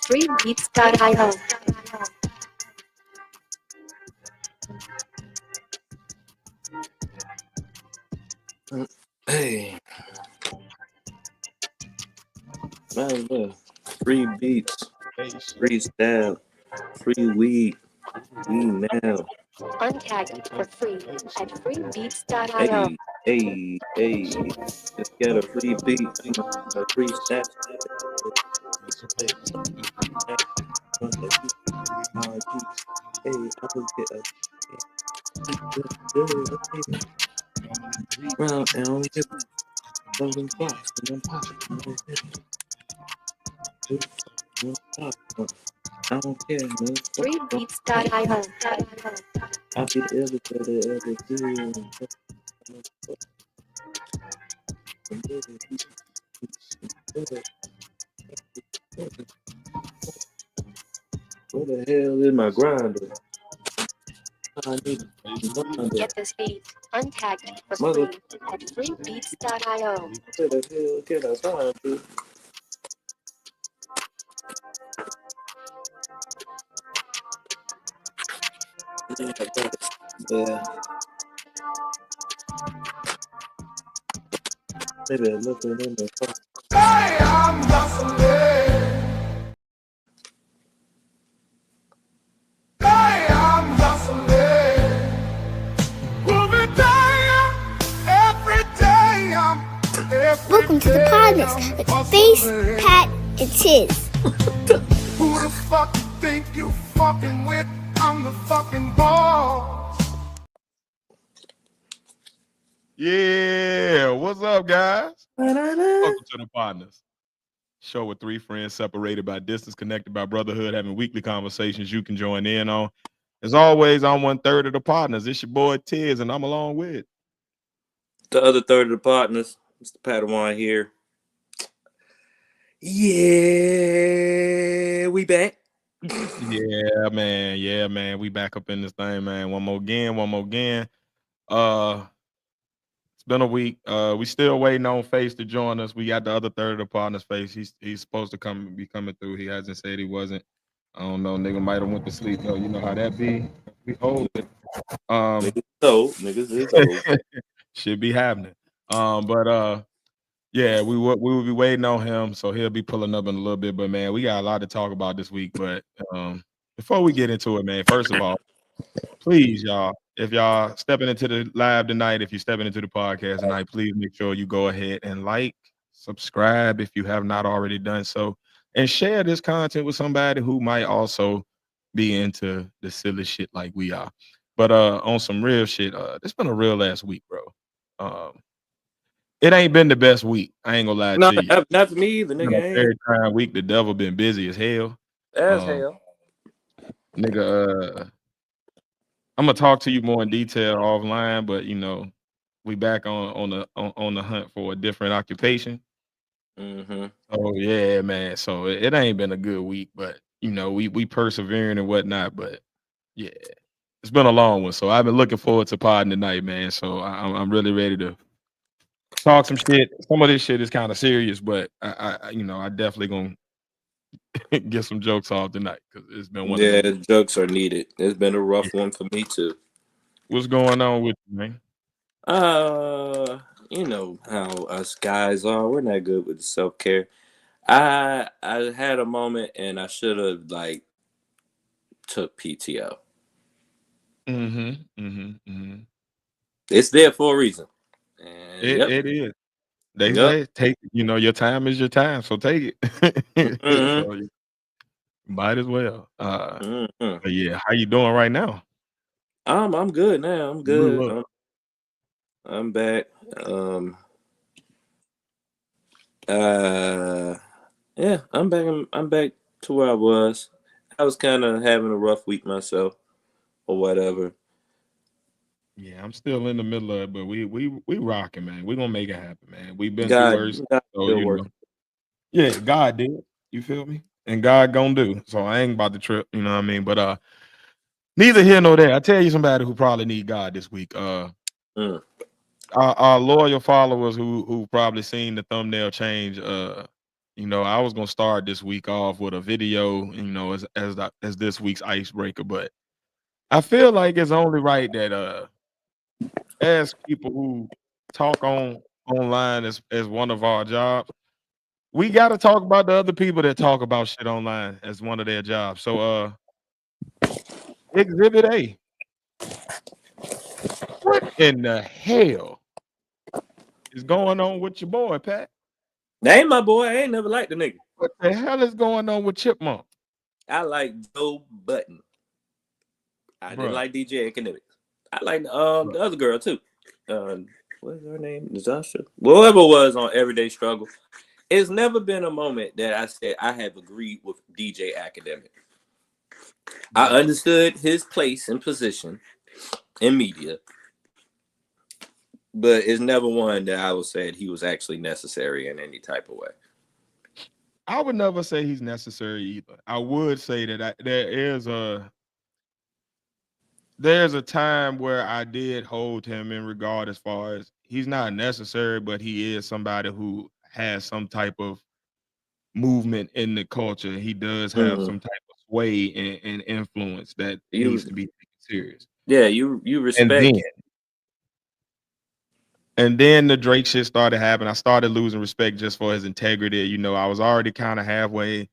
Freebeats.io. Hey, man, free beats, free style, free weed now. Untagged for free at freebeats.io. Hey, just get a free beat, a free style. Hey, I will get a round and only get golden box and then pop it. I don't care, man. Freebeats.io. I'll be the ever Where the hell is my grinder? I need a grinder. Get this beat untagged for free at freebeats.io. Where the hell can I find it? Yeah. Maybe I look in the phone. I am hustling. I am hustling. Moving day, every day. Welcome to the Podnas with Face, Pat, and Chiz. Who the fuck you think you fucking with? I'm the fucking boss. Yeah, what's up, guys? Welcome to the Podnas. Show with three friends separated by distance, connected by brotherhood, having weekly conversations you can join in on. As always, I'm 1/3 of the Podnas. It's your boy Tiz, and I'm along with the other third of the Podnas. Mr. Padawan here. Yeah, we back. Yeah, man. We back up in this thing, man. One more again. It's been a week. We still waiting on Face to join us. We got the other third of the Podnas, Face. He's supposed to be coming through. He hasn't said he wasn't. I don't know. Nigga might have went to sleep though. You know how that be. We hold it. Niggas is old. Should be happening. Yeah, we will be waiting on him, so he'll be pulling up in a little bit. But man, we got a lot to talk about this week. But before we get into it, man, first of all, please, y'all, if y'all stepping into the live tonight, if you're stepping into the podcast tonight, please make sure you go ahead and like, subscribe if you have not already done so, and share this content with somebody who might also be into the silly shit like we are. But on some real shit, it's been a real ass week, bro. It ain't been the best week. I ain't gonna lie to you. Not for me either, nigga. Every time week, the devil been busy as hell. Hell. Nigga, I'm gonna talk to you more in detail offline, but you know, we back on the hunt for a different occupation. Mm-hmm. Oh yeah, man. So it ain't been a good week, but you know, we persevering and whatnot. But yeah, it's been a long one. So I've been looking forward to podding tonight, man. So I'm really ready to talk some shit. Some of this shit is kind of serious, but I definitely gonna get some jokes off tonight because it's been one. Yeah, jokes are needed. It's been a rough one for me too. What's going on with you, man? You know how us guys are. We're not good with self-care. I had a moment and I should have took PTO. It's there for a reason. And It is. They say take, your time is your time, so take it. So you might as well. But yeah, how you doing right now? I'm good now. I'm good. I'm back. Yeah, I'm back. I'm back to where I was. I was kind of having a rough week myself, or whatever. Yeah, I'm still in the middle of it, but we rocking, man. We gonna make it happen, man. We've been through worse, God so still working. yeah, God did. You feel me? And God gonna do. So I ain't about to trip. You know what I mean? But neither here nor there. I tell you somebody who probably need God this week. Mm. Our loyal followers who probably seen the thumbnail change. I was gonna start this week off with a video. As this week's icebreaker, but I feel like it's only right that as people who talk online as one of our jobs, we got to talk about the other people that talk about shit online as one of their jobs. So, Exhibit A, what in the hell is going on with your boy, Pat? That ain't my boy. I ain't never liked the nigga. What the hell is going on with Chipmunk? I like Joe Button. I didn't Bruh, like DJ Akademiks. I like bruh. the other girl too. What's her name? Nazasha. Whoever was on Everyday Struggle. It's never been a moment that I said I have agreed with DJ Academic. I understood his place and position in media, but it's never one that I would say he was actually necessary in any type of way. I would never say he's necessary either. I would say that there's a time where I did hold him in regard as far as he's not necessary, but he is somebody who has some type of movement in the culture. He does have Mm-hmm. some type of sway and influence that needs You, to be taken serious. yeah, you And then respect. and then the Drake shit started happening. I started losing respect just for his integrity. I was already kind of halfway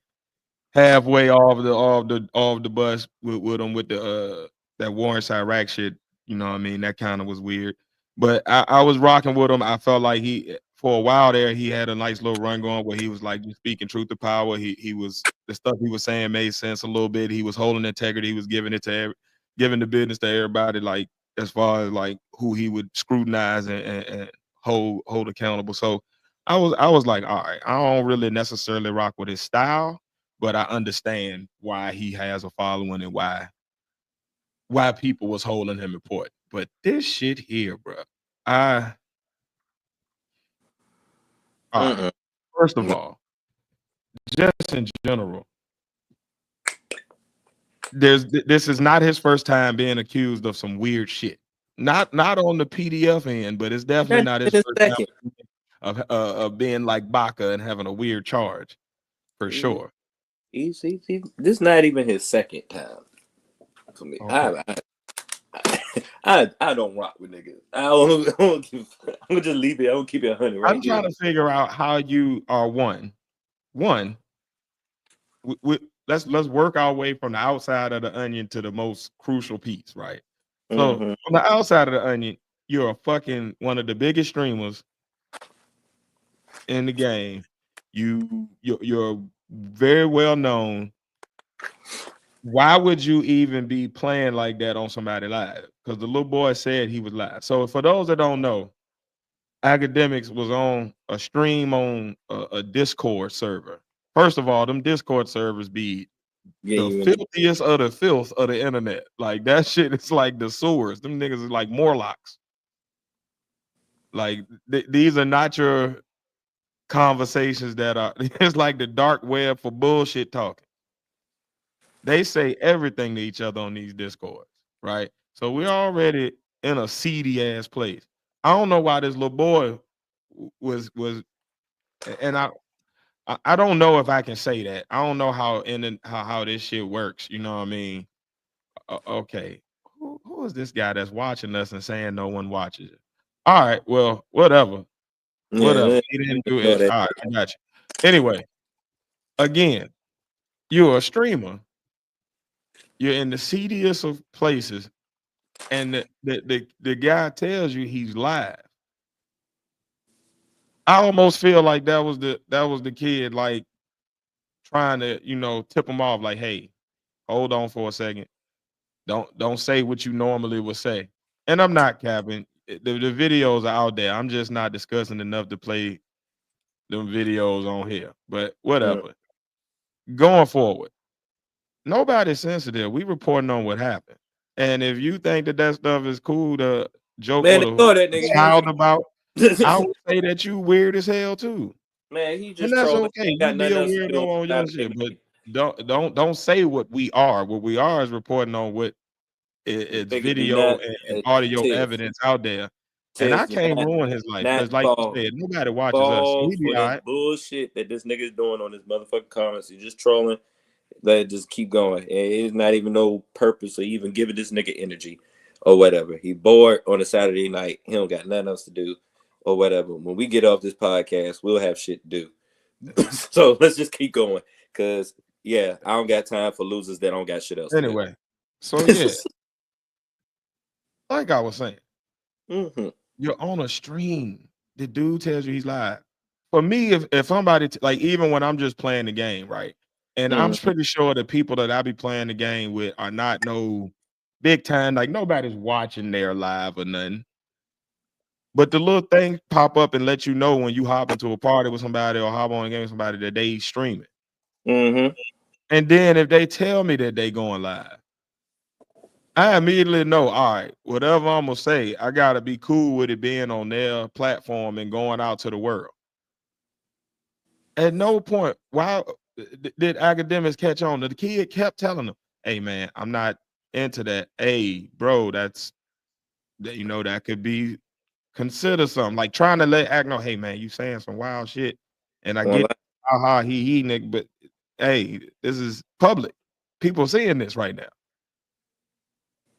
off the bus with him with the that Warren Iraq shit. You know what I mean? That kind of was weird. But I was rocking with him. I felt like he for a while there he had a nice little run going where he was like just speaking truth to power. He was the stuff he was saying made sense a little bit. He was holding integrity. He was giving the business to everybody, like as far as like who he would scrutinize and hold accountable. So I was like, all right, I don't really necessarily rock with his style, but I understand why he has a following and why people was holding him important. But this shit here, bro, I all right. Mm-mm. First of all, just in general, this is not his first time being accused of some weird shit. Not on the PDF end, but it's definitely That's not his in a first second. time of being like Baca and having a weird charge for Yeah. sure. This is not even his second time for me. Okay. I don't rock with niggas. I'm gonna just leave it. I'm gonna keep it 100 right I'm here. trying to figure out how you are one. Let's work our way from the outside of the onion to the most crucial piece, right? So Mm-hmm. on the outside of the onion, you're a fucking one of the biggest streamers in the game. You're very well known. Why would you even be playing like that on somebody live? Because the little boy said he was live. So for those that don't know, Academics was on a stream on a Discord server. First of all, them Discord servers be Yeah, the you in filthiest of the filth of the internet. Like that shit is like the sewers. Them niggas is like Morlocks. Like these are not your conversations that are it's like the dark web for bullshit talking. They say everything to each other on these discords, right? So we're already in a seedy ass place. I don't know why this little boy was and I don't know if I can say that. I don't know how this shit works. You know what I mean? Okay, who is this guy that's watching us and saying no one watches it? All right, well, whatever, whatever. yeah, He didn't do know it. that. All right, I got you. Anyway, again, you're a streamer. You're in the seediest of places, and the guy tells you he's live. I almost feel like that was the kid like trying to tip him off like, hey, hold on for a second. Don't say what you normally would say. And I'm not capping. The videos are out there. I'm just not discussing enough to play them videos on here. But whatever. Going forward, nobody's sensitive. We reporting on what happened. And if you think that stuff is cool to joke Man, with they know that a nigga. child about, I would say that you weird as hell too. Man, he And just that's trolling. okay. Got You be nothing a else to do on weirdo on your Saturday shit, but night. don't say what we are. What we are is reporting on what it's Nigga do video not and audio Tiff. evidence out there. And I Tiff, can't ruin his life not because, like you said, nobody watches us. So fall we be for all this right. bullshit that this nigga's doing on his motherfucking comments. He's just trolling. Let it just keep going. And it's not even no purpose or even giving this nigga energy or whatever. He bored on a Saturday night. He don't got nothing else to do or whatever. When we get off this podcast, we'll have shit to do. So let's just keep going. Cause yeah, I don't got time for losers that don't got shit else to do. Anyway, so yeah, like I was saying, you're on a stream. The dude tells you he's live. For me, if somebody like even when I'm just playing the game, right? And I'm pretty sure the people that I be playing the game with are not no big time, like nobody's watching their live or nothing. But the little thing pop up and let you know when you hop into a party with somebody or hop on a game with somebody that they streaming. And then if they tell me that they going live, I immediately know, all right, whatever I'm gonna say, I gotta be cool with it being on their platform and going out to the world. At no point, why did Akademiks catch on? The kid kept telling them, "Hey man, I'm not into that. Hey, bro, that could be consider something." Like trying to let Ak know, "Hey man, you saying some wild shit," and I get he nigga, but hey, this is public. People seeing this right now.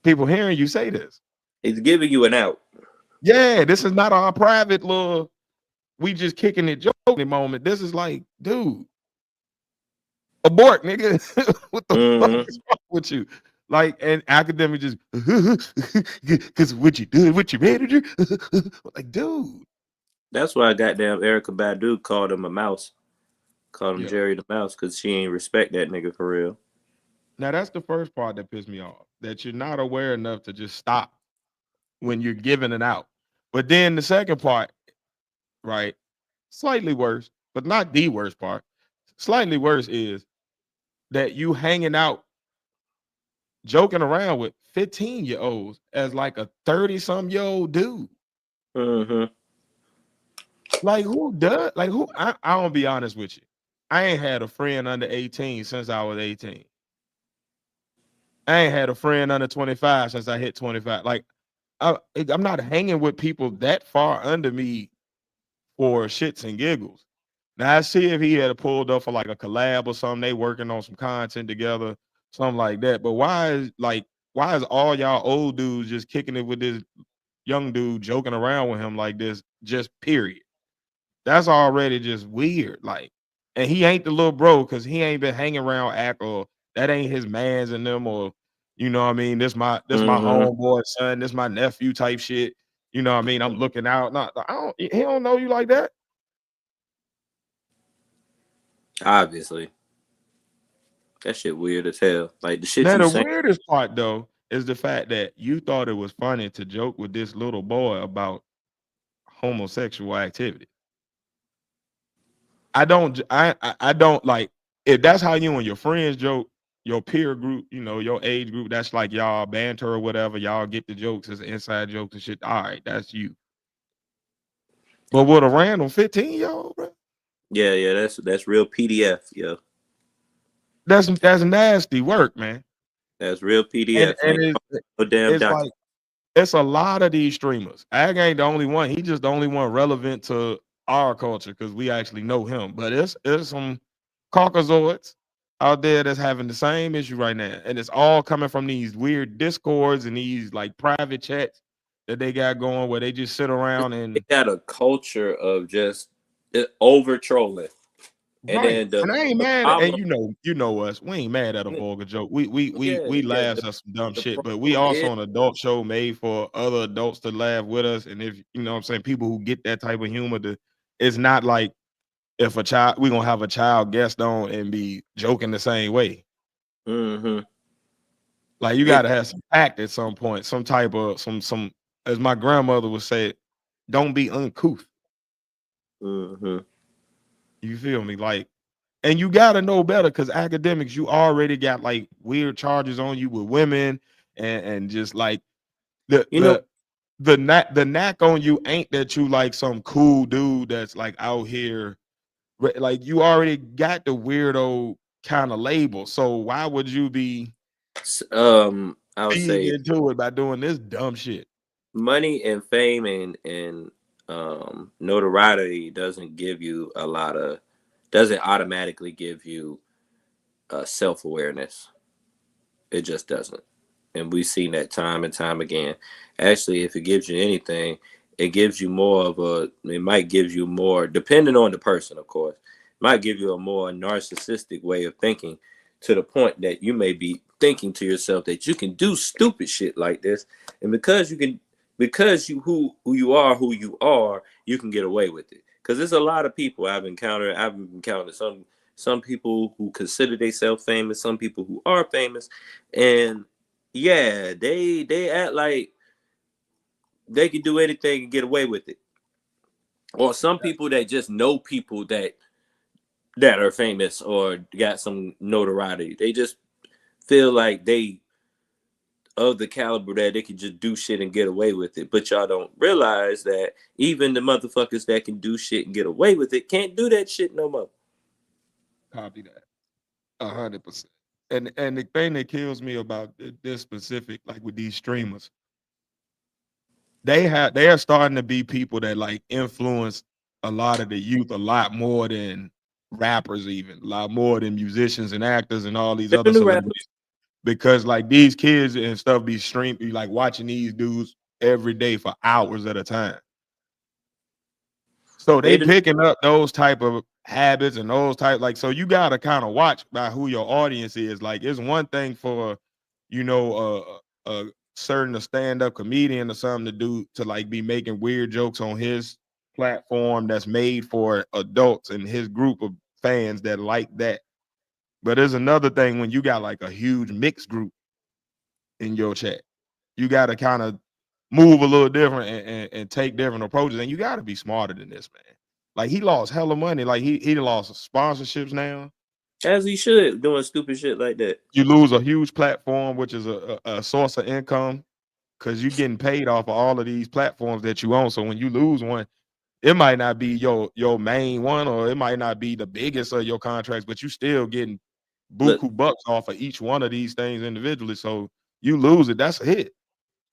People hearing you say this. He's giving you an out. Yeah, this is not our private little. We just kicking it joking moment. This is like, dude, abort, nigga. What the fuck is wrong with you? Like, and Akademiks just because what you doing, what you ready to do? Like, dude. That's why goddamn Erykah Badu called him a mouse. Called him Jerry the Mouse because she ain't respect that nigga for real. Now that's the first part that pissed me off. That you're not aware enough to just stop when you're giving it out. But then the second part, right? Slightly worse, but not the worst part. Slightly worse is that you hanging out, joking around with 15-year-olds as like a 30-some-year-old dude. Like who does? Like who? I don't be honest with you. I ain't had a friend under 18 since I was 18. I ain't had a friend under 25 since I hit 25. Like I'm not hanging with people that far under me for shits and giggles. Now I see if he had pulled up for like a collab or something, they working on some content together, something like that. But why is all y'all old dudes just kicking it with this young dude joking around with him like this? Just period. That's already just weird. Like, and he ain't the little bro because he ain't been hanging around Act or that ain't his mans and them or you know what I mean. This my homeboy son. This my nephew type shit. You know what I mean. I'm looking out. Not he don't know you like that. Obviously. That shit weird as hell. Like the shit Now, you the saying. weirdest part though is the fact that you thought it was funny to joke with this little boy about homosexual activity. I don't like if that's how you and your friends joke, your peer group, you know, your age group, that's like y'all banter or whatever, y'all get the jokes as inside jokes and shit. All right, that's you. But with a random 15-year-old, bro. Yeah, that's real PDF, yo. That's nasty work, man. That's real PDF. And it's like it's a lot of these streamers. Ag ain't the only one. He just the only one relevant to our culture because we actually know him. But it's some Caucasoids out there that's having the same issue right now. And it's all coming from these weird discords and these like private chats that they got going where they just sit around and they got a culture of just over trolling. And right. then And I ain't mad at, and you know us. We ain't mad at a vulgar joke. We laugh at some dumb shit, but we also an adult show made for other adults to laugh with us. And if you know what I'm saying, people who get that type of humor, it's not like if a child we gonna have a child guest on and be joking the same way. Like you gotta have some act at some point, some type of some as my grandmother would say, don't be uncouth. You feel me? Like, and you gotta know better because academics, you already got like weird charges on you with women and just like the You know, the the knack on you ain't that you like some cool dude that's like out here like you already got the weirdo kind of label. So why would you be I would feeding say into it by doing this dumb shit? money and fame and notoriety doesn't automatically give you self-awareness. It just doesn't. And we've seen that time and time again. Actually, if it gives you anything, it gives you more of it might give you more, depending on the person, of course, it might give you a more narcissistic way of thinking to the point that you may be thinking to yourself that you can do stupid shit like this. And because who you are, you can get away with it. Because there's a lot of people I've encountered some people who consider themselves famous, some people who are famous, and yeah, they act like they can do anything and get away with it. Or some people that just know people that are famous or got some notoriety. They just feel like they of the caliber that they can just do shit and get away with it. But y'all don't realize that even the motherfuckers that can do shit and get away with it can't do that shit no more. Copy that 100%. And the thing that kills me about this specific, like with these streamers, they are starting to be people that like influence a lot of the youth a lot more than rappers, even a lot more than musicians and actors and all these They're the other new celebrities. rappers. Because like these kids and stuff be like watching these dudes every day for hours at a time. So They they the picking up those type of habits and those type like so you gotta kind of watch by who your audience is. Like it's one thing for you know a certain stand-up comedian or something to do to like be making weird jokes on his platform that's made for adults and his group of fans that like that. But there's another thing when you got like a huge mixed group in your chat. You got to kind of move a little different and take different approaches. And you got to be smarter than this, man. Like he lost hella money. Like he lost sponsorships now. as he should doing stupid shit like that. You lose a huge platform, which is a source of income because you're getting paid off of all of these platforms that you own. So when you lose one, it might not be your main one, or it might not be the biggest of your contracts, but you still getting Look, buku bucks off of each one of these things individually. So you lose it, that's a hit.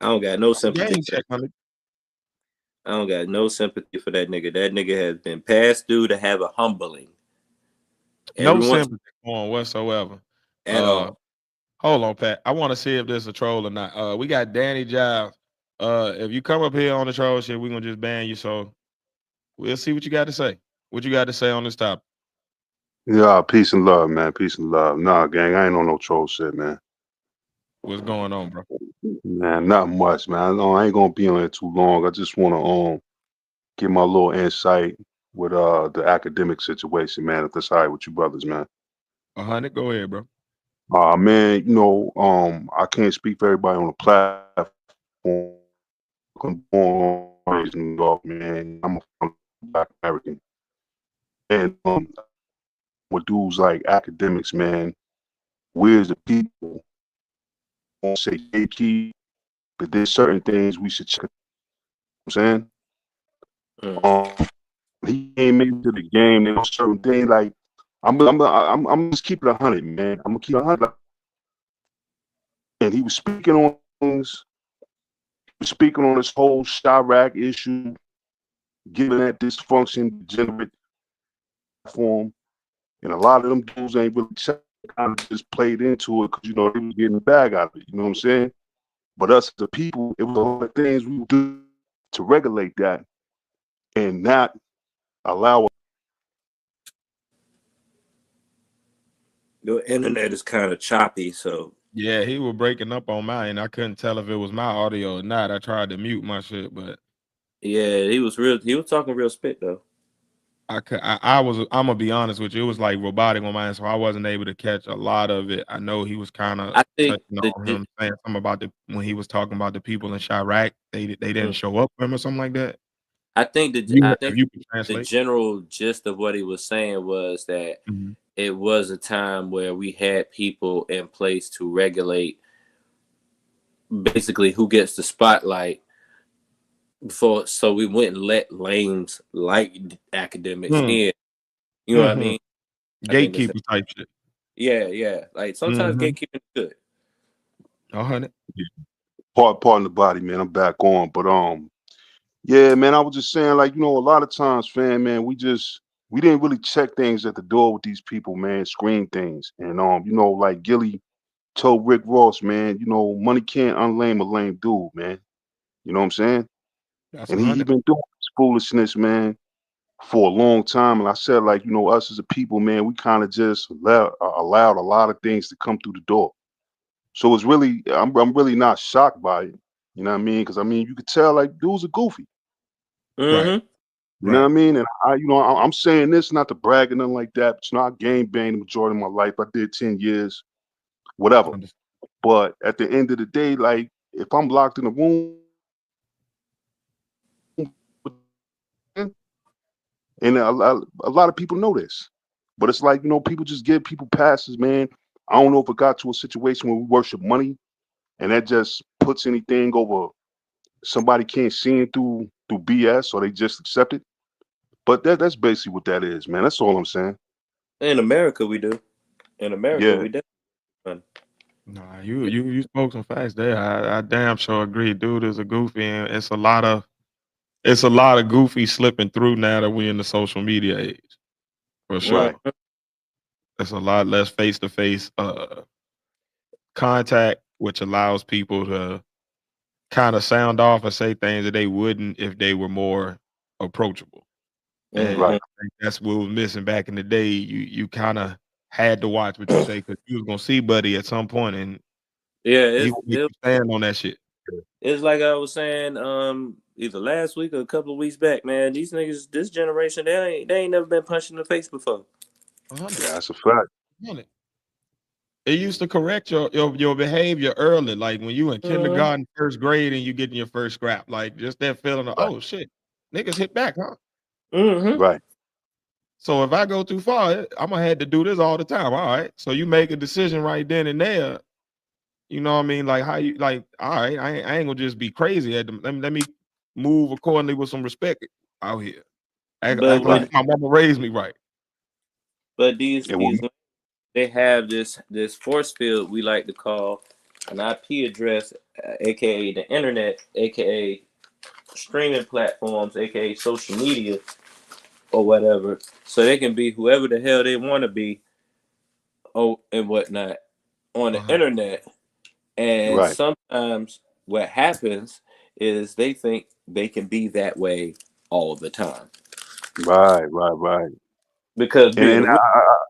I don't got no That's a sympathy game for that. check, my nigga. I don't got no sympathy for that nigga. That nigga has been passed through to have a humbling. No Everyone sympathy for him whatsoever. at Uh, all. hold on, Pat. I want to see if this is a troll or not. We got Danny Giles. If you come up here on the troll shit, we're gonna just ban you. So we'll see what you got to say. What you got to say on this topic? Yeah, peace and love, man. Peace and love. Nah, gang, I ain't on no troll shit, man. What's going on, bro? Man, not much, man. I ain't gonna be on it too long. I just wanna give my little insight with the academic situation, man. If that's all right with you brothers, man. 100. Go ahead, bro. Man, I can't speak for everybody on the platform. I'm born and raised in New York, man. I'm a Black American. And with dudes like academics, man, we as the people won't say gatekeep, but there's certain things we should check. I'm saying, Mm. he came into the game. There was certain things like I'm just keeping 100, man. I'm gonna keep 100. And he was speaking on things. He was speaking on this whole Chirac issue, given that dysfunction, degenerate form, and a lot of them dudes ain't really checked. Kind of just played into it because they was getting the bag out of it. You know what I'm saying? But us, the people, it was a lot of things we would do to regulate that and not allow. Your internet is kind of choppy, so Yeah, he was breaking up on mine. I couldn't tell if it was my audio or not. I tried to mute my shit, but yeah, he was real. He was talking real spit though. I'm gonna be honest with you. It was like robotic on mine, so I wasn't able to catch a lot of it. I know he was kind of I think touching on him, saying something about when he was talking about the people in Chirac. They didn't mm, show up for him or something like that. I think If you can the translate. general gist of what he was saying was that Mm-hmm. it was a time where we had people in place to regulate basically who gets the spotlight before, so we wouldn't let lames like academics in. You know what I Mm-hmm. mean? I think that's Gatekeeper type shit. yeah. Like sometimes Mm-hmm. gatekeeping is good. 100. Pardon the body, man. I'm back on, but yeah, man. I was just saying, like, a lot of times, fam, man, we didn't really check things at the door with these people, man. Screen things, and like Gilly told Rick Ross, man, money can't unlame a lame dude, man. You know what I'm saying? That's And he 100. been doing this foolishness, man, for a long time. And I said, like, us as a people, man, we kind of just allowed a lot of things to come through the door. So it's really, I'm really not shocked by it. You know what I mean? Because I mean, you could tell, like, dudes are goofy. Right. Mm-hmm. You know Right. what I mean? And I'm saying this not to brag or nothing like that. But, I game bang the majority of my life. I did 10 years, whatever. But at the end of the day, like, if I'm locked in a room, and a lot of people know this, but it's like, people just give people passes, man. I don't know if it got to a situation where we worship money, and that just puts anything over somebody can't see it through BS, or they just accept it. But that's basically what that is, man. That's all I'm saying. In America, we do. In America, Yeah, we definitely. Nah, you spoke some facts there. I damn sure agree. Dude is a goofy, and it's a lot of goofy slipping through now that we're in the social media age. For right, sure. It's a lot less face to face contact, which allows people to kind of sound off and say things that they wouldn't if they were more approachable. And Mm-hmm. right, I think that's what was missing back in the day. You kind of had to watch what you say because you was gonna see Buddy at some point, and Yeah, he would make you stand on that shit. it's like I was saying, either last week or a couple of weeks back, man. These niggas, this generation, they ain't never been punched in the face before. 100. yeah, that's a fact. 100. It used to correct your behavior early, like when you in Mm-hmm. kindergarten, first grade, and you getting your first scrap, like just that feeling of Right, oh shit, niggas hit back, huh? Mm-hmm. right, So if I go too far, I'm gonna have to do this all the time. All right. So you make a decision right then and there. You know what I mean? Like how you like, all right, I ain't gonna just be crazy at them. Let me move accordingly with some respect out here. But Act like right. when, my mama raised me right. but these And these they have this force field we like to call an IP address, aka the internet, aka streaming platforms, aka social media or whatever, so they can be whoever the hell they want to be, and whatnot on the 100. internet. And right, sometimes what happens is they think they can be that way all the time right. because being And a real,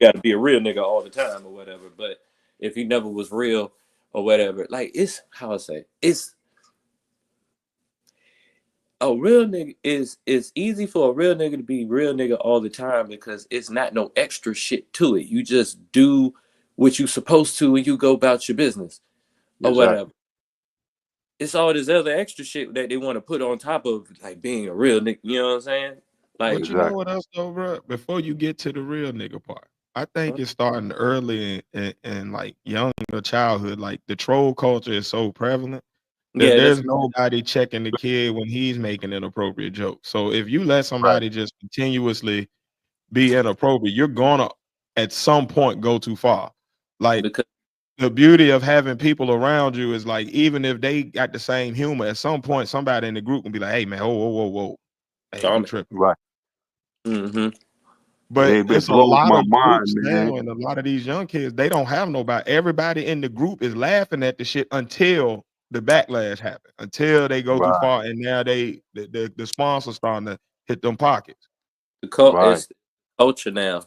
you got to be a real nigga all the time or whatever. But if he never was real or whatever, like it's how I say it's a real nigga is it's easy for a real nigga to be real nigga all the time because it's not no extra shit to it. You just do what you supposed to and you go about your business or whatever. exactly. It's all this other extra shit that they want to put on top of like being a real nigga. You know what I'm saying? Like, But you know Exactly. what else though, bro? Before you get to the real nigga part, I think it's starting early in like younger childhood. Like the troll culture is so prevalent that yeah, there's that's nobody checking the kid when he's making inappropriate jokes. So if you let Right, somebody just continuously be inappropriate, you're gonna at some point go too far. Like because the beauty of having people around you is like even if they got the same humor, at some point somebody in the group can be like, "Hey man, whoa, hey you Charmin. tripping." right. Mm-hmm. And But it it's a blows lot my of mind, groups man. now, and a lot of these young kids, they don't have nobody. Everybody in the group is laughing at the shit until the backlash happens, until they go too Right, far, and now the sponsors starting to hit them pockets. right, It's culture now.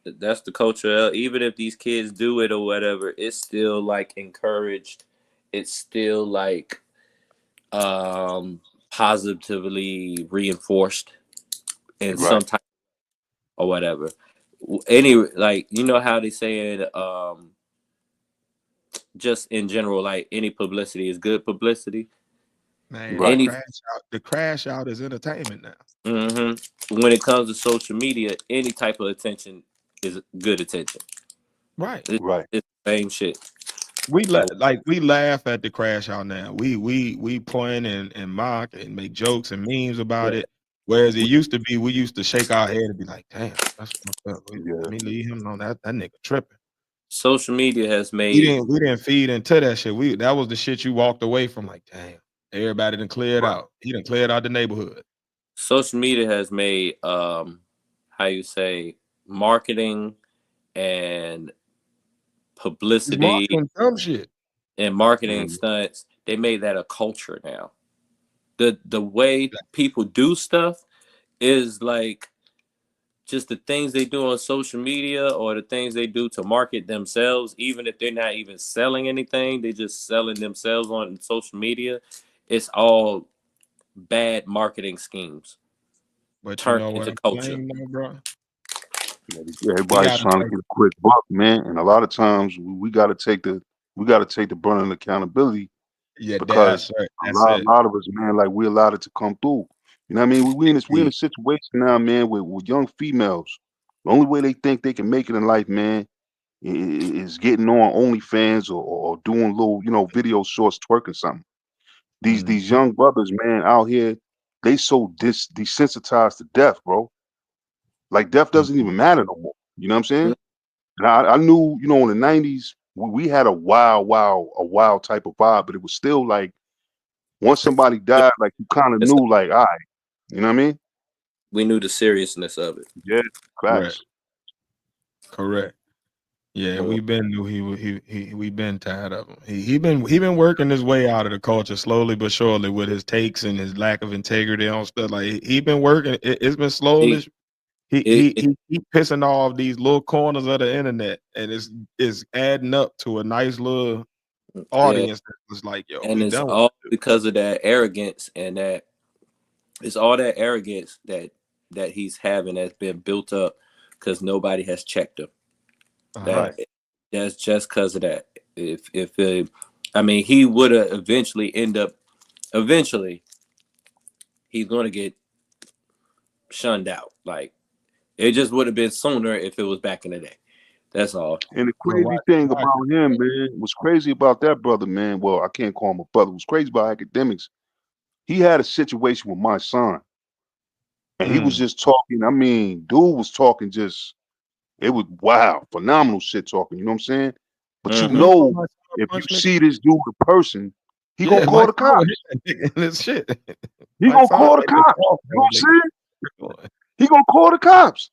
That's the culture. Even if these kids do it or whatever, it's still like encouraged. It's still like positively reinforced in right, some type or whatever. Any like you know how they saying just in general like any publicity is good publicity. Man, Right. the crash out is entertainment now. When it comes to social media, any type of attention is good attention. Right. Right. It's the same shit. We laugh at the crash out now. We point and mock and make jokes and memes about Yeah. it. Whereas it used to be, we used to shake our head and be like, "Damn, that's fucked up. Yeah. Let me leave him alone. That nigga tripping." Social media has We made didn't feed into that shit. That was the shit you walked away from. Like, damn, everybody done cleared Right. out. He done cleared out the neighborhood. social media has made how you say marketing and It's publicity marketing dumb shit. and marketing stunts. They made that a culture now. The way people do stuff is like just the things they do on social media or the things they do to market themselves, even if they're not even selling anything, they're just selling themselves on social media. It's all bad marketing schemes But you turned know what into I'm culture. saying, though, bro? We Everybody's got trying to get a quick buck, man. And a lot of times we got to take the brunt of accountability because That's a it. lot of us, man, like we allowed it to come through. You know what I mean? We in a situation now, man, with young females. The only way they think they can make it in life, man, is getting on OnlyFans or doing little, video shorts, twerking something. These young brothers, man, out here, they so desensitized to death, bro. Like death doesn't even matter no more. You know what I'm saying? And I knew, in the '90s, we had a wild type of vibe, but it was still like once somebody died, like you kind of knew, like, all right, you know what I mean? We knew the seriousness of it. Yeah, facts. Correct. Yeah, we been tired of him. He been working his way out of the culture slowly but surely with his takes and his lack of integrity on stuff. Like he been working. It's been slowly. He pissing off these little corners of the internet, and it's adding up to a nice little audience that's like, yo, and we it's done with all it. because of that arrogance and that it's all that arrogance that he's having that's been built up because nobody has checked him. That's just because of that. I mean, he would have eventually he's going to get shunned out. Like it just would have been sooner if it was back in the day. That's all. And the crazy thing about him, man, what's crazy about that brother, man, well, I can't call him a brother. What's crazy about Akademiks, he had a situation with my son. And he was just talking. I mean, dude was talking it was wow, phenomenal shit talking. You know what I'm saying? But if you see this dude in person, he gonna call the cops. This shit. He gonna call the cops. You know what I'm saying? He gonna call the cops.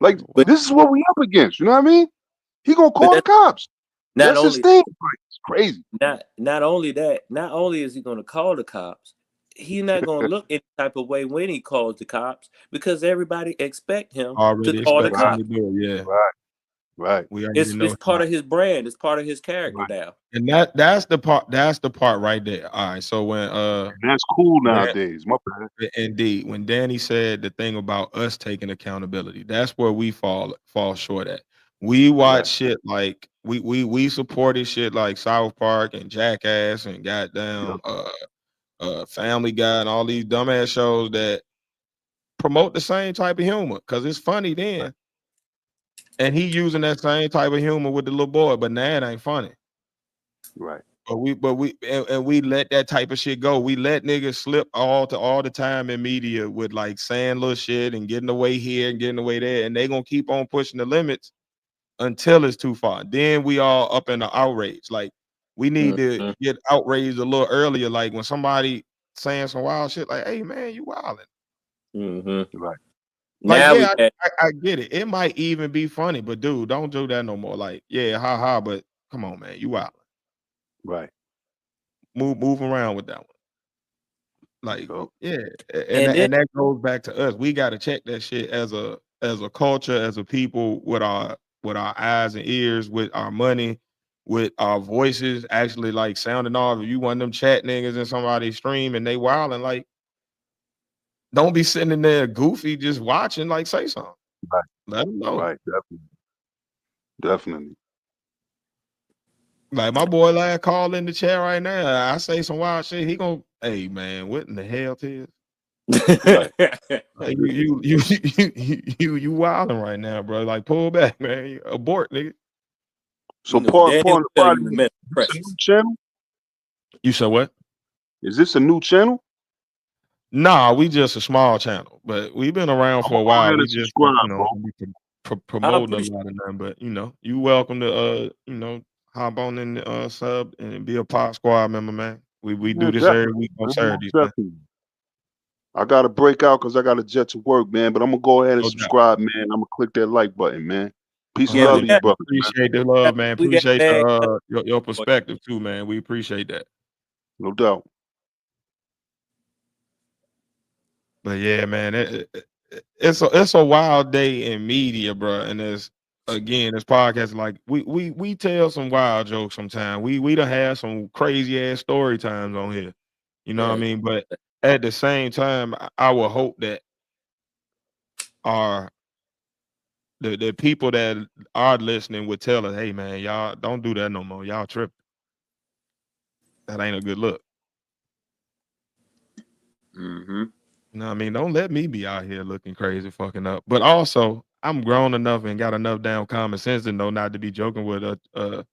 Like, this is what we up against. You know what I mean? He gonna call the cops. That's his thing. It's crazy. Not only that, not only is he going to call the cops, he's not going to look any type of way when he calls the cops because everybody expect him to call the cops. Right. It's part of his brand. It's part of his character now. And that's the part right there. All right. So when that's cool nowadays. My bad. Indeed. When Danny said the thing about us taking accountability, that's where we fall short at. We watch shit like we supported shit like South Park and Jackass and goddamn Family Guy and all these dumbass shows that promote the same type of humor because it's funny then. And he using that same type of humor with the little boy, but now it ain't funny. Right. But we let that type of shit go. We let niggas slip all the time in media with like saying little shit and getting away here and getting away there, and they gonna keep on pushing the limits until it's too far. Then we all up in the outrage. Like we need to get outraged a little earlier. Like when somebody saying some wild shit, like, "Hey man, you wilding." Right. Like, now I get it. It might even be funny, but dude, don't do that no more. Like, yeah, haha, but come on, man, you wilding. Right. Move around with that one. Like, yeah, and that goes back to us. We got to check that shit as a culture, as a people, with our eyes and ears, with our money, with our voices, actually like sounding off. If you want them chat niggas in somebody's stream and they wilding, like, don't be sitting in there goofy just watching. Like, say something. Right. Let them know. Right. Definitely. Like my boy lad call in the chat right now. I say some wild shit. He gonna Hey man, what in the hell, Tiz? Right. Like, you wilding right now, bro. Like, pull back, man. You abort, nigga. So No, part Daniel of the tell body, you the is mental this a new pressures. channel? You said what? Is this a new channel? Nah, we just a small channel, but we've been around I'm for gonna a go while. ahead We and just, subscribe, bro. I promoting a appreciate lot of them. But you welcome to hop on in the sub and be a Pod Squad member, man. We Yeah, do this every definitely, week on man. Most Saturdays, man. definitely. I gotta break out because I got to jet to work, man. But I'm gonna go ahead and No doubt. subscribe, man. I'm gonna click that like button, man. Peace and Yeah, love we to you, got brothers, man. Appreciate the love, man. we got Appreciate that. your perspective too, man. We appreciate that. No doubt. But yeah, man, it's a wild day in media, bro. And this podcast, like we tell some wild jokes sometimes. We done had some crazy ass story times on here. You know what I Yeah. mean? But at the same time, I would hope that our the people that are listening would tell us, hey man, y'all don't do that no more. Y'all tripping. That ain't a good look. Mm-hmm. You know what I mean? Don't let me be out here looking crazy, fucking up. But also, I'm grown enough and got enough damn common sense to know not to be joking with a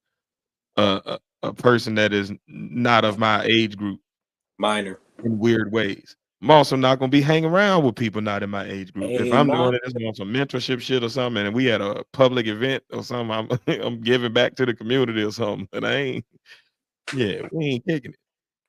person that is not of my age group Minor. in weird ways. I'm also not gonna be hanging around with people not in my age group. If Hey, I'm ma. doing it, it's on some mentorship shit or something, and we had a public event or something, I'm giving back to the community or something. And we ain't kicking it.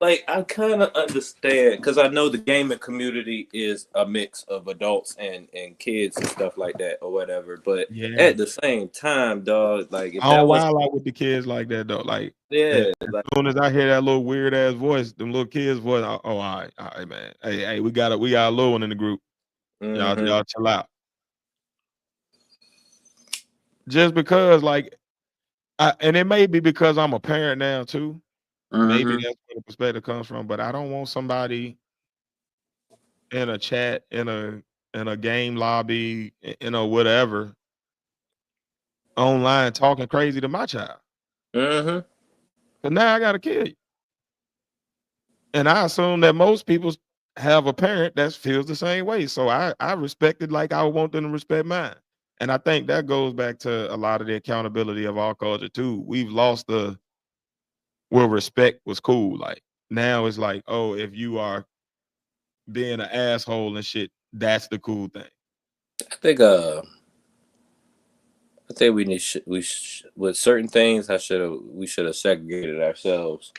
Like, I kind of understand because I know the gaming community is a mix of adults and kids and stuff like that or whatever. But Yeah. at the same time, dog, like if I that don't was wild out with the kids like that though. Like, yeah, as like soon as I hear that little weird ass voice, them little kids' voice, all right, man. Hey, we got a little one in the group. mhm. Y'all chill out. Just because, like, and it may be because I'm a parent now too. Maybe Mhm. that's where the perspective comes from. But I don't want somebody in a chat, in a game lobby, whatever, online talking crazy to my child. Mhm. Cause now I gotta kill you. And I assume that most people have a parent that feels the same way. So I respect it like I would want them to respect mine. And I think that goes back to a lot of the accountability of our culture too. We've lost where respect was cool. Like now it's like, oh, if you are being an asshole and shit, that's the cool thing. I think we need with certain things we should have segregated ourselves.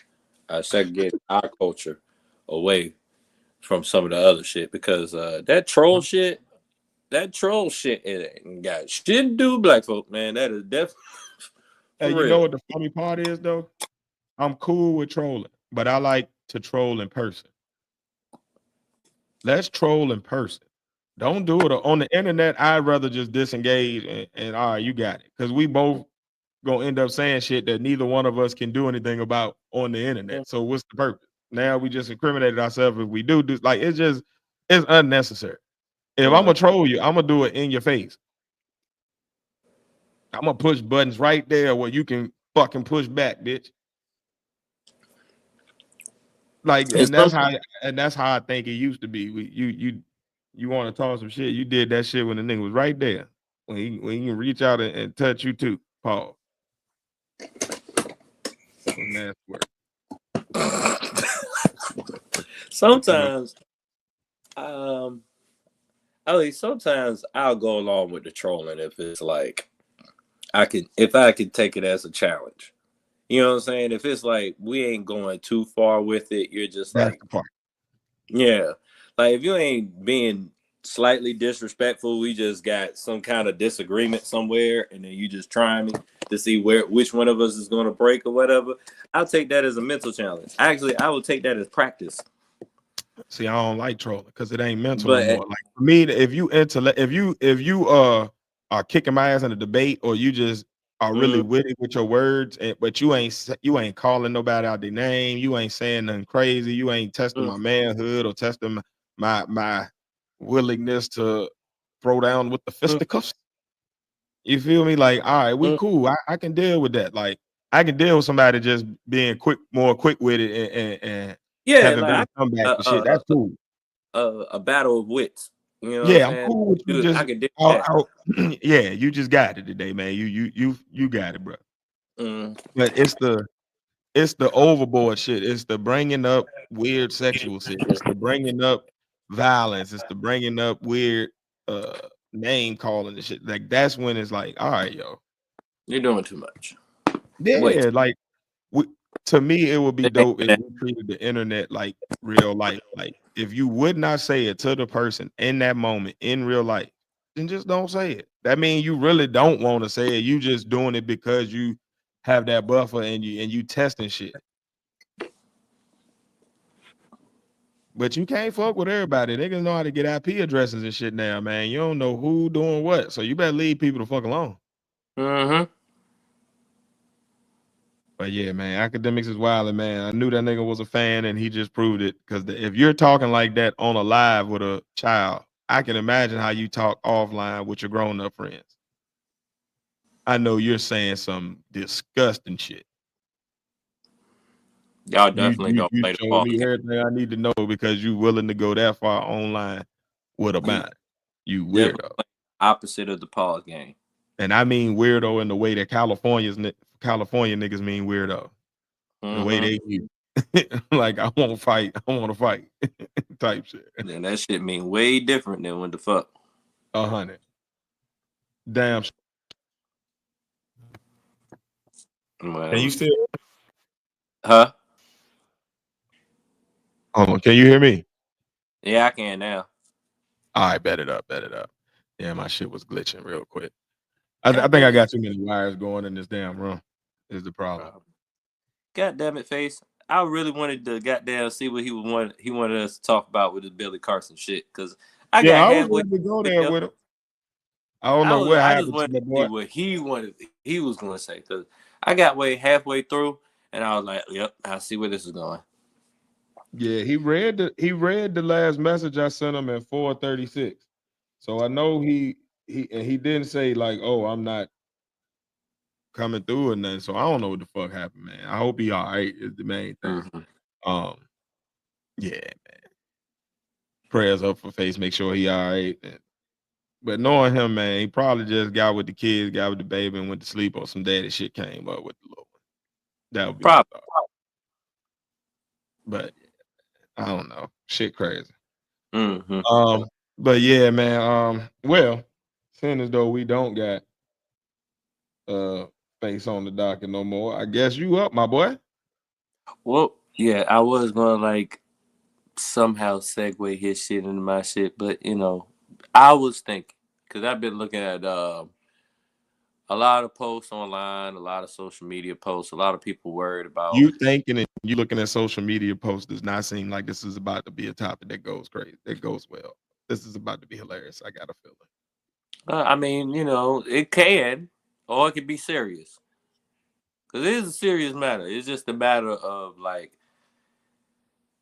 Segregated our culture away from some of the other shit because that troll shit it ain't got shit to do with black folk, man. That is definitely Hey, for you know real. what the funny part is though? I'm cool with trolling, but I like to troll in person. Let's troll in person. Don't do it on the internet. I'd rather just disengage and all right, you got it. Because we both gonna end up saying shit that neither one of us can do anything about on the internet. So what's the purpose? Now we just incriminated ourselves if we do like it's unnecessary. If I'm gonna troll you, I'm gonna do it in your face. I'm gonna push buttons right there where you can fucking push back, bitch. Like, It's and that's how I think it used to be. You want to talk some shit? You did that shit when the nigga was right there. When he can reach out and touch you too. Paul. Nasty work. sometimes sometimes I'll go along with the trolling if it's like if I could take it as a challenge. You know what I'm saying? If it's like we ain't going too far with it, you're just That's like, the part. yeah. Like if you ain't being slightly disrespectful, we just got some kind of disagreement somewhere, and then you just trying me to see which one of us is gonna break or whatever. I'll take that as a mental challenge. Actually, I would take that as practice. See, I don't like trolling because it ain't mental no But more. Like for me, if you are kicking my ass in a debate or you just are really witty with your words, but you ain't calling nobody out their name, you ain't saying nothing crazy, you ain't testing my manhood or testing my willingness to throw down with the fisticuffs. You feel me? Like, all right, we cool. I can deal with that. Like, I can deal with somebody just being more quick with it Yeah, haven't been like a comeback and shit. That's cool. a battle of wits. You know what I'm Yeah, I'm saying? cool with you. I Just could do that. yeah, you just got it today, man. You got it, bro. Mm. But it's the overboard shit. It's the bringing up weird sexual shit. It's the bringing up violence. It's the bringing up weird uh name calling and shit. Like that's when it's like, all right, yo, You're doing too much. Wait. yeah. Like we, to me, it would be dope if we treated the internet like real life. Like if you would not say it to the person in that moment in real life, then just don't say it. That means you really don't want to say it. You just doing it because you have that buffer and you testing shit. But you can't fuck with everybody. Niggas know how to get IP addresses and shit now, man. You don't know who doing what. So you better leave people the fuck alone. Mm-hmm. But yeah, man, Academics is wilding, man. I knew that nigga was a fan and he just proved it. Because if you're talking like that on a live with a child, I can imagine how you talk offline with your grown-up friends. I know you're saying some disgusting shit. Y'all You definitely you don't you play the showed ball me game. everything I need to know because you willing to go that far online with a mind. You Definitely weirdo. play opposite of the pause game. And I mean weirdo in the way that California niggas mean weirdo. The way Mm-hmm. they view. Like I want to fight. I want to fight type shit. And that shit mean way different than what the fuck. 100. Damn. Well, Can you still? huh? Oh, can you hear me? Yeah, I can now. All right, bet it up. Yeah, my shit was glitching real quick. I God think I damn it. got too many wires going in this damn room. Is the problem? God damn it, Face. I really wanted to goddamn see what he wanted us to talk about with his Billy Carson shit. Cause I Yeah, got I was halfway ready to go through the there video. with him. I don't know what I just happened to wanted my to see boy. what he was gonna say. Cause I got halfway through and I was like, yep, I see where this is going. Yeah, he read the last message I sent him at 4:36. So I know he didn't say like, oh, I'm not coming through or nothing. So I don't know what the fuck happened, man. I hope he all right is the main thing. Mm-hmm. Yeah, man. Prayers up for Face, make sure he all right. But knowing him, man, he probably just got with the kids, got with the baby, and went to sleep or some daddy shit came up with the little one. That would be my Probably. thought. But I don't know. Shit crazy. Mm-hmm. But yeah, man. Well, seeing as though we don't got Face on the docket no more, I guess you up, my boy. Well, yeah, I was gonna like somehow segue his shit into my shit, but I was thinking because I've been looking at a lot of posts online, a lot of social media posts, a lot of people worried about. You thinking and you looking at social media posts does not seem like this is about to be a topic that goes crazy, that goes well. This is about to be hilarious. I got a feeling. I mean, it can, or it could be serious. Because it is a serious matter. It's just a matter of like,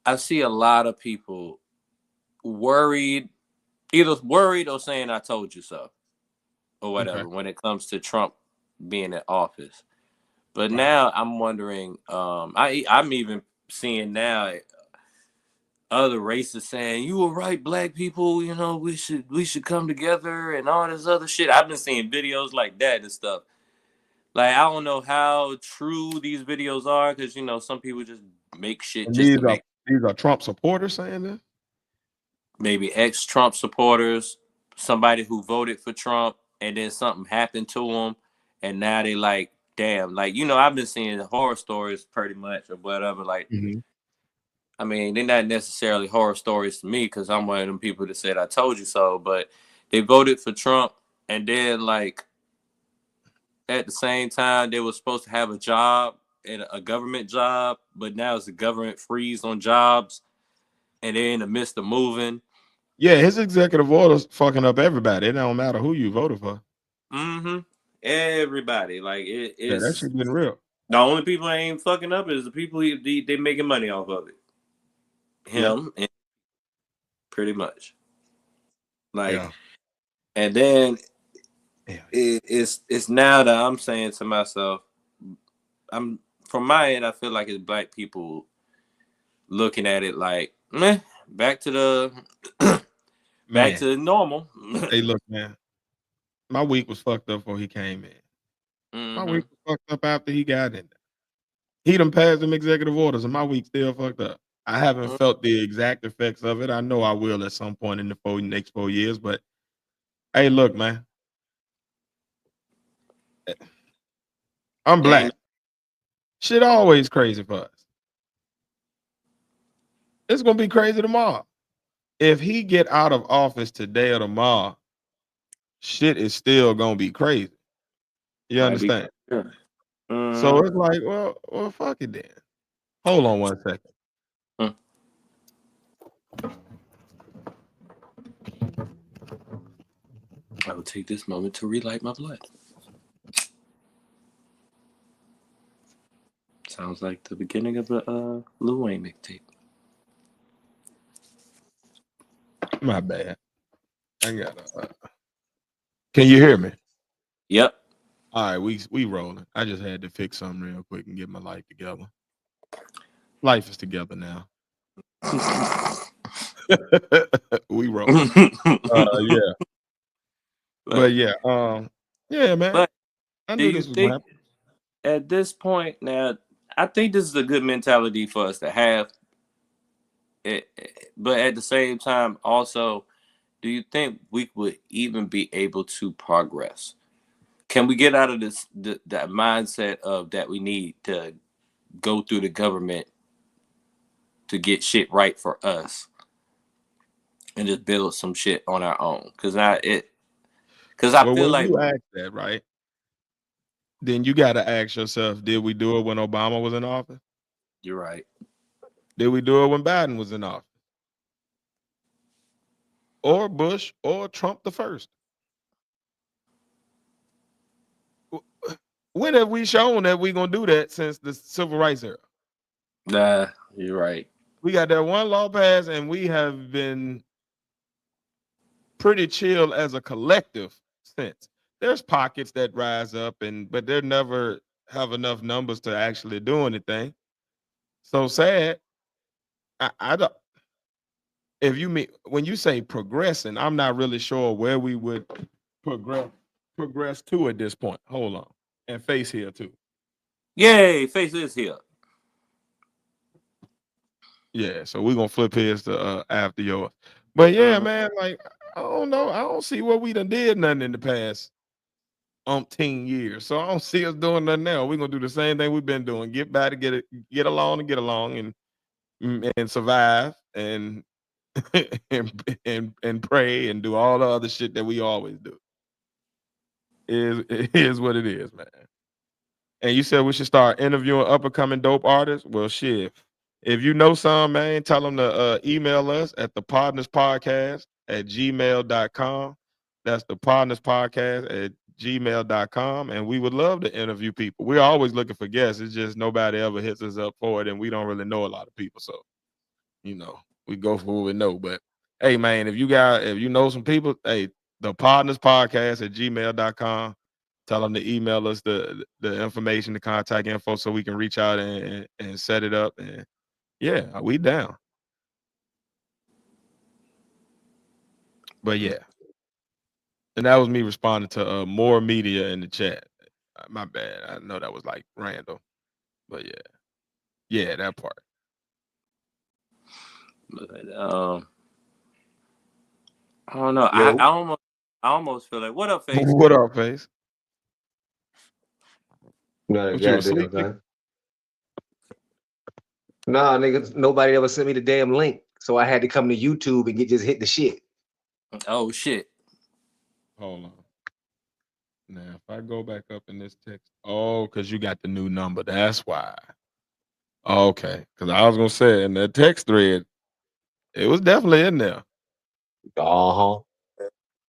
I see a lot of people worried, either worried or saying "I told you so" or Okay. whatever when it comes to Trump being in office. But Right. now I'm wondering. I'm even seeing now other races saying you were right, black people. We should come together and all this other shit. I've been seeing videos like that and stuff. Like I don't know how true these videos are because some people just make shit And just to make. these are Trump supporters saying this? Maybe ex-Trump supporters, somebody who voted for Trump, and then something happened to them, and now they like, damn, like I've been seeing horror stories pretty much or whatever. Like, I mean, they're not necessarily horror stories to me because I'm one of them people that said I told you so, but they voted for Trump, and then like at the same time they were supposed to have a job and a government job, but now it's a government freeze on jobs, and they're in the midst of moving. Yeah, his executive orders fucking up everybody. It don't matter who you voted for. Mm-hmm. Everybody. Like Yeah, that it's shit getting real. the only people that ain't fucking up is the people they making money off of it. Yeah. Him, and pretty much. Like, Yeah. and then Yeah. it's now that I'm saying to myself, I'm from my end, I feel like it's black people looking at it like, meh, back to the Man, normal. hey, look, man. My week was fucked up before he came in. My week was fucked up after he got in there. He done passed them executive orders, and my week still fucked up. I haven't felt the exact effects of it. I know I will at some point in the next 4 years, but hey, look, man. I'm black. Shit always crazy for us. It's gonna be crazy tomorrow. If he get out of office today or tomorrow, shit is still gonna be crazy. You understand? So it's like, well, fuck it then. Hold on 1 second. I will take this moment to relight my blood. Sounds like the beginning of a Lil Wayne mixtape. My bad. I got Can you hear me? Yep. All right, we rolling. I just had to fix something real quick and get my life together. Life is together now. We rolling. Yeah. But yeah, yeah, man. But I do knew you this was gonna think happen. at this point now, I think this is a good mentality for us to have. But at the same time, also, do you think we would even be able to progress? Can we get out of this that mindset of that we need to go through the government to get shit right for us and just build some shit on our own? Because I Well, feel when like you ask that, right, then you got to ask yourself, did we do it when Obama was in office? you're right. Did we do it when Biden was in office? Or Bush or Trump the first? When have we shown that we're going to do that since the civil rights era? Nah, you're right. We got that one law passed, and we have been pretty chill as a collective since. There's pockets that rise up, but they never have enough numbers to actually do anything. So sad. I don't. If you mean when you say progressing, I'm not really sure where we would progress to at this point. Hold on, and Face here too. Yay, Face is here. Yeah, so we're gonna flip his to after yours. But yeah, man, like I don't know. I don't see what we done did nothing in the past umpteen years. So I don't see us doing nothing now. We're gonna do the same thing we've been doing. Get back to get along and survive and and pray and do all the other shit that we always do. It is what it is, man. And you said we should start interviewing up and coming dope artists. Well, shit. If you know some, man, tell them to email us at the Podnas Podcast at gmail.com. That's the Podnas Podcast at gmail.com. And we would love to interview people. We're always looking for guests. It's just nobody ever hits us up for it, and we don't really know a lot of people. So, we go for what we know. But hey, man, if you know some people, hey, the Podnas Podcast at gmail.com. Tell them to email us the information, the contact info, so we can reach out and set it up. And yeah, we down. But yeah, and that was me responding to more media in the chat. My bad. I know that was like random, but yeah, that part. But, I don't know. Yo. I almost feel like, what up, Face? What up, Face? No, What you asleep? Nah, nigga, nobody ever sent me the damn link. So I had to come to YouTube and just hit the shit. Oh shit. Hold on. Now, if I go back up in this text, because you got the new number. That's why. Okay, because I was gonna say in the text thread, it was definitely in there. Oh.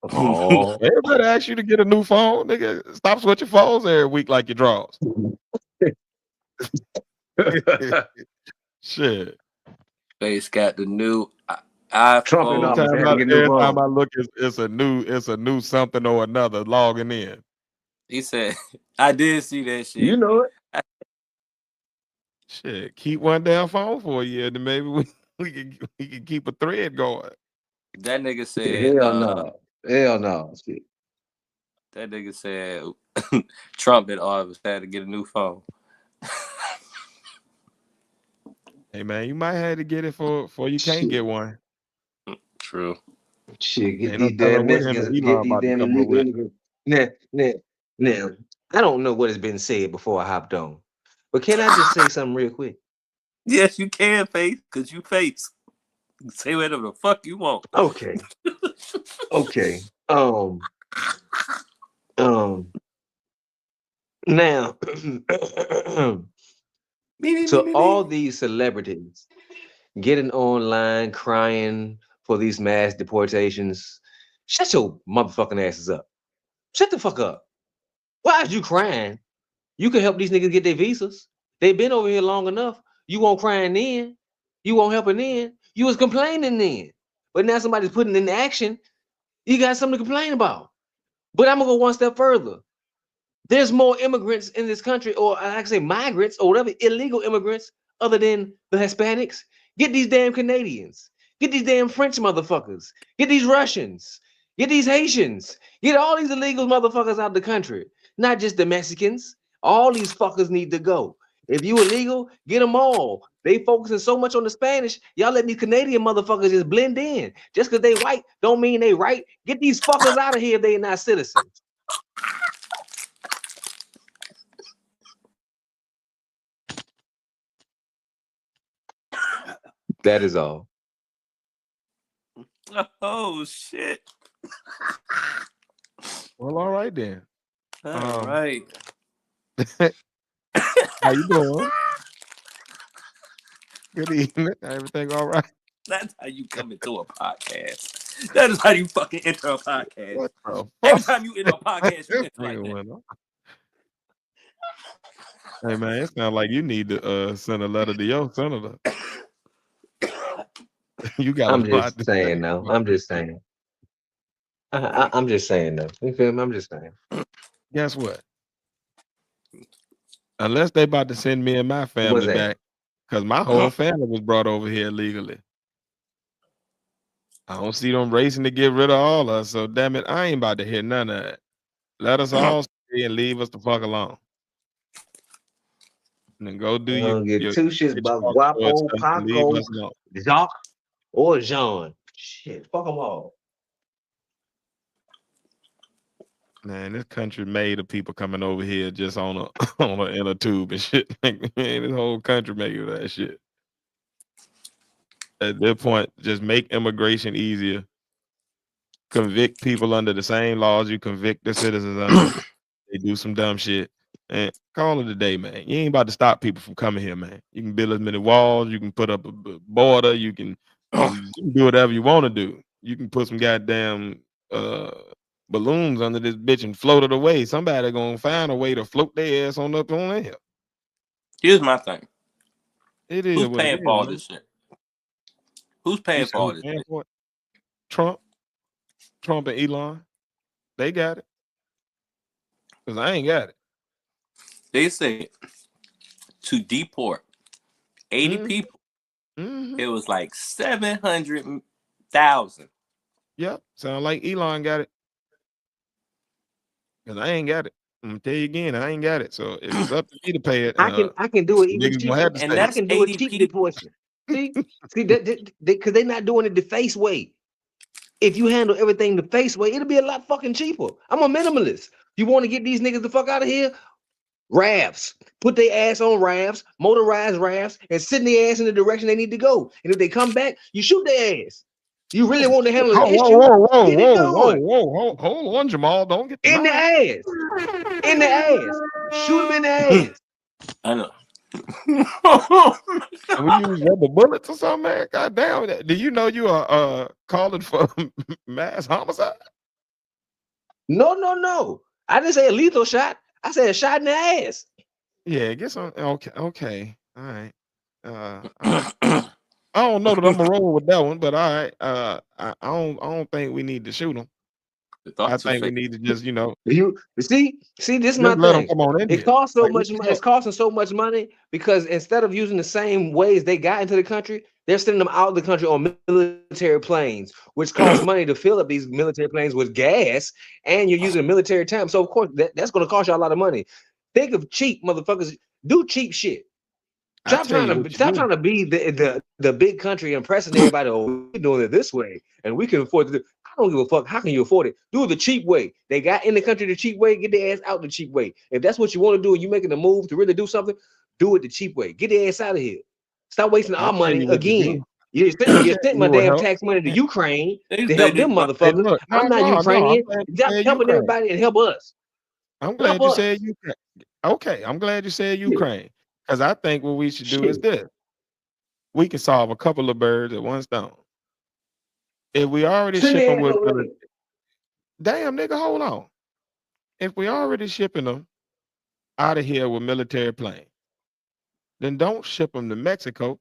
Everybody asks you to get a new phone, nigga. Stop switching phones every week like your draws. Shit. Face got the new iPhone. Every time I look, it's a new something or another logging in. He said, I did see that shit. You know it. Shit, keep one damn phone for a year, then maybe we can keep a thread going. That nigga said, Hell no. Hell no. Shit. that nigga said Trump and all of us had to get a new phone. Hey man, you might have to get it for you can't Shit. get one. True. Shit, get Ain't no these telling damn what him Mexicans, and get Elon these about to damn come up illegal with. immigrants. Now, I don't know what has been said before I hopped on, but can I just say something real quick? Yes, you can, Face, because you Face. Say whatever the fuck you want. Okay. Okay. Now, so all these celebrities getting online crying for these mass deportations, shut your motherfucking asses up. Shut the fuck up. Why is you crying? You can help these niggas get their visas. They've been over here long enough. You won't crying then. You won't helping then. You was complaining then. But now somebody's putting in action. You got something to complain about. But I'm gonna go one step further. There's more immigrants in this country, or I can say migrants or whatever, illegal immigrants, other than the Hispanics. Get these damn Canadians. Get these damn French motherfuckers. Get these Russians. Get these Haitians. Get all these illegal motherfuckers out of the country. Not just the Mexicans. All these fuckers need to go. If you illegal, get them all. They focusing so much on the Spanish. Y'all let these Canadian motherfuckers just blend in. Just because they white don't mean they right. Get these fuckers out of here if they not citizens. That is all. Oh shit. Well, all right then. All right. How you doing? Good evening. Everything all right? That's how you come into a podcast. That is how you fucking enter a podcast. What the Every fuck? time you enter a podcast, you This enter like nigga that. went on. Hey man, it sounds like you need to send a letter to your senator. You got I'm a lot just to saying say. though. I'm just saying. I'm just saying though. You feel me? I'm just saying. Guess what? Unless they about to send me and my What's family that? back, because my whole family was brought over here illegally. I don't see them racing to get rid of all of us. So damn it, I ain't about to hear none of that. Let us all stay and leave us the fuck alone. And then go do I your don't give two shits bitch about talk towards Guapo, us and leave Paco, us alone. Jacques, or Jean. Shit, fuck them all. Man, this country made of people coming over here just on a on an inner tube and shit. Man, this whole country made of that shit. At this point, just make immigration easier. Convict people under the same laws you convict the citizens under. They do some dumb shit. And call it a day, man. You ain't about to stop people from coming here, man. You can build as many walls, you can put up a border, you can do whatever you want to do. You can put some goddamn balloons under this bitch and float it away. Somebody gonna find a way to float their ass on up on here. Here's my thing. It is Who's what it paying is, for all man. this shit? Who's You paying said for all who's this paying shit? for it? Trump and Elon. They got it. Cause I ain't got it. They said to deport 80 Mhm. people, Mhm. it was like 700,000. Yep. Sound like Elon got it. Cause I ain't got it. I'm gonna tell you again, I ain't got it. So if it's up to me to pay it, I can do it even niggas gonna cheaper. have to And stay. I that's can do it 80 cheap people. deportation. See, that because they're not doing it the face way. If you handle everything the face way, it'll be a lot fucking cheaper. I'm a minimalist. You want to get these niggas the fuck out of here? Rafts. Put their ass on rafts, motorized rafts, and send their ass in the direction they need to go. And if they come back, you shoot their ass. You really want to handle the Oh, issue? Get it done. hold on, Jamal. Don't get In the denied. ass. In the ass. Shoot them in the ass. I know. And we use rubber bullets or something, man. God damn it. Do you know you are calling for mass homicide? No. I didn't say a lethal shot. I said a shot in the ass. Yeah, get some. Okay. All right. I don't know that I'm gonna roll with that one, but all right. I don't think we need to shoot them. The I thoughts are think we fake. need to just, You see, this is just my let them thing. come on in It here. costs so Like, much. what the It's hell? costing so much money because instead of using the same ways they got into the country, they're sending them out of the country on military planes, which costs money to fill up these military planes with gas, and you're using military time. So of course that's going to cost you a lot of money. Think of cheap motherfuckers. Do cheap shit. I tell you what you Stop do. trying to be the big country and pressing everybody. Oh, we're doing it this way, and we can afford to do. I don't give a fuck. How can you afford it? Do it the cheap way. They got in the country the cheap way. Get their ass out the cheap way. If that's what you want to do, and you making a move to really do something, do it the cheap way. Get their ass out of here. Stop wasting I'll our tell money you what to again. do. You sent You my will damn help. tax money to Ukraine They, to they help them did. Hey, motherfuckers. look, I'm not no. I'm Ukrainian. glad you Stop said helping Ukraine. everybody and help us. I'm Help glad you us. said Ukraine. Okay, I'm glad you said Shit. Ukraine. Because I think what we should do is Shit. this. We can solve a couple of birds at one stone. If we already Send ship their them ass with over there. damn nigga, hold on. If we already shipping them out of here with military planes, then don't ship them to Mexico,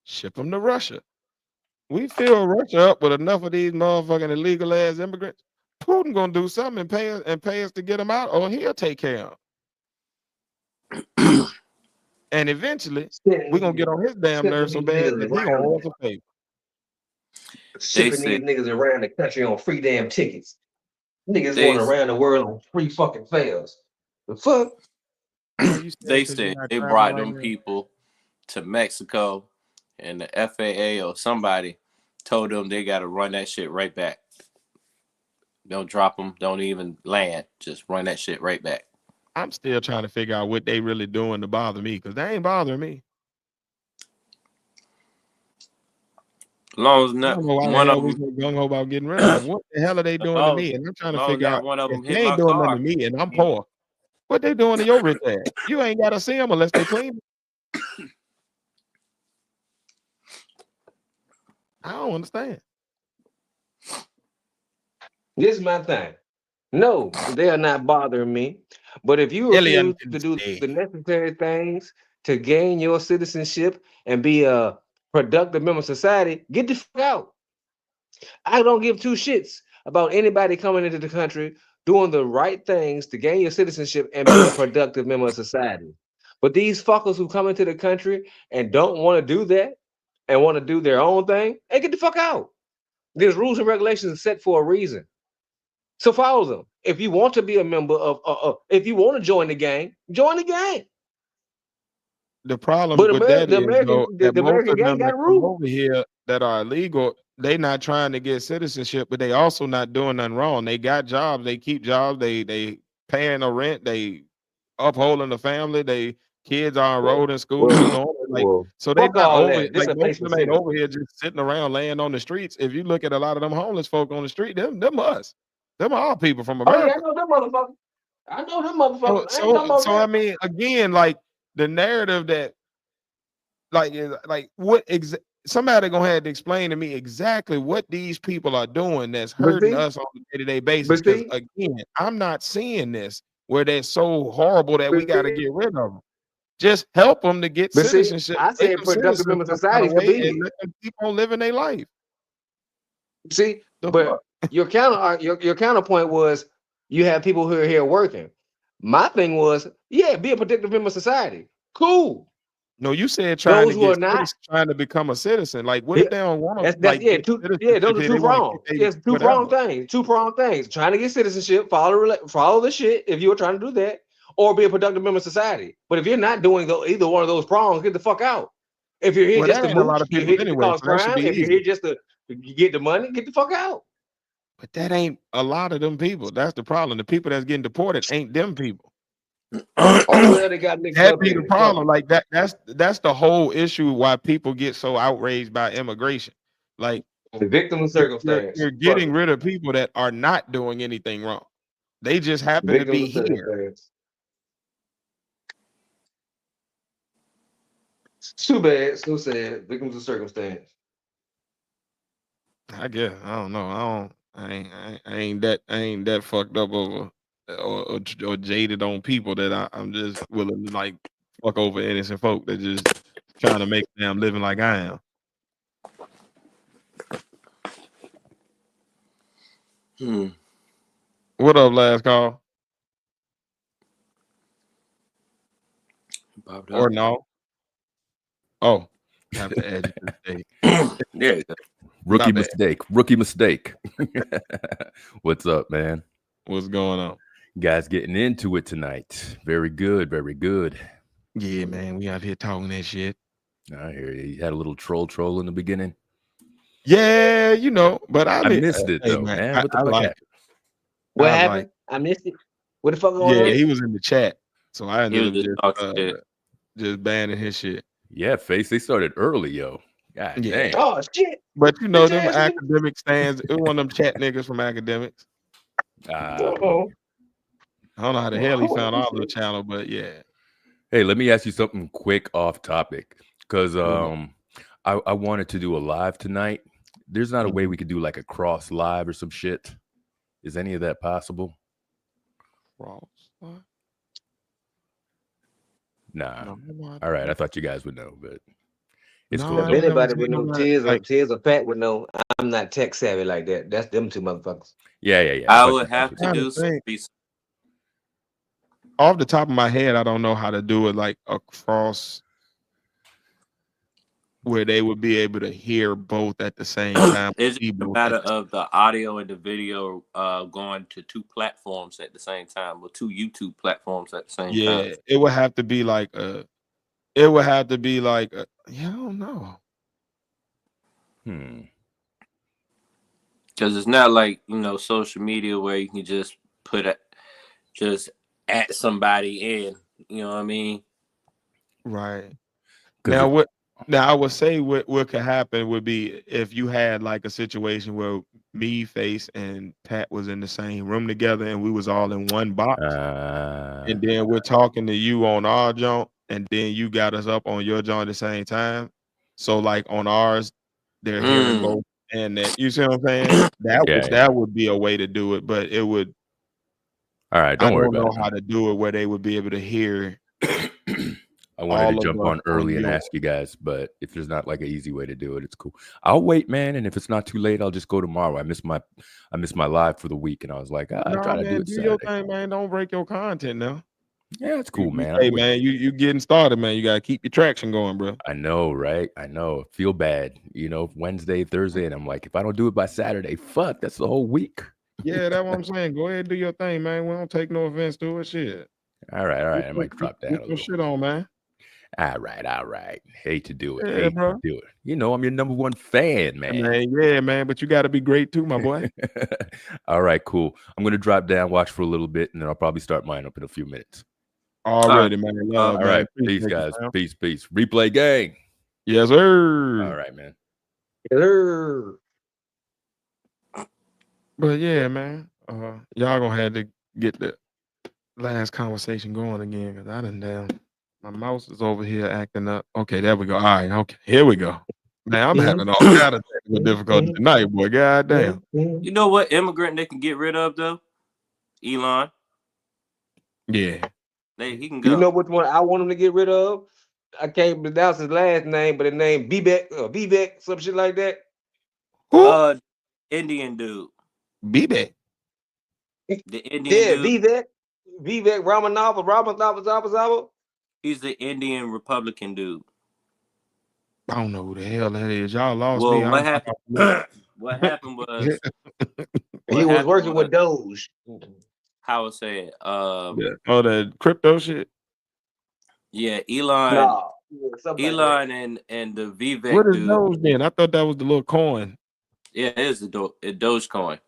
ship them to Russia. We fill Russia up with enough of these motherfucking illegal ass immigrants. Putin gonna do something and pay us to get them out, or he'll take care of them. And eventually, we're gonna get on his damn Sending nerves so these bad niggas that he gonna around, owe us a favor. They shipping these said niggas around the country on free damn tickets. Niggas they going around the world on free fucking fares. The fuck? Are you they sad because you're said not they traveling brought right them now? people to Mexico, and the FAA or somebody told them they got to run that shit right back. Don't drop them. Don't even land. Just run that shit right back. I'm still trying to figure out what they really doing to bother me, because they ain't bothering me. As long as I not don't know why the one of hell we them, so gung ho about getting rid of them. What the hell are they as doing to long me? And I'm trying as to long as figure not out one of if them they hit ain't my doing nothing to car. me and I'm You know, poor, what they doing to your rich ass? You ain't gotta see them unless they clean. I don't understand. This is my thing. No, they are not bothering me. But if you Alien refuse to do stay. the necessary things to gain your citizenship and be a productive member of society, get the fuck out. I don't give two shits about anybody coming into the country doing the right things to gain your citizenship and be a productive member of society. But these fuckers who come into the country and don't want to do that and want to do their own thing, hey, get the fuck out. There's rules and regulations set for a reason. So follow them. If you want to be a member of, if you want to join the gang, join the gang. The problem But with that The is American, though that the most American of gang them got that come rules. over here that are illegal, they not trying to get citizenship, but they also not doing nothing wrong. They got jobs, they keep jobs, they paying the rent, they upholding the family, they kids are enrolled in schools, like so they Fuck not all over that. This like is a most place of for them ain't citizens. over here just sitting around laying on the streets. If you look at a lot of them homeless folk on the street, them us. Them are all people from Oh yeah, I America. know them motherfuckers. I know them motherfuckers. I ain't talking about I that. mean, again, like the narrative that like what somebody gonna have to explain to me exactly what these people are doing that's But hurting see, us on a day-to-day basis. but Because see, again, I'm not seeing this where they're so horrible that but we got to see, get rid of them. Just help them to get but see, citizenship, I make said them productive citizens member of some kind society of is way, and convenient. let them keep on living their life. See, The but fuck? your counterpoint was you have people who are here working. My thing was, yeah, be a productive member of society. Cool. No, you said trying Those to who are get not, trying to become a citizen. Like, what yeah, if they don't want to that's like yeah, get citizenship those are here? two They want to keep pronged. they Yes, two pronged whatever. things. Two pronged things. Trying to get citizenship, follow the shit if you were trying to do that, or be a productive member of society. But if you're not doing either one of those prongs, get the fuck out. If you're here Well, just that to ain't a lot mooch, of you're people here just to anyway, cause so that should crime. be If you're easy. here just to get the money, get the fuck out. But that ain't a lot of them people. That's the problem. The people that's getting deported ain't them people. Oh well, they got mixed That up be in the it. Fuck problem. it. Like that's the whole issue why people get so outraged by immigration. Like The victim of circumstance. you're Fuck getting it. rid of people that are not doing anything wrong. They just happen to Victim be of here. circumstance. It's too bad. So sad. Victims of circumstance. I guess I don't know. I ain't that fucked up over or jaded on people that I'm just willing to like fuck over innocent folk that just trying to make them living like I am. Hmm. What up, last call? Popped Or up. no? Oh, have to add you to the stage. There you go. Rookie My bad. mistake. Rookie mistake. What's up, man? What's going on? Guys getting into it tonight. Very good. Very good. Yeah, man, we out here talking that shit. I hear you. You had a little troll in the beginning. Yeah, you know, but I missed it hey, though, man. I What the fuck like happened? it. What I happened? I missed it. What the fuck going Yeah, on? he was in the chat, so I He ended was up just talking shit. just banning his shit. Yeah, face. They started early, yo. God Yeah. damn. Oh shit! But you know, Bitch them ass nigga. academic stands, it was one of them chat niggas from academics. Uh-oh. I don't know how the hell he found our little channel, but yeah. Hey, let me ask you something quick off topic. Because Mhm. I wanted to do a live tonight. There's not a way we could do like a cross live or some shit. Is any of that possible? Cross. What? Nah. No, All right. I thought you guys would know, but it's no, cool. If I ain't never anybody seen would know, nobody, like, Tears or Pat would know. I'm not tech savvy like that. That's them two motherfuckers. Yeah. I thought would you guys have would to know. do some think. research. Off the top of my head, I don't know how to do it like across where they would be able to hear both at the same time. It's See just a both matter at the of the audio and the video going to two platforms at the same time, or two YouTube platforms at the same time. Yeah, it would have to be like it would have to be like yeah, I don't know. Because it's not like, social media where you can just just at somebody in, you know what I mean? Right. 'Cause Now I would say what could happen would be if you had like a situation where me, Face, and Pat was in the same room together and we was all in one box, and then we're talking to you on our joint, and then you got us up on your joint at the same time. So like on ours, they're hearing both, and that you see what I'm saying? That would be a way to do it, but it would. All right, I don't worry don't about know it. how to do it where they would be able to hear. I wanted to all of jump us on early and yours. ask you guys, but if there's not like an easy way to do it, it's cool. I'll wait, man, and if it's not too late, I'll just go tomorrow. I missed my live for the week, and I was like, I try Nah, to do man, it do your Saturday. thing, man. Don't break your content now. Yeah, it's cool, man. Hey, man, you getting started, man. You gotta keep your traction going, bro. I know, right? I know. Feel bad, Wednesday, Thursday, and I'm like, if I don't do it by Saturday, fuck, that's the whole week. Yeah, that's what I'm saying. Go ahead and do your thing, man. We don't take no offense to it. Shit. All right. I might drop down a Get your little. shit on, man. All right. Hate to do it. Yeah, bro. To do it. I'm your number one fan, man. Yeah, man. But you got to be great too, my boy. All right, cool. I'm gonna drop down, watch for a little bit, and then I'll probably start mine up in a few minutes. Already, man. Love, all man. right. Appreciate Peace, you, guys. fam. Peace. Replay gang. Yes, sir. All right, man. But yeah, man. Y'all gonna have to get the last conversation going again, because I done down. My mouse is over here acting up. Okay, there we go. All right, okay. Here we go. Man, I'm having all kind of technical difficulty tonight, boy. God damn. You know what immigrant they can get rid of, though? Elon. Yeah. He can go. You know which one I want him to get rid of? I can't pronounce his last name, but his name Vivek, some shit like that. Who? Indian dude. Vivek. The Indian dude. Vivek Ramanathan. He's the Indian Republican dude. I don't know who the hell that is. Y'all lost Well, me. what happened? What happened was he was working with Doge. How I say it? Oh, the crypto shit. Yeah, Elon. Nah, Elon and the Vivek. What is dude. Doge then? I thought that was the little coin. Yeah, it is a Dogecoin.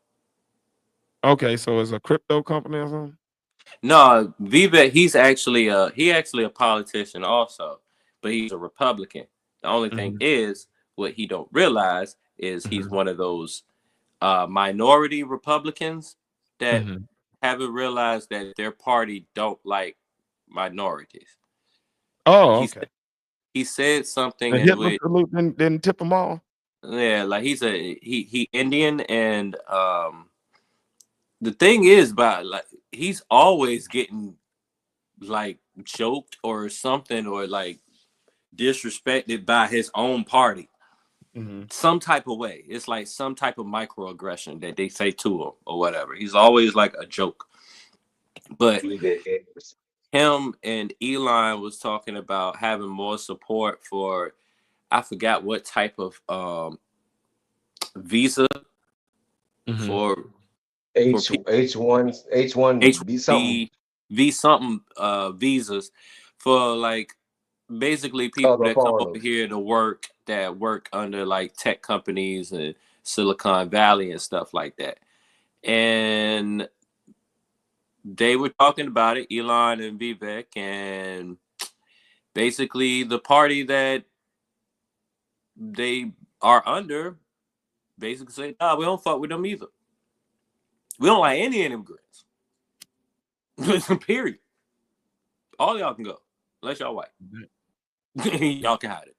Okay, so it's a crypto company or something? No, Vivek, he's actually a politician also, but he's a Republican. The only thing is, what he don't realize is he's one of those minority Republicans that haven't realized that their party don't like minorities. Oh, okay. He said something And Hitler salute didn't tip them all. Yeah, like he Indian, and the thing is about like he's always getting like joked or something or like disrespected by his own party. some type of way. It's like some type of microaggression that they say to him or whatever. He's always like a joke. But him and Elon was talking about having more support for, I forgot what type of visa for H1 B something. V something visas for like basically people that come over here to work that work under like tech companies and Silicon Valley and stuff like that. And they were talking about it, Elon and Vivek, and basically the party that they are under basically say, nah, we don't fuck with them either. We don't like any immigrants. Period. All y'all can go, unless y'all white. Y'all can hide it.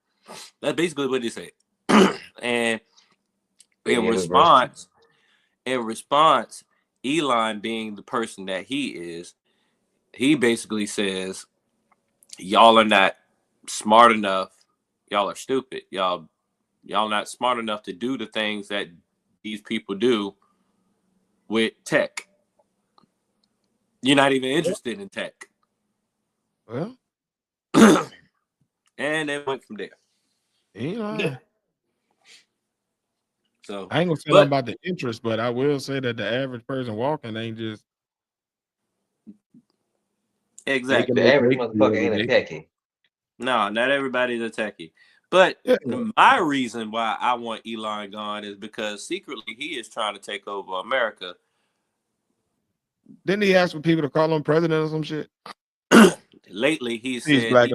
That's basically what they say. And in response, Elon, being the person that he is, he basically says, y'all are not smart enough. Y'all are stupid. Y'all not smart enough to do the things that these people do with tech. You're not even interested in tech. Well, and they went from there. So I ain't gonna say nothing about the interest, but I will say that the average person walking ain't just exactly. The average motherfucker ain't a techie. No, not everybody's a techie. But my reason why I want Elon gone is because secretly he is trying to take over America. Didn't he ask for people to call him president or some shit? Lately, he said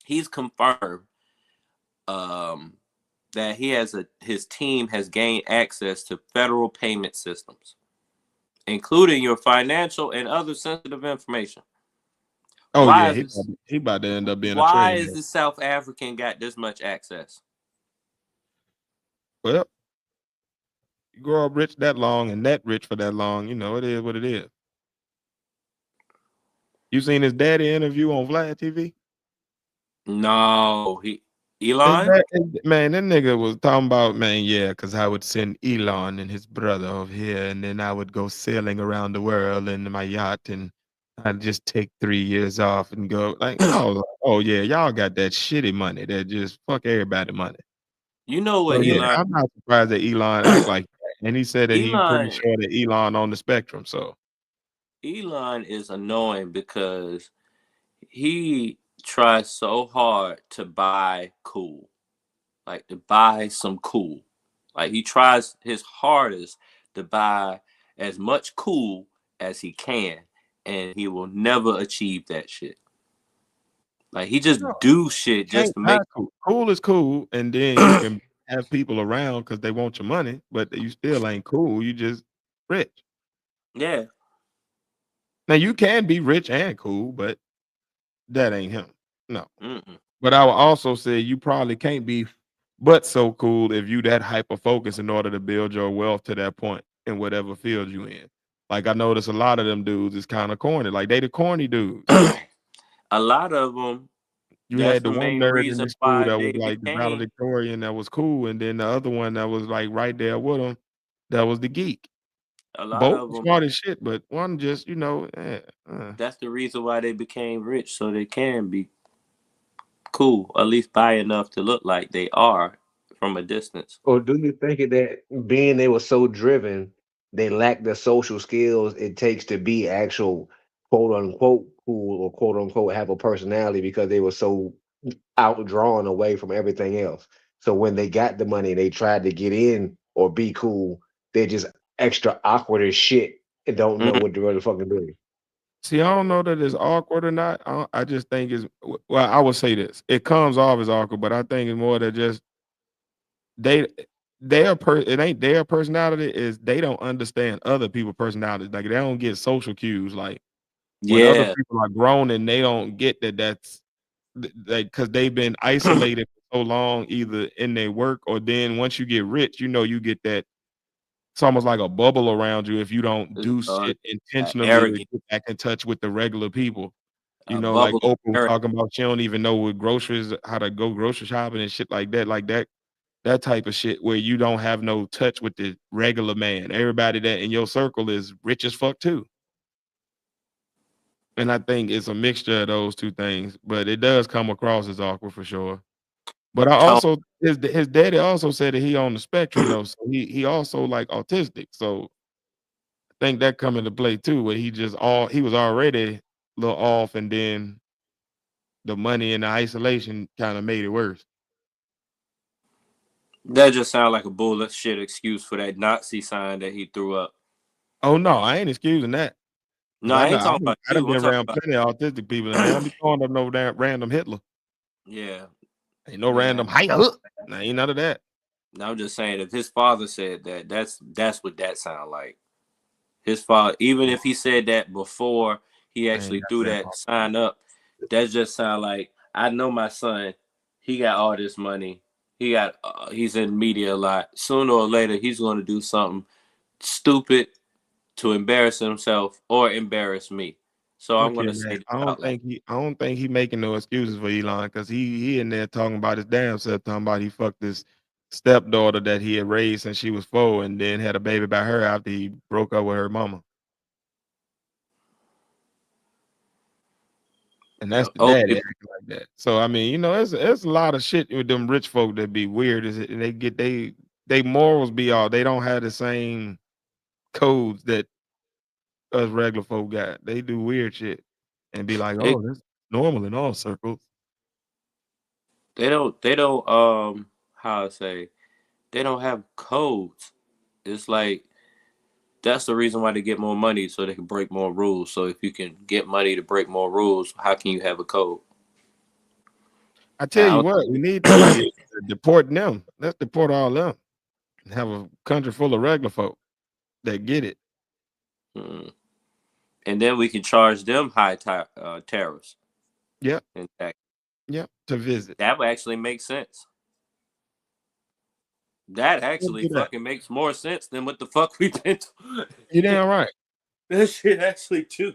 he's confirmed that his team has gained access to federal payment systems, including your financial and other sensitive information. Oh yeah, he about to end up being a traitor. Why is the South African got this much access? Well, you grow up rich that long and that rich for that long, you know, it is what it is. You seen his daddy interview on Vlad TV? No, Elon? Man, that nigga was talking about, man, yeah, because I would send Elon and his brother over here, and then I would go sailing around the world in my yacht, and I'd just take 3 years off and go. Like, oh yeah, y'all got that shitty money that just fuck everybody money. You know what, so, Elon? Yeah, I'm not surprised that Elon act like that. And he said that he's pretty sure that Elon on the spectrum. So Elon is annoying because he tries so hard to buy cool, like to buy some cool. Like he tries his hardest to buy as much cool as he can, and he will never achieve that shit. Like he just do shit just to make cool. Cool is cool, and then you can have people around because they want your money, but you still ain't cool. You just rich. Yeah. Now you can be rich and cool, but that ain't him. No. Mm-mm. But I will also say you probably can't be but so cool if you that hyper focused in order to build your wealth to that point in whatever field you in. Like I notice a lot of them dudes is kind of corny. Like they the corny dudes. A lot of them. You had the one nerd in the school that was like the valedictorian that was cool, and then the other one that was like right there with him, that was the geek. A lot Both of them smart as shit, but one just, That's the reason why they became rich, so they can be cool, at least buy enough to look like they are from a distance. Or do you think that being they were so driven, they lack the social skills it takes to be actual quote unquote cool or quote unquote have a personality because they were so outdrawn away from everything else. So when they got the money, they tried to get in or be cool. They're just extra awkward as shit and don't know what to really fucking do. See, I don't know that it's awkward or not. I just think it's, well, I would say this. It comes off as awkward, but I think it's more that just it ain't their personality, is they don't understand other people's personalities. Like they don't get social cues. Like when other people are grown and they don't get that's like because they've been isolated for so long, either in their work or then once you get rich, you get that. It's almost like a bubble around you if you don't do shit intentionally to get back in touch with the regular people. Like Oprah was talking about, she don't even know what groceries, how to go grocery shopping and shit like that. Like that that type of shit where you don't have no touch with the regular man. Everybody that in your circle is rich as fuck too. And I think it's a mixture of those two things, but it does come across as awkward for sure. But I Tone, also his daddy also said that he on the spectrum though, so he also like autistic. So I think that come into play too, where he was already a little off, and then the money and the isolation kind of made it worse. that just sounds like a bullshit excuse for that Nazi sign that he threw up. Oh no, I ain't excusing that. No, Cause I ain't talking about I done you. I'm been talking around about plenty of autistic people, and they don't be throwing up no damn random Hitler. yeah, Ain't no yeah. random Hitler. Ain't none of that. No, I'm just saying if his father said that, that's what that sound like. His father, even if he said that before he I ain't actually got threw that. that sign up, that just sound like I know my son. He got all this money. He's in media a lot. Sooner or later, he's going to do something stupid to embarrass himself or embarrass me. So I'm Look going here, to say man. this I out don't loud. think he making no excuses for Elon, because he in there talking about his damn self, talking about he fucked his stepdaughter that he had raised since she was 4, and then had a baby by her after he broke up with her mama. And that's the Oh, daddy acting like that. So I mean, it's a lot of shit with them rich folk that be weird. Is it? And they get they morals be all. They don't have the same codes that us regular folk got. They do weird shit and be like, it, oh, that's normal in all circles. they don't how I say, they don't have codes. It's like that's the reason why they get more money so they can break more rules. So if you can get money to break more rules, how can you have a code? I tell you Now, what, we need that shit. Deporting them. Let's deport all them and have a country full of regular folk that get it. and then we can charge them high tariffs. Yep, In fact, yep. To visit. that would actually make sense. That Let's actually do that. fucking makes more sense than what the fuck we've been doing. You damn right. That shit actually too.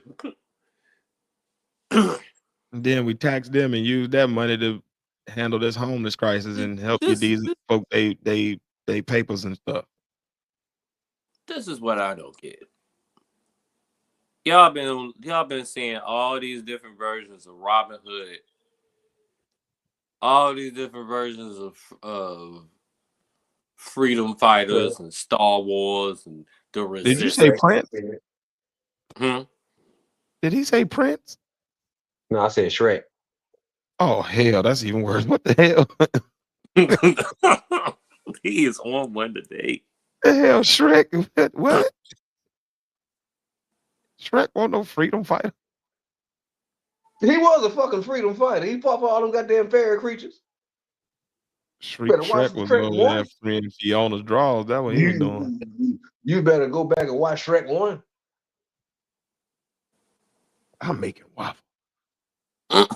And then we tax them and use that money to handle this homeless crisis and help get this, these this folk they papers and stuff. this is what I don't get. Y'all been seeing all these different versions of Robin Hood, all these different versions of freedom fighters and Star Wars and the Did you say Resistance. Prince? Hmm? Did he say Prince? No, I said Shrek. Oh hell, that's even worse. What the hell? He is on one today. The hell, Shrek? What? Shrek want no freedom fighter? He was a fucking freedom fighter. He fought for all them goddamn fairy creatures. Better watch Shrek was Shrek over 1. there freeing Fiona's draws. That's what he was doing. You better go back and watch Shrek 1. I'm making waffle. I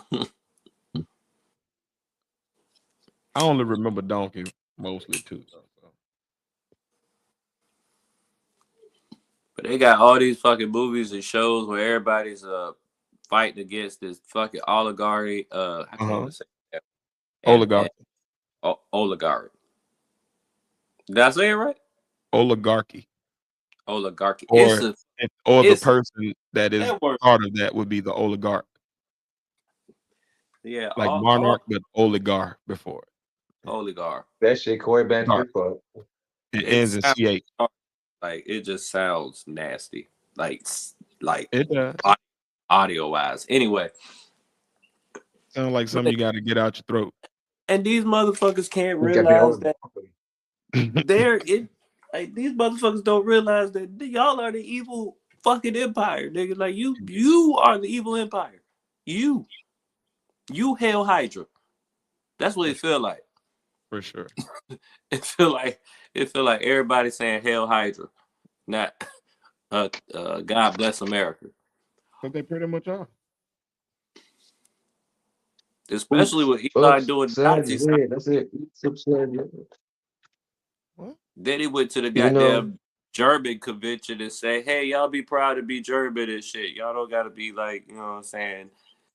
only remember Donkey mostly too. So. But they got all these fucking movies and shows where everybody's fighting against this fucking oligarchy. I can't even say that. Oligarchy. Oligarchy. Did I say it right? Oligarchy. Oligarchy. Or the it's person that is part of that would be the oligarch. Yeah, like monarch, but oligarch before. Oligarch. That shit Corey Banter. It ends in CH. Like it just sounds nasty. Like it does. Audio wise. Anyway. Sounds like something you got to get out your throat. And these motherfuckers can't realize that these motherfuckers don't realize that y'all are the evil fucking empire, nigga. Like you are the evil empire. You Hail Hydra. That's what it feel like. For sure. It feel like everybody saying Hail Hydra, not God bless America. But they pretty much are. Especially with Eli doing Nazi stuff. That's it. What? Then he went to the goddamn German convention and say, "Hey, y'all be proud to be German and shit. Y'all don't gotta be like, you know what I'm saying."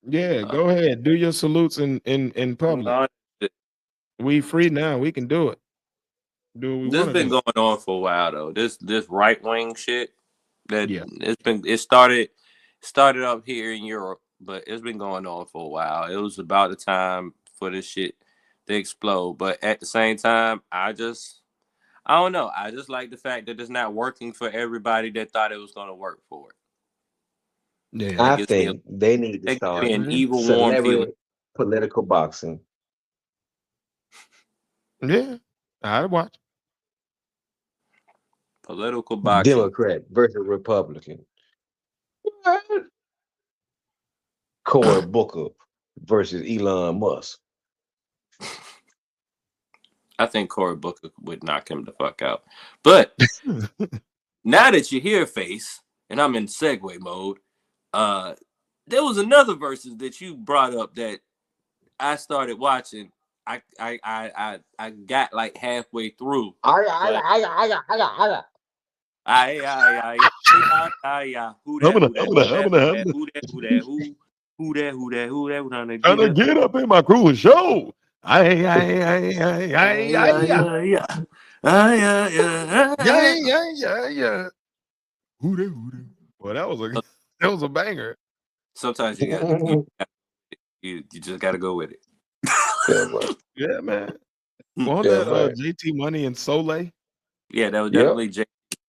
Yeah, go ahead. Do your salutes in public. We free now. We can do it. do what we This want to been do. going on for a while though. This right wing shit that Yeah. it started up here in Europe, but it's been going on for a while. It was about the time for this shit to explode. But at the same time, I don't know. I just like the fact that it's not working for everybody that thought it was gonna work for it. Yeah. That I gives me think they need to that gives me start an Mhm. evil warm feeling. celebrity political boxing. Yeah. I'd watch. Political boxing. Democrat versus Republican. What? Cory Booker versus Elon Musk. I think Cory Booker would knock him the fuck out. But now that you're here, Face, and I'm in segue mode, there was another versus that you brought up that I started watching. I got like halfway through, but who that, who that, who that, who that, who that, who that, who that, who that, who that, who that, Trying to get up in my cruise show. yeah, Yeah. Who that? Well, that was a banger. Sometimes you just gotta go with it. Yeah, bro. Yeah, man. Wasn't Yeah, that man. JT Money and Soleil? Yeah, that was Yep. definitely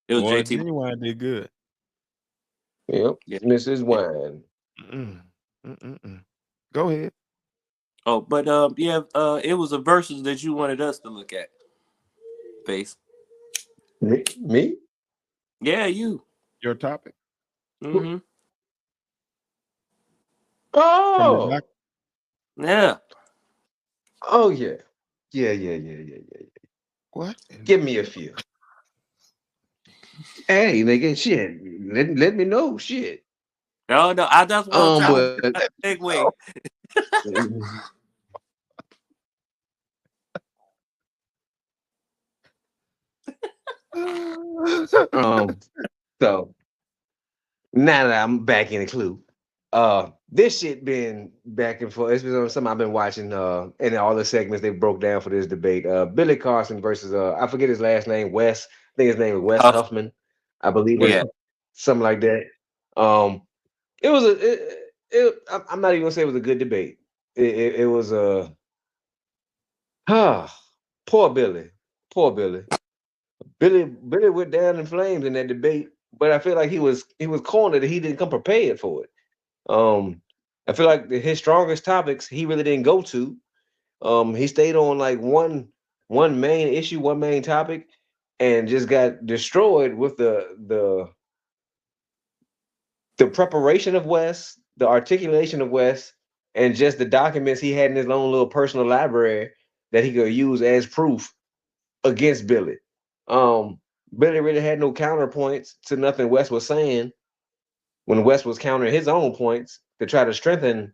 it was Boy, JT. Genuine did good. Yep. Yeah. Mrs. Wine. Go ahead. Oh, but it was a versus that you wanted us to look at. Face. Me? Yeah, you. Your topic. Mm-hmm. From the Oh. doc. Yeah. Oh yeah. Yeah. What? Give me a few. Hey, nigga, shit. Let me know, shit. No, that's what I'm trying But to segue. so now that I'm back in the clue, this shit been back and forth. It's been on something I've been watching. And all the segments they broke down for this debate. Billy Carson versus I forget his last name. Wes. I think his name is Wes Huff. Huffman. I believe Yeah. something like that. It was I'm not even gonna say it was a good debate. It was a poor Billy. Poor Billy. Billy went down in flames in that debate, but I feel like he was cornered and he didn't come prepared for it. I feel like his strongest topics he really didn't go to. He stayed on like one main issue, one main topic, and just got destroyed with the preparation of Wes, the articulation of Wes, and just the documents he had in his own little personal library that he could use as proof against Billy. Billy really had no counterpoints to nothing Wes was saying when Wes was countering his own points to try to strengthen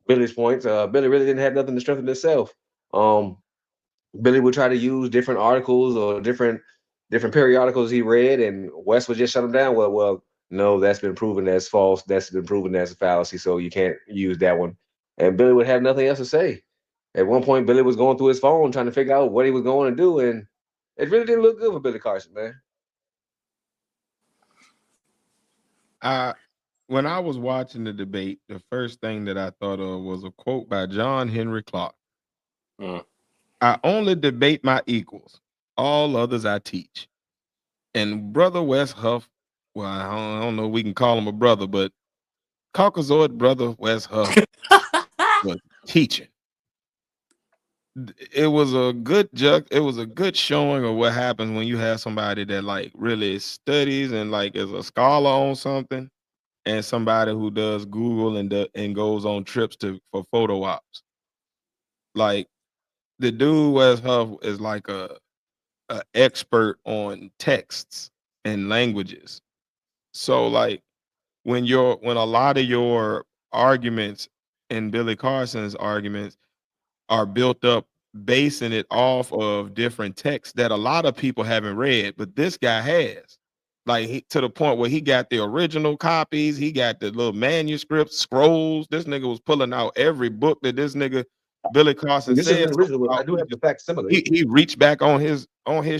Billy's points. Billy really didn't have nothing to strengthen himself. Billy would try to use different articles or different periodicals he read, and Wes would just shut him down. Well, no, that's been proven as false. That's been proven as a fallacy, so you can't use that one. And Billy would have nothing else to say. At one point, Billy was going through his phone trying to figure out what he was going to do, and it really didn't look good for Billy Carson, man. When I was watching the debate, the first thing that I thought of was a quote by John Henry Clark. I only debate my equals. All others I teach. And brother Wes Huff, well, I don't know if we can call him a brother, but Caucasoid brother Wes Huff was teaching. It was a good showing of what happens when you have somebody that like really studies and like is a scholar on something, and somebody who does Google and goes on trips for photo ops. Like the dude Wes Huff is like a expert on texts and languages. So like when a lot of your arguments and Billy Carson's arguments are built up basing it off of different texts that a lot of people haven't read, but this guy has. Like to the point where he got the original copies, he got the little manuscripts, scrolls. This nigga was pulling out every book that this nigga Billy Carson This is said the something original one. I about do have the facsimile. he reached back on his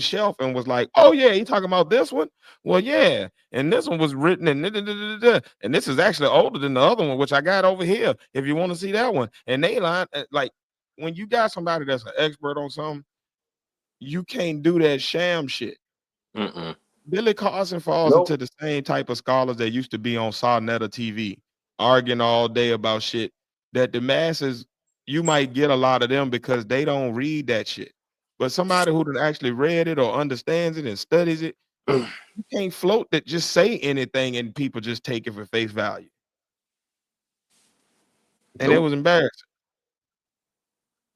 shelf and was like, "Oh yeah, he talking about this one? Well, yeah, and this one was written and and this is actually older than the other one, which I got over here. If you want to see that one." And they line like when you got somebody that's an expert on something, you can't do that sham shit. Billy Carson falls Nope. into the same type of scholars that used to be on Sarnetta TV, arguing all day about shit that the masses, you might get a lot of them because they don't read that shit. But somebody who done actually read it or understands it and studies it, you can't float that just say anything and people just take it for face value. And it was embarrassing.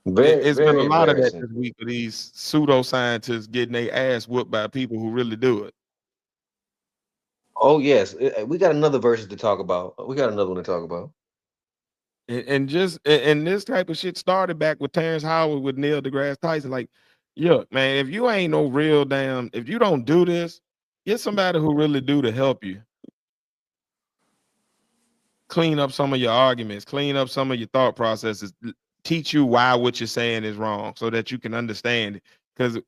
Very, It's been a very lot of that embarrassing. this week of these pseudoscientists getting their ass whooped by people who really do it. Oh yes, we got another verses to talk about. We got another one to talk about. And this type of shit started back with Terrence Howard with Neil deGrasse Tyson. Like, yeah, man, if you ain't no real damn, if you don't do this, get somebody who really do to help you. Clean up some of your arguments, clean up some of your thought processes, teach you why what you're saying is wrong so that you can understand it. Because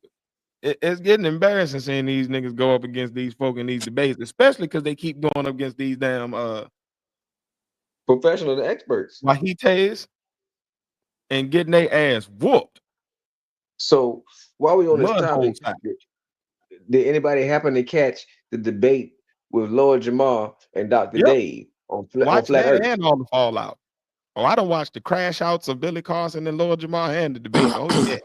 it's getting embarrassing seeing these niggas go up against these folk in these debates, especially because they keep going up against these damn Professional experts. Wahites and getting their ass whooped. So while we on this Mud hole topic, style. did anybody happen to catch the debate with Lord Jamar and Dr. Yep. Dave on Watch Flat that Earth? and all the fallout. Oh, I don't watch the crash outs of Billy Carson and Lord Jamar and the debate. Oh yeah.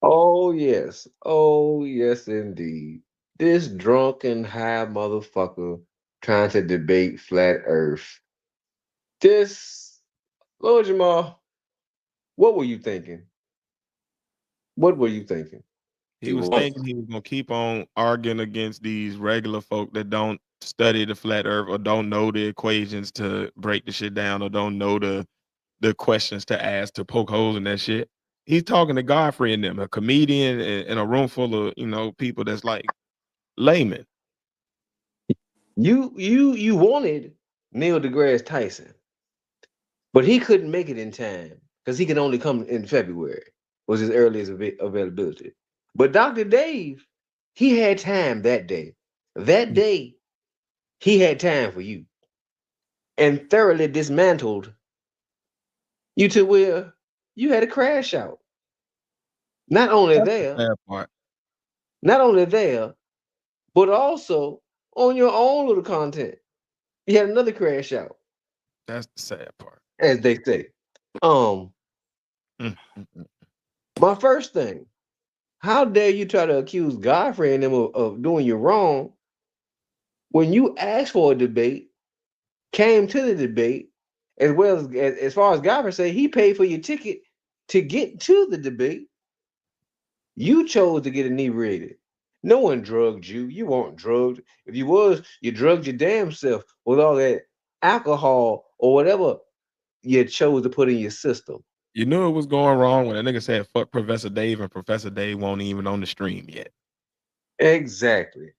Oh yes. Oh yes indeed. This drunken high motherfucker trying to debate Flat Earth. This Lord Jamar, what were you thinking? What were you thinking? He was thinking he was gonna keep on arguing against these regular folk that don't study the flat earth or don't know the equations to break the shit down or don't know the questions to ask to poke holes in that shit. He's talking to Godfrey and them, a comedian in a room full of, people that's like laymen. You wanted Neil deGrasse Tyson, but he couldn't make it in time because he can only come in February, was his earliest availability. But Dr. Dave, he had time that day. That day, he had time for you and thoroughly dismantled you to where you had a crash out. Not only That's the there, sad part. not only there, but also on your own little content. You had another crash out, That's the sad part. as they say. Mm, mm, mm. My first thing, how dare you try to accuse Godfrey and them of doing you wrong when you asked for a debate, came to the debate, as well as far as Godfrey say, he paid for your ticket to get to the debate. You chose to get inebriated. No one drugged you. You weren't drugged. If you was, you drugged your damn self with all that alcohol or whatever you chose to put in your system. You knew it was going wrong when a nigga said fuck Professor Dave and Professor Dave won't even on the stream yet. Exactly.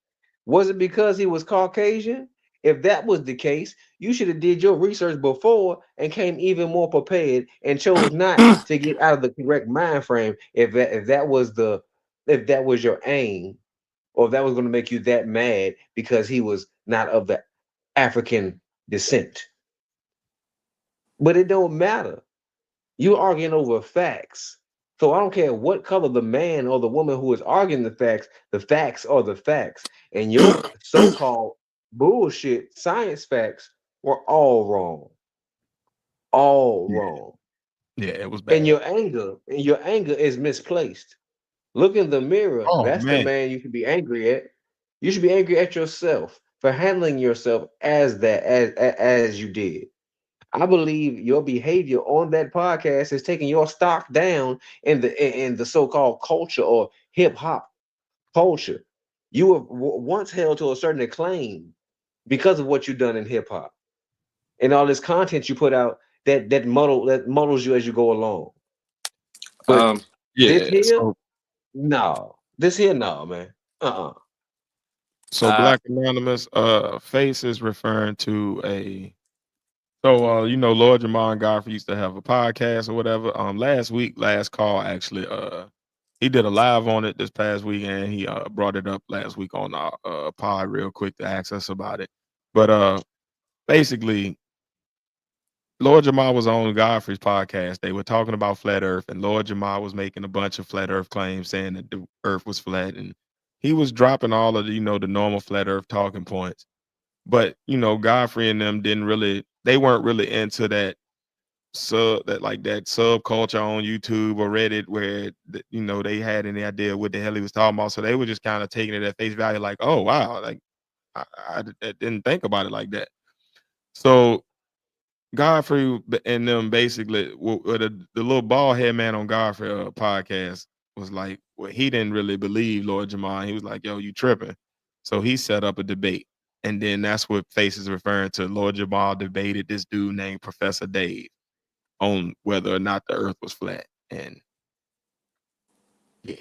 Was it because he was Caucasian? If that was the case, you should have did your research before and came even more prepared and chose not to get out of the correct mind frame if that was your aim, or if that was going to make you that mad because he was not of the African descent. But it don't matter. You're arguing over facts. So I don't care what color the man or the woman who is arguing the facts are the facts. And your so-called bullshit science facts were all wrong. All wrong. Yeah, it was bad. And your anger is misplaced. Look in the mirror. Oh, That's the man. man you should be angry at. You should be angry at yourself for handling yourself as you did. I believe your behavior on that podcast is taking your stock down in the so-called culture or hip hop culture. You were once held to a certain acclaim because of what you've done in hip hop and all this content you put out that muddles you as you go along. But this here, no, man. So Black Anonymous face is referring to So Lord Jamar and Godfrey used to have a podcast or whatever. Last call actually, he did a live on it this past weekend. He brought it up last week on our pod real quick to ask us about it. But basically, Lord Jamar was on Godfrey's podcast. They were talking about flat Earth, and Lord Jamar was making a bunch of flat Earth claims, saying that the Earth was flat, and he was dropping all of the normal flat Earth talking points. But Godfrey and them they weren't really into that subculture on YouTube or Reddit where they had any idea what the hell he was talking about. So they were just kind of taking it at face value, like, oh wow, like I didn't think about it like that. So Godfrey and them basically, the little bald head man on Godfrey podcast was like, well, he didn't really believe Lord Jamar. He was like, yo, you tripping. So he set up a debate. And then that's what Face is referring to. Lord Jamar debated this dude named Professor Dave on whether or not the earth was flat. And yeah.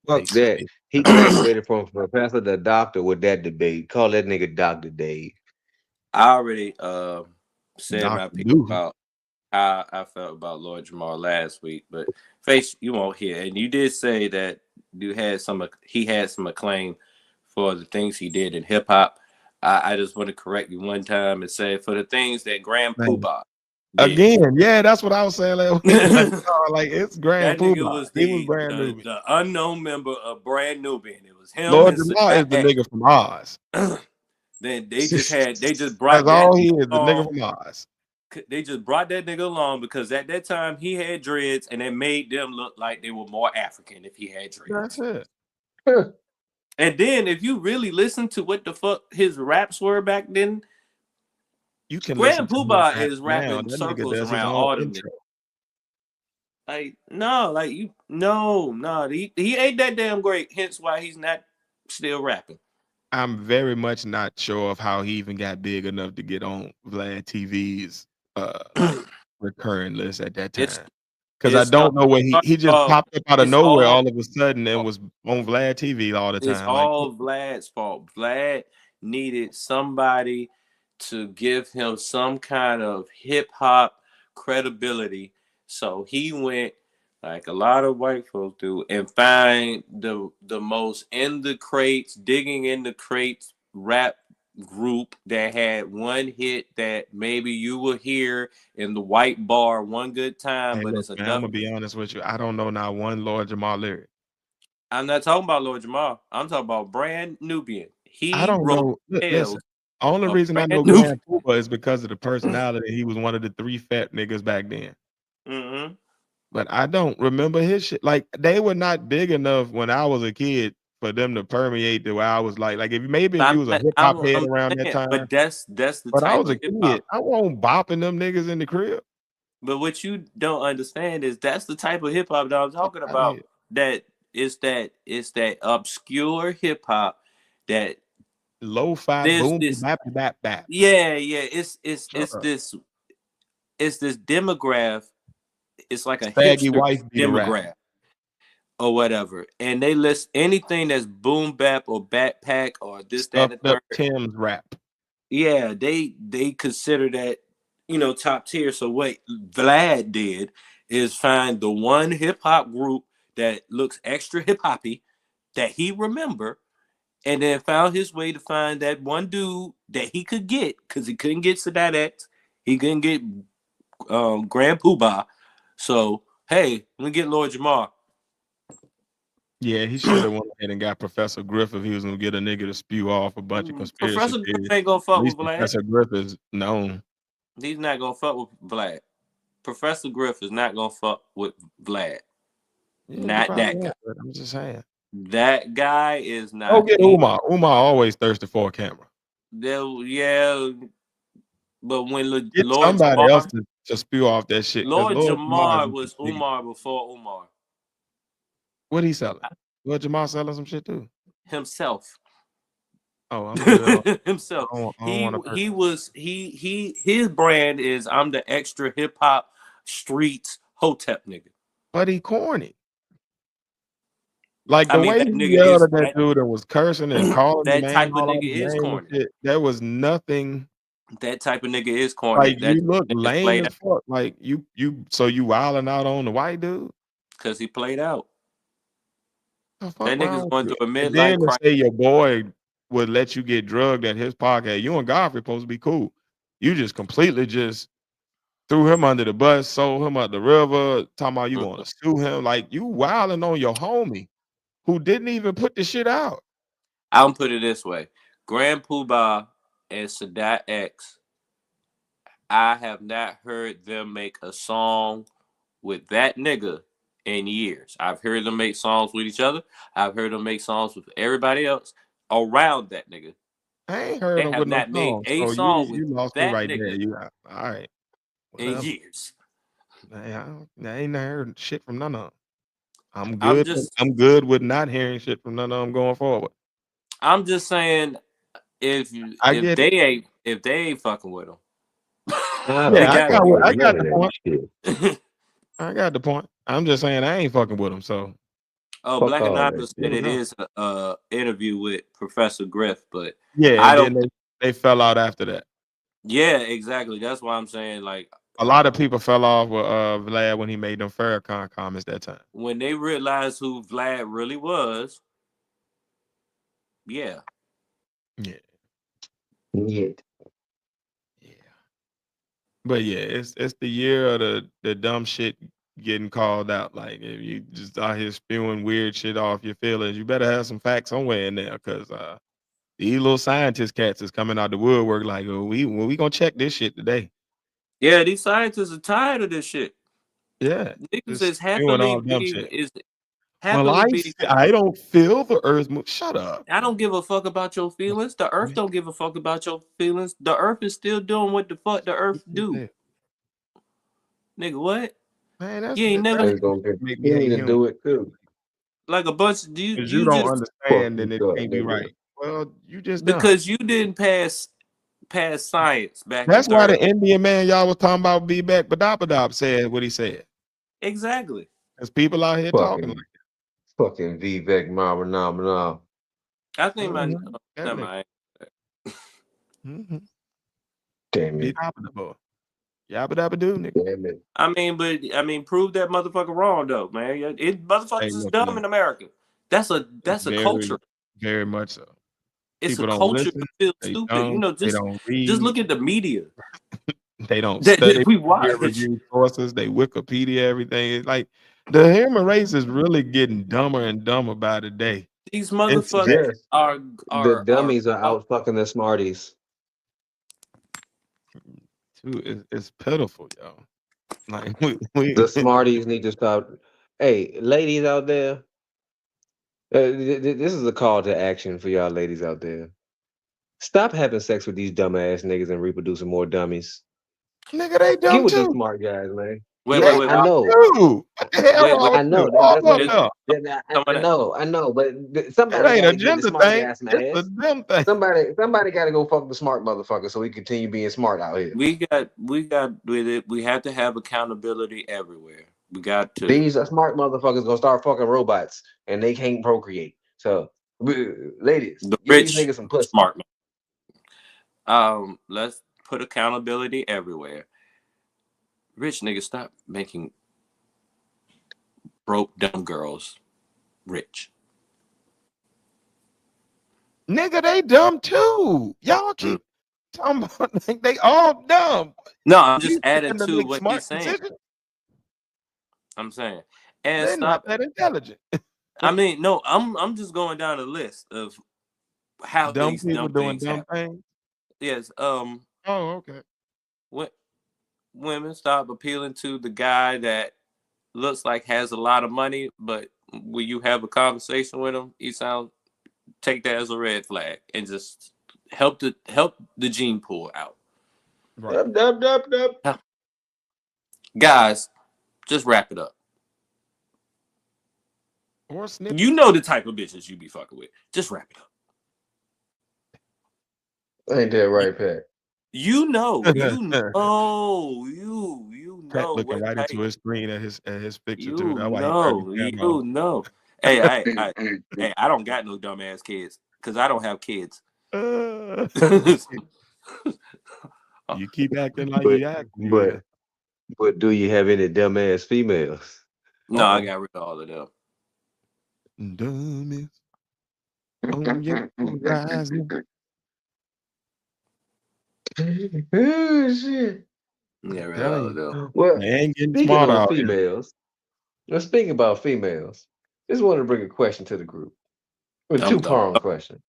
Fuck that. He graduated from professor to doctor with that debate. Call that nigga Dr. Dave. I already said Dr. my piece Doogie. about how I felt about Lord Jamar last week, but Face, you won't hear. And you did say that he had some acclaim for the things he did in hip hop. I just want to correct you one time and say for the things that Grand Poobah did. Again, yeah, that's what I was saying. Like it's Grand That nigga Poobah. was He was Brand Nubian. the unknown member of Brand Nubian. It was him. Lord Jamar is the nigga from Oz. Then they just brought That's all he is, the along. nigga from Oz. They just brought that nigga along because at that time he had dreads and it made them look like they were more African if he had dreads. That's it. And then if you really listen to what the fuck his raps were back then, you can Grand listen to Poobah him is now. rapping That circles nigga does his around own all them intro. Like he ain't that damn great. Hence why he's not still rapping. I'm very much not sure of how he even got big enough to get on Vlad TV's recurring list at that time. Because I don't know where he just popped up out of nowhere all of a sudden and was on Vlad TV all the time. It's all Vlad's fault. Vlad needed somebody to give him some kind of hip hop credibility. So he went, like a lot of white folks do, and find the most in the crates, digging in the crates rap group that had one hit that maybe you will hear in the white bar one good time, but it's enough. I'm gonna be honest with you. I don't know not one Lord Jamar lyric. I'm not talking about Lord Jamar. I'm talking about Brand Nubian. I don't know. Listen, the only reason I know Grand Poobah is because of the personality. He was one of the 3 fat niggas back then. Mm-hmm. But I don't remember his shit. Like they were not big enough when I was a kid for them to permeate the way I was like if you was a hip hop head around that time. But that's the but type I was a of hip-hop. kid. I wasn't bopping them niggas in the crib. But what you don't understand is that's the type of hip hop that I'm talking about. That is that obscure hip hop that lo-fi boom bap bap. Yeah. It's this demographic. It's like a Saggy hipster wife demographic or whatever, and they list anything that's boom bap or backpack or this that and the third. Tim's rap. Yeah, they consider that top tier. So what Vlad did is find the one hip hop group that looks extra hip hoppy that he remember, and then found his way to find that one dude that he could get because he couldn't get Sadat X, he couldn't get Grand Poobah. So hey, let me get Lord Jamar. Yeah, he should have went ahead and got Professor Griff if he was gonna get a nigga to spew off a bunch of conspiracy. Professor Griff ain't gonna fuck with Vlad. Professor Griff is known. He's not gonna fuck with Vlad. Professor Griff is not gonna fuck with Vlad. Yeah, not that guy. I'm just saying. That guy is not. Oh, get Umar. Umar always thirsty for a camera. Yeah, but when Lord somebody Jamar, else to spew off that shit. Lord Jamar was Umar before Umar. What he selling? Lord Jamar selling some shit too. Himself. Oh, I'm good. Himself. His brand is I'm the extra hip hop streets hotep nigga. But he corny. Like the way he yelled at that dude and was cursing and calling that the man type of nigga is corny. There was nothing That type of nigga is corny. Like That you look nigga's lame played as out fuck. Like so you wilding out on the white dude? because he played out. The fuck That nigga's wrong with going you? through a And midlife then to crisis. say your boy would let you get drugged at his podcast. You and Godfrey supposed to be cool. You just completely just threw him under the bus, sold him up the river, talking about you Mhm. want to sue him. Like you wilding on your homie who didn't even put the shit out. I'll put it this way: Grand Poobah and Sadat X. I have not heard them make a song with that nigga in years. I've heard them make songs with each other. I've heard them make songs with everybody else around that nigga. I ain't heard They him have with no not made song. a So song with you lost me that right there. nigga You all right. in Whatever. years. I ain't heard shit from none of them. I'm I'm good. just I'm good with not hearing shit from none of them going forward. saying if I get it. they ain't fucking with him, I they Yeah, don't I gotta fuck got be. what with I none got of the that point. shit. I got the point. I'm just saying I ain't fucking with him. So Oh, Fuck Black all that Anonymous said shit. it is a interview with Professor Griff, but yeah, I and then don't. they fell out after that. Yeah, exactly. That's why I'm saying like A lot of people fell off with Vlad when he made them Farrakhan comments that time. when they realized who Vlad really was. Yeah, Yeah, Yeah. yeah. But yeah, it's the year of the dumb shit getting called out. Like if you just out here spewing weird shit off your feelings, you better have some facts somewhere in there, because these little scientist cats is coming out the woodwork like, oh, we gonna check this shit today. yeah. These scientists are tired of this shit. Yeah, Niggas just is spewing all dumb shit. Well, happily being. I don't feel the earth move. Shut up. I don't give a fuck about your feelings. The earth don't give a fuck about your feelings. The earth is still doing what the fuck the earth do. Nigga, what? Man, that's You ain't never It's gonna make me continue hate to him. do it too. like a bunch. Do Because you you don't just Fuck understand, you, then it up, can't be nigga. right. Well, you just dumb. because you didn't pass science back in That's why third. the Indian man y'all was talking about be back, Badabadab said what he said. Exactly. There's people out here talking like Fucking Vivek Maranamana. I think my that. never mind. Mm-hmm. Damn it. Badabadab. Yabba dabba do, nigga. Damn it. I mean, prove that motherfucker wrong though, man. It motherfuckers Hey, is look, dumb man. in America. That's a Very, culture. very much so. It's a People don't culture listen. to feel They stupid. You don't. know, They just don't look read. at the media They don't that study we peer watch. review sources. They Wikipedia everything. It's like the human race is really getting dumber and dumber by the day. These It's motherfuckers sad. Yes. are The dummies are are out fucking the smarties. It's pitiful, yo. Like The smarties need to stop. Hey, ladies out there, this is a call to action for y'all ladies out there. Stop having sex with these dumbass niggas and reproducing more dummies. nigga, they Get dumb with these too. smart guys, man. wait, Yeah, wait, wait, I wait, know. Dude, what the hell wait, wrong wait. with I know. you? All That's of Just them. I know. But It somebody ain't got a to give the gender smart thing. guy some It's a ass. them thing. Somebody got to go fuck the smart motherfucker so we continue being smart out here. we got with it. We have to have accountability everywhere. We got to. These are smart motherfuckers gonna start fucking robots and they can't procreate. So, ladies, The give these rich niggas some pussy. smart man. Let's put accountability everywhere. Rich niggas, stop making broke dumb girls rich. Nigga, they dumb too. Y'all keep talking about like they all dumb. No, I'm just These adding trying to to make what he's smart saying. decisions. I'm saying, and They're not stop. that intelligent. I mean, no, I'm just going down a list of how Dumb these people dumb doing things dumb happen. things. Yes. Oh, okay. Women stop appealing to the guy that looks like has a lot of money, but when you have a conversation with him, take that as a red flag and just help the gene pool out. Right. Guys, just wrap it up. Or snippets. You know the type of bitches you be fucking with. Just wrap it up. Ain't that right, Pat? You know Pat looking what right type. into his screen at his picture too. You That's why he turned know, his camera off. you know. Hey, I don't got no dumbass kids because I don't have kids. You keep acting like But you act. but but do you have any dumbass females? No, I got rid of all of them. Dummies on your horizon. Oh shit. Yeah, rid of Telling all of you, them. Well, they ain't getting speaking smart on out here. females, speaking about females, just want to bring a question to the group. A I'm two-pronged question.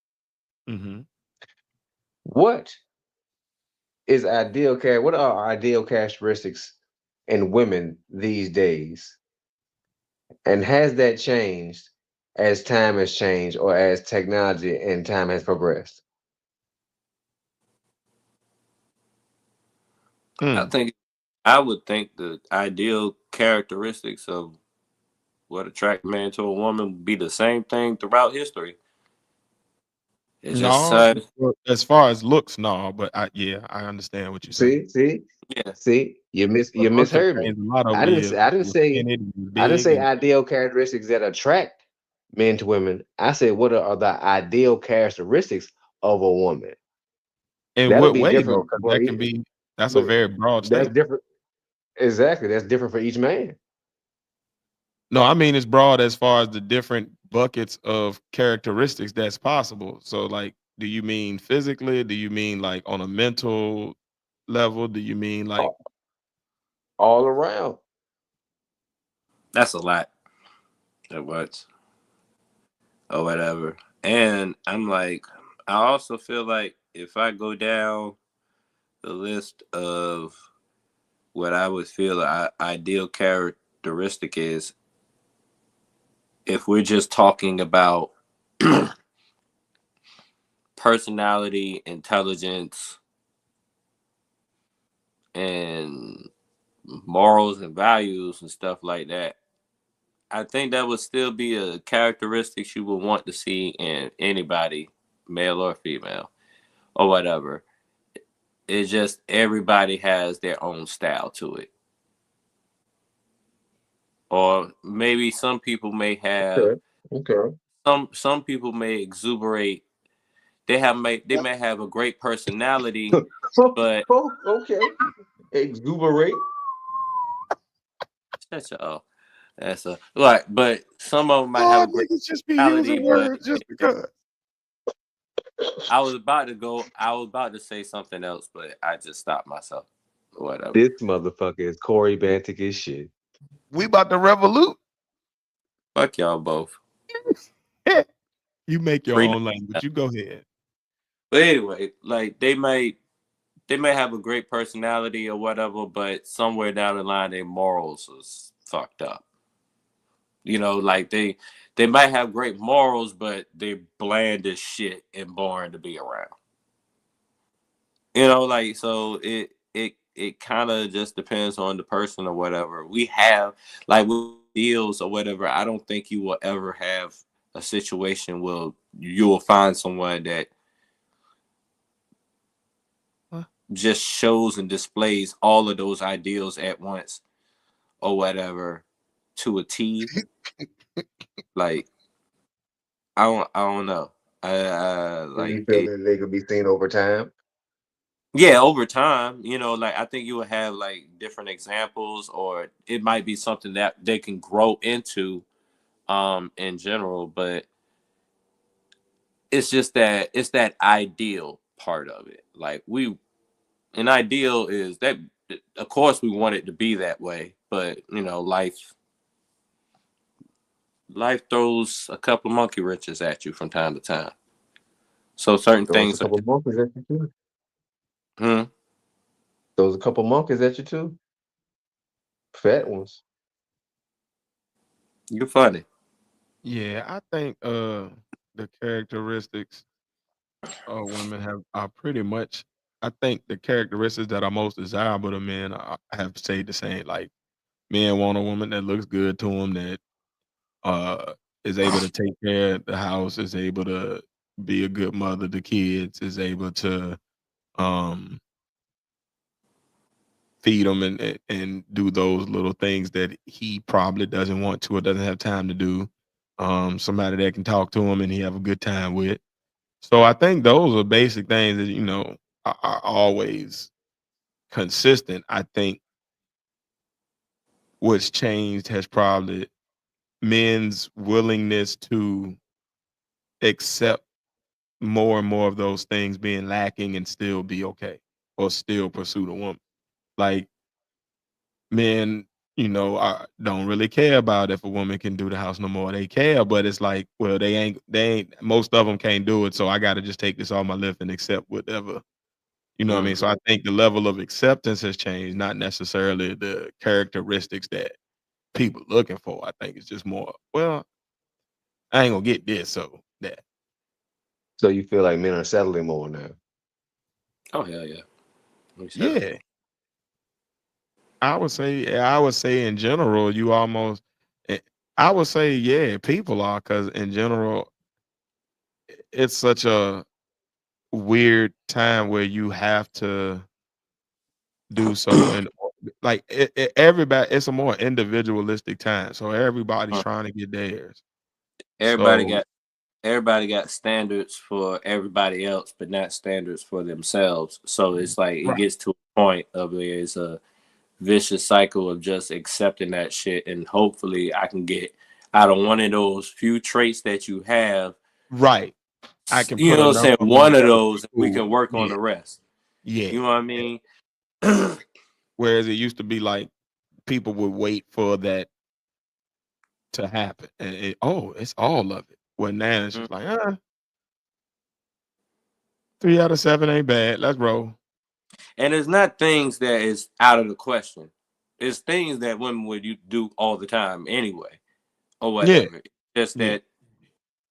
Mm-hmm. What is ideal care? What are ideal characteristics in women these days? And has that changed as time has changed or as technology and time has progressed? I would think the ideal characteristics of what attract a man to a woman would be the same thing throughout history. It's just No, as far as looks, no. But I understand what you're saying. yeah. See, you But looks have misheard me. changed a lot over I the didn't years. I didn't Was say skinny, was I didn't big, say and ideal characteristics that attract men to women. I said what are the ideal characteristics of a woman? in That'll what be way different though? Because for that can be that's a but very broad that's statement. different. Exactly. That's different for each man. No, I mean it's broad as far as the different buckets of characteristics that's possible. So, like, do you mean physically? Do you mean like on a mental level? Do you mean like All around. That's a lot at once or whatever. And I'm like, I also feel like if I go down the list of what I would feel an ideal characteristic is, if we're just talking about personality, intelligence, and morals and values and stuff like that, I think that would still be a characteristic you would want to see in anybody, male or female, or whatever. It's just everybody has their own style to it. Or maybe some people may have Okay. some people may exuberate. They may have a great personality, but Okay. Exuberate. shut your that's a right. But some of them might have oh a great niggas just be personality, using but words just because? I was about to say something else, but I just stopped myself. Whatever. This motherfucker is Corey Bantic as shit. We about to revolute. Fuck y'all both. You make your Freedom. own language. You go ahead. But anyway, like they may have a great personality or whatever, but somewhere down the line their morals is fucked up. You know, like they might have great morals, but they're bland as shit and boring to be around. You know, like so it kind of just depends on the person or whatever. We have like with deals or whatever. I don't think you will ever have a situation where you will find someone that just shows and displays all of those ideals at once or whatever to a T. Like I don't know. Do you Like feel that they could be seen over time? yeah, over time, you know, like I think you would have like different examples, or it might be something that they can grow into in general, but it's just that it's that ideal part of it. Like an ideal is that of course we want it to be that way, but you know, life throws a couple of monkey wrenches at you from time to time. So certain Throws a things are couple monkeys at you too. hmm, Throws a couple monkeys at you too. Fat ones. you're funny. Yeah, I think the characteristics of women are pretty much. I think the characteristics that are most desirable to men have stayed the same. Like men want a woman that looks good to them, that is able to take care of the house, is able to be a good mother to kids, is able to um feed them and do those little things that he probably doesn't want to or doesn't have time to do. Somebody that can talk to him and he have a good time with. So I think those are basic things that are always consistent, I think what's changed has probably men's willingness to accept more and more of those things being lacking and still be okay or still pursue the woman. Like men, I don't really care about if a woman can do the house no more. They care, but it's like, well, they ain't most of them can't do it, so I got to just take this off my list and accept whatever. You know what I mean? So I think the level of acceptance has changed, not necessarily the characteristics that people looking for. I think it's just more, well, I ain't gonna get this, so that. So you feel like men are settling more now? Oh hell yeah. Yeah. I would say in general, you almost eh, I would say, yeah, people are, because in general, it's such a weird time where you have to do so, and like everybody, it's a more individualistic time. So everybody's trying to get theirs. Everybody So got everybody got standards for everybody else, but not standards for themselves. So it's like it right. gets to a point of where it's a vicious cycle of just accepting that shit, and hopefully I can get out of one of those few traits that you have. Right. I can You put know a what I'm number saying? on One it of that'll those, be and we cool. can work on Yeah. the rest. Yeah. You know what I mean? Whereas it used to be like people would wait for that to happen, and it's all of it. Well, now it's just like, 3 out of 7 ain't bad. Let's roll. And it's not things that is out of the question. It's things that women would you do all the time anyway, or Yeah. whatever. Just Yeah. that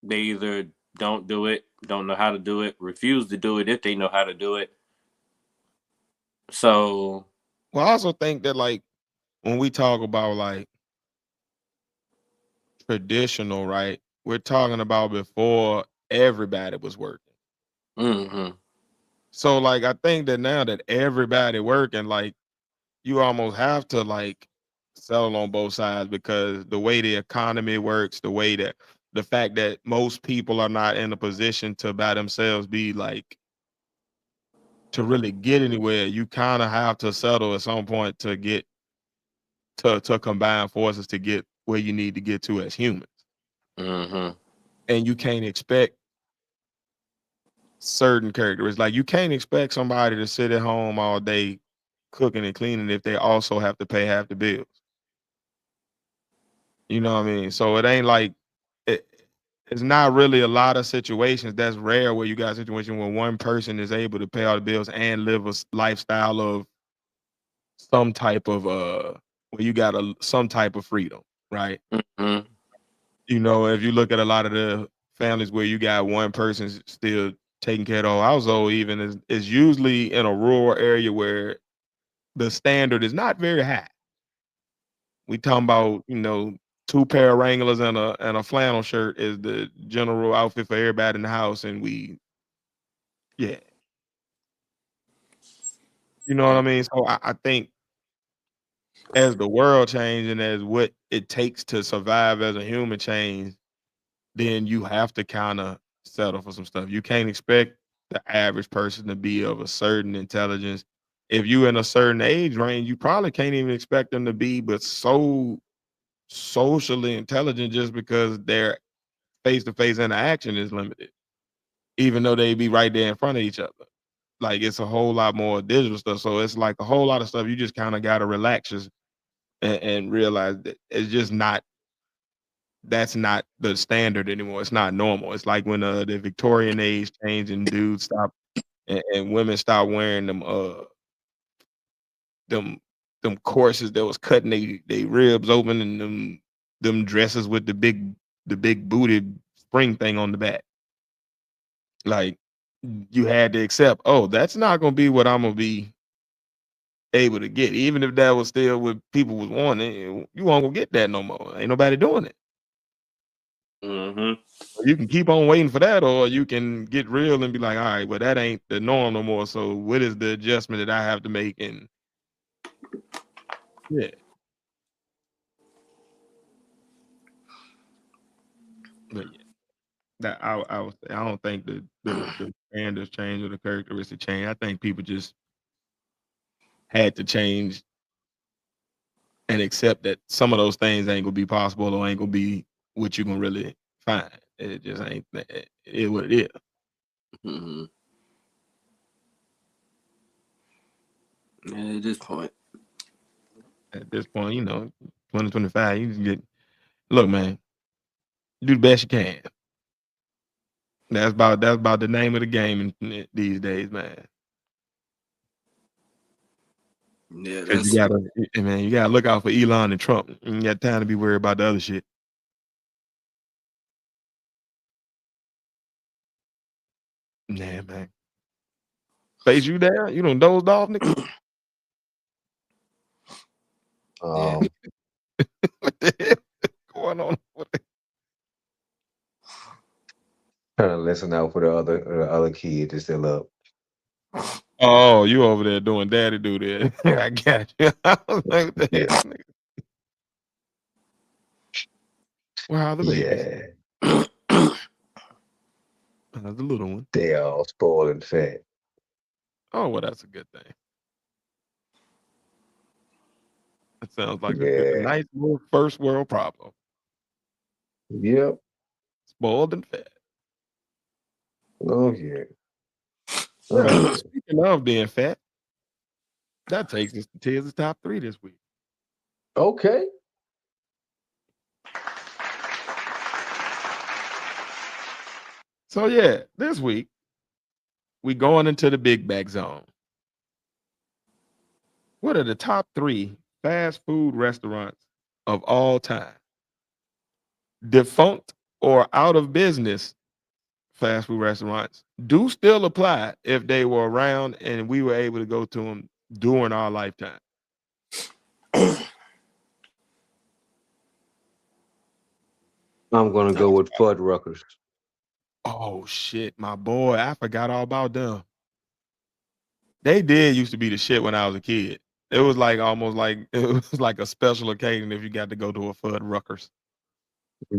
they either don't do it, don't know how to do it, refuse to do it if they know how to do it. So, Well, I also think that, like, when we talk about like traditional, right? We're talking about before everybody was working. mm-hmm. So like I think that now that everybody working, like you almost have to like settle on both sides, because the way the economy works, the fact that most people are not in a position to by themselves be like to really get anywhere, you kind of have to settle at some point to get to combine forces to get where you need to get to as humans. Mm-hmm. And you can't expect certain characteristics. Like you can't expect somebody to sit at home all day cooking and cleaning if they also have to pay half the bills. You know what I mean? So it ain't like it, it's not really a lot of situations. That's rare where you got a situation where one person is able to pay all the bills and live a lifestyle of some type of where you got some type of freedom, right? Mm-hmm. If you look at a lot of the families where you got one person still taking care of the whole household, even is usually in a rural area where the standard is not very high. We talking about, two pair of Wranglers and a flannel shirt is the general outfit for everybody in the house, and yeah, you know what I mean. So I think as the world changed and as what it takes to survive as a human change, then you have to kind of settle for some stuff. You can't expect the average person to be of a certain intelligence. If you in a certain age range, you probably can't even expect them to be, but so socially intelligent just because their face-to-face interaction is limited, even though they be right there in front of each other. Like it's a whole lot more digital stuff. So it's like a whole lot of stuff you just kind of got to relax and realize that it's just not that's not the standard anymore. It's not normal. It's like when the Victorian age changed and dudes stopped and women stopped wearing them them corsets that was cutting they ribs open, and them dresses with the big booted spring thing on the back. Like you had to accept, oh, that's not gonna be what I'm gonna be able to get. Even if that was still what people was wanting, you won't gonna get that no more. Ain't nobody doing it. Mm-hmm. You can keep on waiting for that, or you can get real and be like, all right, well, that ain't the norm no more. So what is the adjustment that I have to make? And yeah, but yeah, that I don't think the standards change or the characteristic change. I think people just had to change and accept that some of those things ain't gonna be possible or ain't gonna be what you gonna really find. It just ain't. It is what it is. Mm-hmm. Yeah, at this point. At this point, 2025, you can look, man, do the best you can. That's about the name of the game these days, man. Yeah, Because you gotta look out for Elon and Trump. You ain't got time to be worried about the other shit. Nah, man. Face, you there? You done dozed off, nigga? What the hell going on? Trying to listen out for the other kid that's still up. Oh, you over there doing daddy do that. I got you. I was like, what the hell, nigga? Where are the babies? Yeah. The little one. They all spoiled and fat. Oh, well, that's a good thing. That sounds like a Yeah. nice little first world problem. Yep. Spoiled and fat. Oh yeah. Well, speaking of being fat, that takes us to Tiz's top 3 this week. Okay. So yeah, this week we going into the big bag zone. What are the top 3 fast food restaurants of all time? Defunct or out of business fast food restaurants do still apply if they were around and we were able to go to them during our lifetime. I'm gonna go with Fuddruckers. Oh shit, my boy, I forgot all about them. They did used to be the shit when I was a kid. It was like almost like it was like a special occasion if you got to go to a Fuddruckers.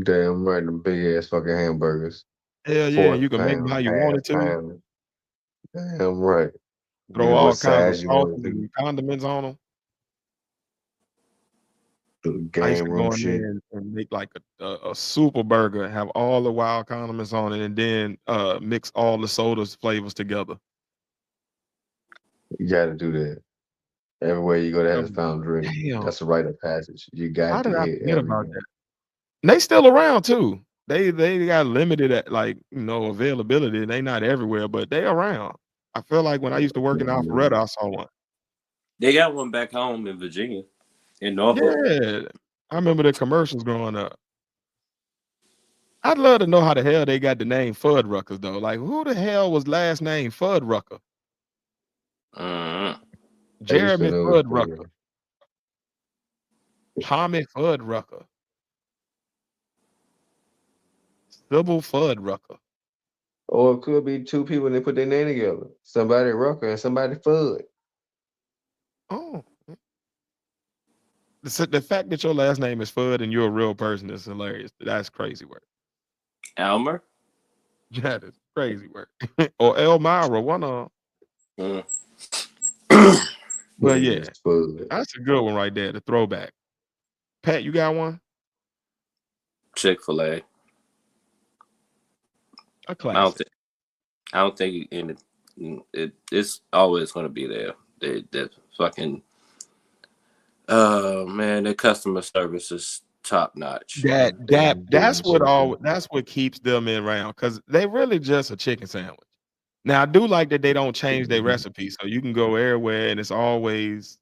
Damn right, them big ass fucking hamburgers. Hell yeah, you can make them how you wanted to. Pound. Damn right. Throw Get all what kinds of size you sauces want to. and condiments on them. The I used game to room go in shit. there and make like a super burger and have all the wild condiments on it and then mix all the sodas flavors together. You gotta do that. Everywhere you go to have a Um, fountain drink. Damn, That's a rite of passage. You how got did to I hit forget about everything. that? And they still around too. They got limited at availability. They not everywhere, but they around. I feel like when I used to work in Alpharetta, I saw one. They got one back home in Virginia, in Norfolk. Yeah, I remember the commercials growing up. I'd love to know how the hell they got the name Fuddruckers though. Like, who the hell was last name Fuddrucker? Uh-huh. Jeremy Fuddrucker, Tommy Fuddrucker, Sybil Fuddrucker. Or it could be two people and they put their name together. Somebody Rucker and somebody Fudd. Oh, the fact that your last name is Fudd and you're a real person is hilarious. That's crazy work. Elmer? That is crazy work. Or Elmira, one of them. But yeah, that's a good one right there. The throwback. Pat, you got one? Chick-fil-A. A classic. I don't think it's always going to be there. That fucking man, their customer service is top notch. That's what keeps them in around because they really just a chicken sandwich. Now I do like that they don't change their recipe, so you can go everywhere and it's always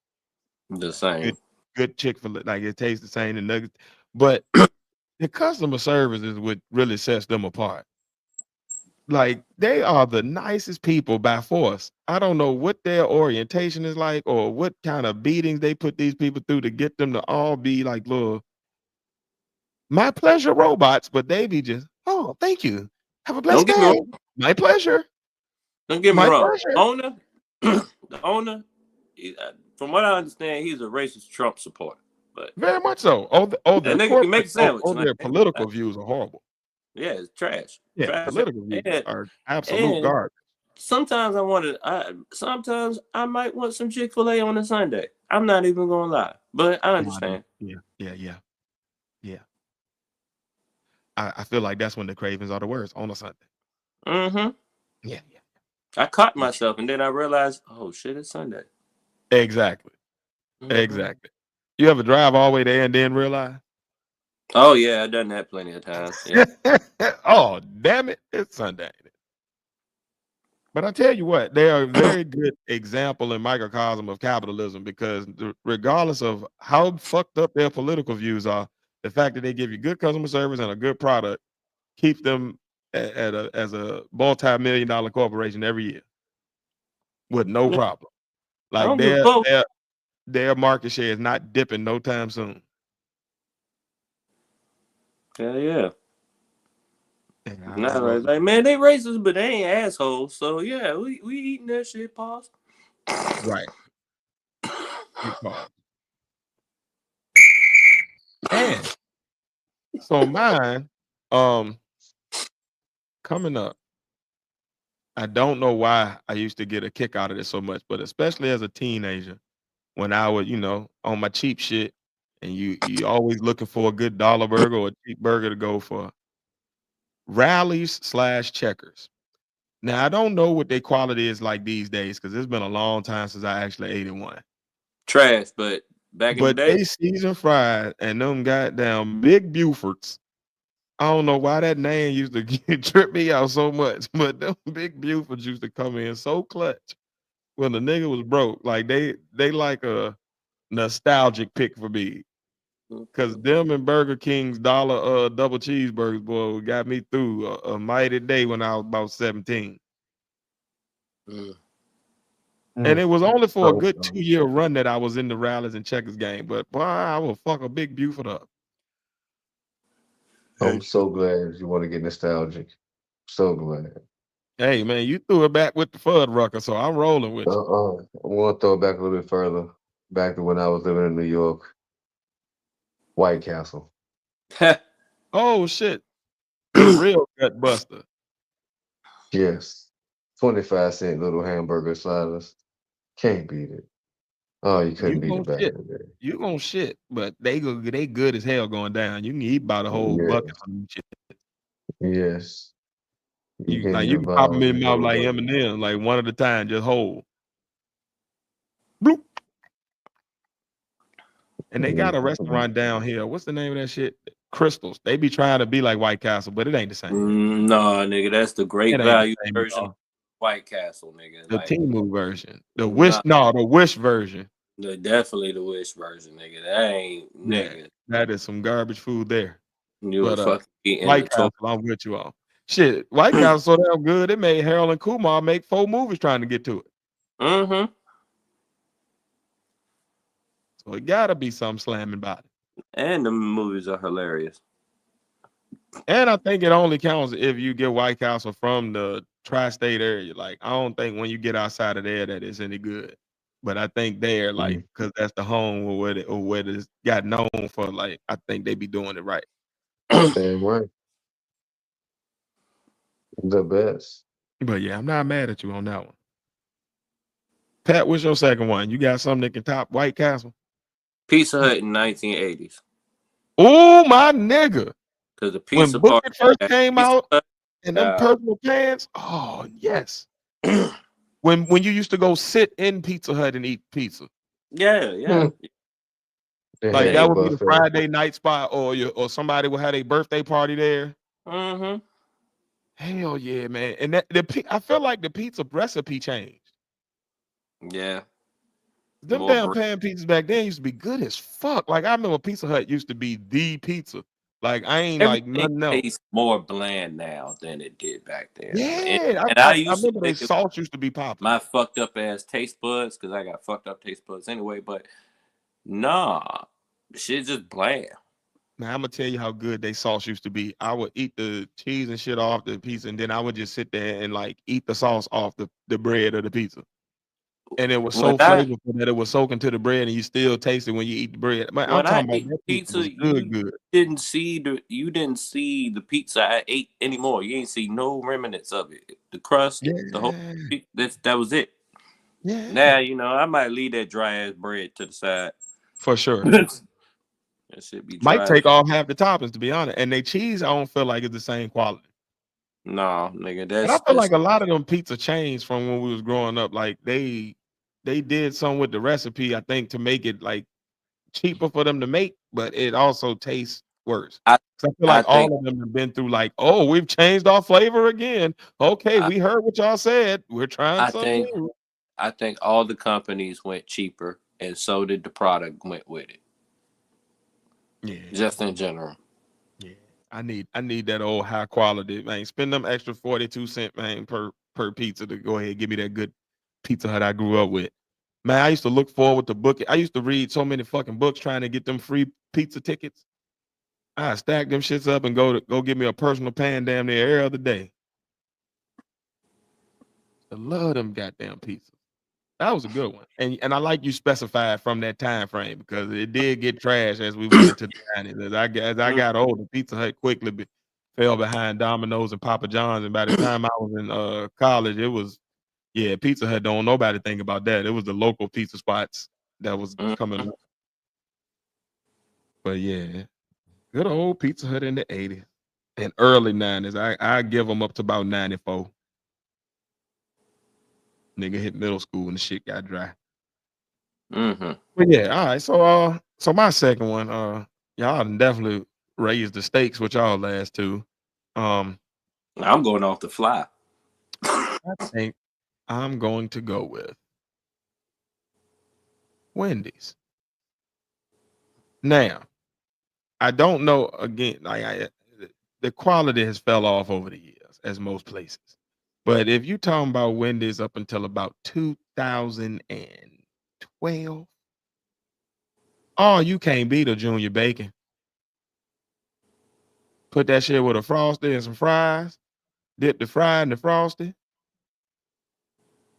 the same. Good Chick-fil-A, like it tastes the same. The nuggets, but the customer service is what really sets them apart. Like they are the nicest people by force. I don't know what their orientation is like or what kind of beatings they put these people through to get them to all be like little my pleasure robots, but they be just, oh, thank you. Have a blessed day. My pleasure. Don't get me My wrong. pleasure. The owner, from what I understand, he's a racist Trump supporter. But very much so. That nigga can make sandwich. Their political views are horrible. Yeah, it's trash. Yeah, trash. political views are absolute garbage. sometimes sometimes I might want some Chick-fil-A on a Sunday. I'm not even gonna lie, but I understand. Yeah. I feel like that's when the cravings are the worst, on a Sunday. Mm-hmm. Yeah. I caught myself, and then I realized, oh shit, it's Sunday. Exactly. You ever drive all the way there and then realize? Oh yeah, I've done that plenty of times. Yeah. Oh, damn it, it's Sunday. But I tell you what, they are a very good example and microcosm of capitalism, because regardless of how fucked up their political views are, the fact that they give you good customer service and a good product keeps them as a multi-million-dollar corporation every year with no problem. I Like don't give a fuck. their market share is not dipping no time soon. Hell yeah. Yeah, No, like man, they racist, but they ain't assholes. So yeah, we eating that shit. Pause. right. Big pause. And so mine, coming up, I don't know why I used to get a kick out of this so much, but especially as a teenager, when I was, on my cheap shit, and you always looking for a good dollar burger or a cheap burger to go for. Rallies/checkers. Now I don't know what their quality is like these days, because it's been a long time since I actually ate in one. Trash, but back in the But day, they seasoned fried and them goddamn big Bufords. I don't know why that name used to trip me out so much, but them big Bufords used to come in so clutch when the nigga was broke. Like they like a nostalgic pick for me. Cause them and Burger King's dollar double cheeseburgers, boy, got me through a mighty day when I was about 17. And it was only for a good 2-year run that I was in the Rallies and Checkers game. But boy, I will fuck a big Buford up. I'm so glad you want to get nostalgic. So glad. Hey man, you threw it back with the Fuddrucker, so I'm rolling with you. I want to throw it back a little bit further, back to when I was living in New York. White Castle. Oh shit. The real gut buster. Yes. 25-cent little hamburger sliders. Can't beat it. Oh, you couldn't beat it back in the day. You gonna shit, but they good as hell going down. You can eat about a whole bucket of them shit. Yes. You can't You even can buy pop them in a your mouth whole like bucket. M&M, like one at a time, just whole. Bloop. And they got a restaurant down here. What's the name of that shit? Crystals. They be trying to be like White Castle, but it ain't the same. No, nigga, that's the great It ain't the value same version at of all. White Castle, nigga. The Like, Temu version. The nah, Wish version. definitely the Wish version, nigga. That ain't Yeah, nigga. that is some garbage food there. You But would fucking be in the White toilet. Castle, I'm with you all. Shit, White Castle so damn good, it made Harold and Kumar make 4 movies trying to get to it. Mm-hmm. So it gotta be something slamming about it. And the movies are hilarious. And I think it only counts if you get White Castle from the tri-state area. Like, I don't think when you get outside of there that it's any good. But I think there, like, because that's the home where it's got known for, like, I think they be doing it right. Same way. The best. But yeah, I'm not mad at you on that one. Pat, what's your second one? You got something that can top White Castle? Pizza Hut in 1980s. Oh, my nigga. Because the When pizza Booker party first at came Pizza out Hut, and them purple pants, oh, yes. When you used to go sit in Pizza Hut and eat pizza. yeah. Like Yeah. that would be the Friday night spot, or somebody would have a birthday party there. Mm-hmm. Hell yeah, man! And I feel like the pizza recipe changed. Yeah. Them More damn pan pizzas back then used to be good as fuck. Like I remember Pizza Hut used to be the pizza. Like I ain't like nothing else. Tastes more bland now than it did back then. Yeah, And I I used to remember think their sauce used to be popping. my fucked up ass taste buds, because I got fucked up taste buds anyway. But nah, shit just bland. Now I'm gonna tell you how good they sauce used to be. I would eat the cheese and shit off the pizza, and then I would just sit there and like eat the sauce off the bread of the pizza. and it was when so I flavorful that it was soaking to the bread, and you still taste it when you eat the bread. Man, I'm when I talking about ate that pizza was pizza, good, good. you didn't see the pizza I ate anymore. You ain't see no remnants of it. The crust, the whole Yeah, that was it. yeah, Now I might leave that dry ass bread to the side. for sure. That should be Might dry as take off half the toppings, to be honest. And they cheese, I don't feel like it's the same quality. no, nigga. And I That's feel just like a lot of them pizza chains from when we was growing up, like they did some with the recipe, I think, to make it like cheaper for them to make, but it also tastes worse. I 'Cause I feel I like think all of them have been through like, oh, we've changed our flavor again. Okay, I, we heard what y'all said. We're trying I something think new. I think all the companies went cheaper, and so did the product went with it. Yeah. Just in general. Yeah. I need that old high quality, man. Spend them extra 42 cents, man, per pizza to go ahead and give me that good Pizza Hut I grew up with. Man, I used to look forward to book it. I used to read so many fucking books trying to get them free pizza tickets. I stack them shits up and go get me a personal pan damn near every other day. I love them goddamn pizzas. That was a good one. And I like you specified from that time frame because it did get trash as we went into the 90s. As I Mm, got older, Pizza Hut quickly fell behind Domino's and Papa John's. And by the time I was in college, it was Pizza Hut don't nobody think about that. It was the local pizza spots that was coming mm. up. But yeah, good old Pizza Hut in the 80s and early 90s. I give them up to about 94. Nigga hit middle school and the shit got dry. Mm-hmm. But yeah, all right. So my second one, y'all done definitely raised the stakes with y'all last two. Um, I'm going off the fly. I think I'm going to go with Wendy's. Now, I don't know again, the quality has fell off over the years, as most places. But if you talking about Wendy's up until about 2012, oh, you can't beat a junior bacon. Put that shit with a frosty and some fries, dip the fry in the frosty.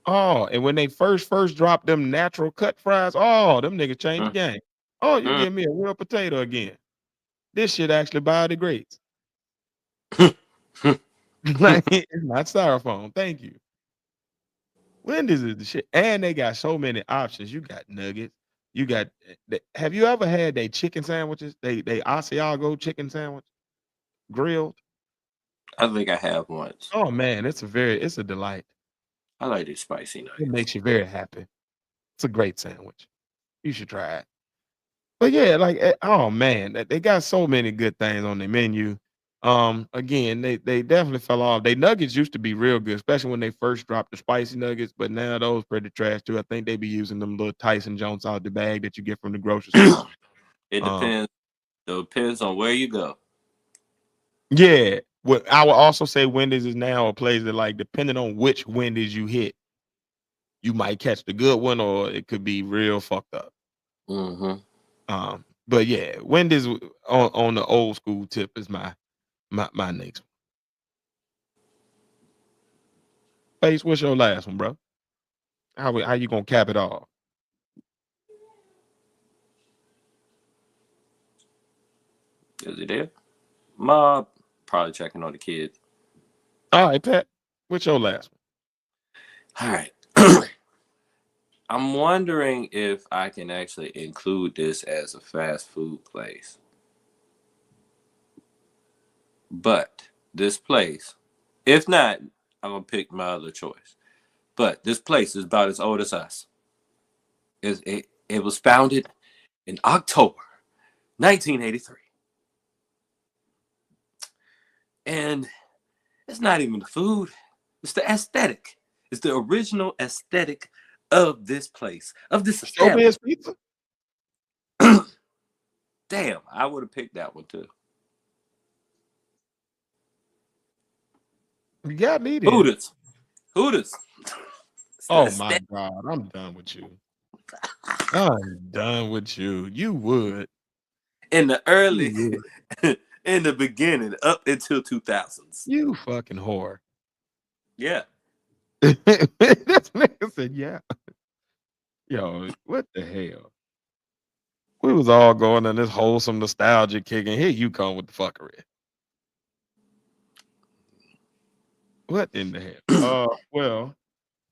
Oh, and when they first dropped them natural cut fries, oh, them niggas changed the Mm, game. Oh, you mm. give me a real potato again. This shit actually biodegrades. Like it's not styrofoam. Thank you. Wendy's is the shit, and they got so many options. You got nuggets. You got. Have you ever had they chicken sandwiches? They Asiago chicken sandwich grilled. I think I have once. Oh man, it's a delight. I like these spicy It nuggets. makes you very happy. It's a great sandwich. You should try it. But yeah, like oh man, they got so many good things on their menu. Again, they definitely fell off. They nuggets used to be real good, especially when they first dropped the spicy nuggets, but now those pretty trash too. I think they be using them little Tyson Jones out the bag that you get from the grocery store. It Um, depends. It depends on where you go. yeah. What I would also say Wendy's is now a place that like depending on which Wendy's you hit, you might catch the good one or it could be real fucked up. Mm-hmm. But yeah, Wendy's on the old school tip is my next one. Face, what's your last one, bro? How you gonna cap it off? Is it there? Mob probably checking on the kids. All right, Pat, what's your last one? All right. I'm wondering if I can actually include this as a fast food place. But this place, if not, I'm gonna pick my other choice. But this place is about as old as us. It was founded in October 1983. And it's not even the food, it's the aesthetic. It's the original aesthetic of this place, of this establishment. Showbiz pizza? Damn, I would have picked that one too. You got me there. Hooters. It's the Oh my aesthetic. God, I'm done with you. I'm done with you. You would. In the You early, would. in the beginning, up until 2000s. You fucking whore. Yeah. This nigga said, yeah. Yo, what the hell? We was all going on this wholesome nostalgia kick, and here you come with the fuckery. What in the hell? Well,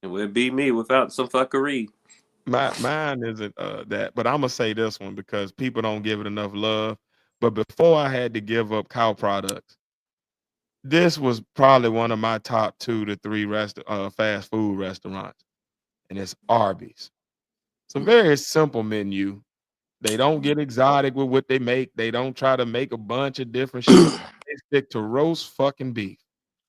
It would be me without some fuckery. mine isn't that, but I'm gonna say this one because people don't give it enough love. But before I had to give up cow products, this was probably one of my top 2 to 3 fast food restaurants, and it's Arby's. It's a very simple menu. They don't get exotic with what they make. They don't try to make a bunch of different shit. They stick to roast fucking beef.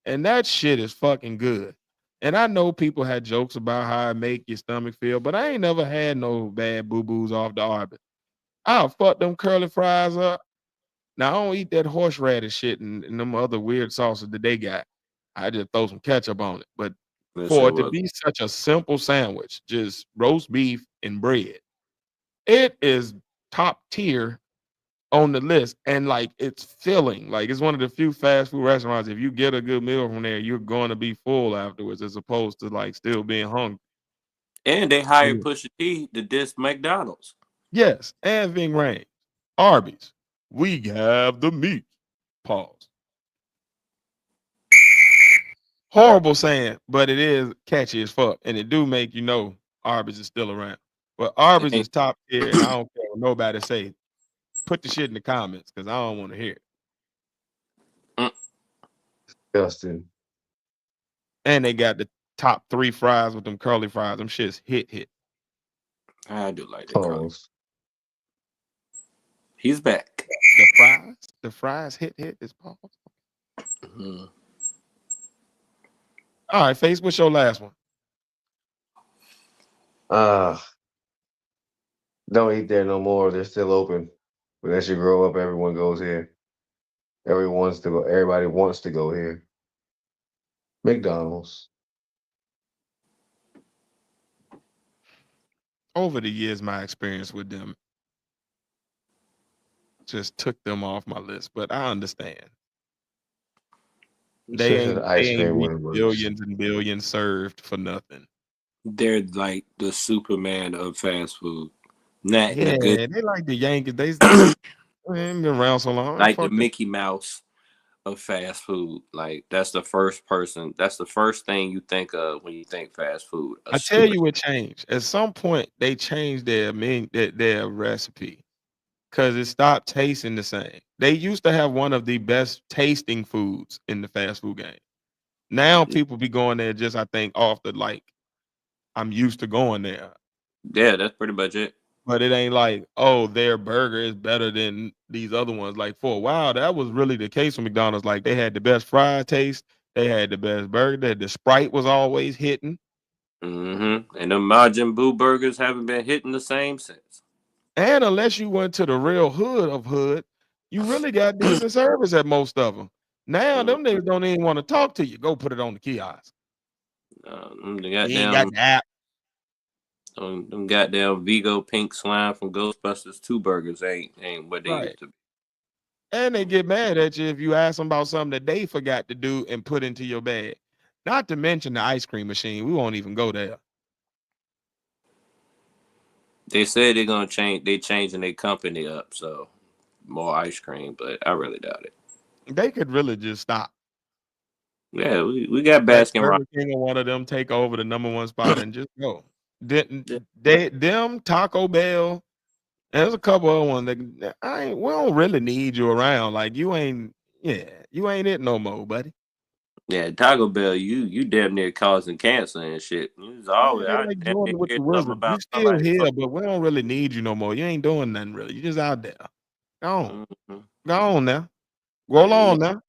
And that shit is fucking good. And I know people had jokes about how it make your stomach feel, but I ain't never had no bad boo-boos off the Arby's. I'll fuck them curly fries up. Now I don't eat that horseradish shit and them other weird sauces that they got. I just throw some ketchup on it. But That for shit it to was. be such a simple sandwich, just roast beef and bread, it is top tier on the list. And like it's filling. Like it's one of the few fast food restaurants. If you get a good meal from there, you're going to be full afterwards, as opposed to like still being hungry. And they hired Pusha T to diss McDonald's. Yes, and Ving Rhames. Arby's. We have the meat. Pause. Horrible saying, but it is catchy as fuck, and it do make you know Arby's is still around. But Arby's is top tier, and I don't care what nobody say. Put the shit in the comments because I don't want to hear it. Justin. And they got the top 3 fries with them curly fries. Them shits hit. I do like that. Pause. He's back. The fries hit is pause. Mm-hmm. All right, Face, what's your last one? Don't eat there no more. They're still open. But as you grow up, everyone goes here. Everybody wants to go here. McDonald's. Over the years, my experience with them just took them off my list, but I understand. They ain't reached billions and billions served for nothing. They're like the Superman of fast food. Not Yeah, good. they like the Yankees. They ain't been around so long. Like the Mickey Mouse of fast food. Like that's the first thing you think of when you think fast food. I tell you what changed. At some point, they changed their recipe because it stopped tasting the same. They used to have one of the best tasting foods in the fast food game. Now people be going there just, I think, off the like, I'm used to going there. Yeah, that's pretty much it. But it ain't like, oh, their burger is better than these other ones. Like for a while, that was really the case with McDonald's. Like they had the best fries taste, they had the best burger, the Sprite was always hitting. Mm-hmm. And the Majin Buu burgers haven't been hitting the same since. And unless you went to the real hood, you really got decent service at most of them. Now them niggas don't even want to talk to you. Go put it on the kiosk. You ain't got the app. Them goddamn Vigo pink slime from Ghostbusters 2 burgers ain't what they used to be. And they get mad at you if you ask them about something that they forgot to do and put into your bag. Not to mention the ice cream machine. We won't even go there. They said they're gonna change. They changing their company up, so more ice cream. But I really doubt it. They could really just stop. Yeah, we got Baskin Robbins. Burger King or one of them take over the #1 spot and just go. Them Taco Bell. There's a couple of ones that we don't really need you around. Like you ain't it no more, buddy. Yeah, Taco Bell, you damn near causing cancer and shit. You was always like Jordan with the Wizards. You still here, but we don't really need you no more. You ain't doing nothing really. You just out there. Go on. Mm-hmm. Go on now. Go along now.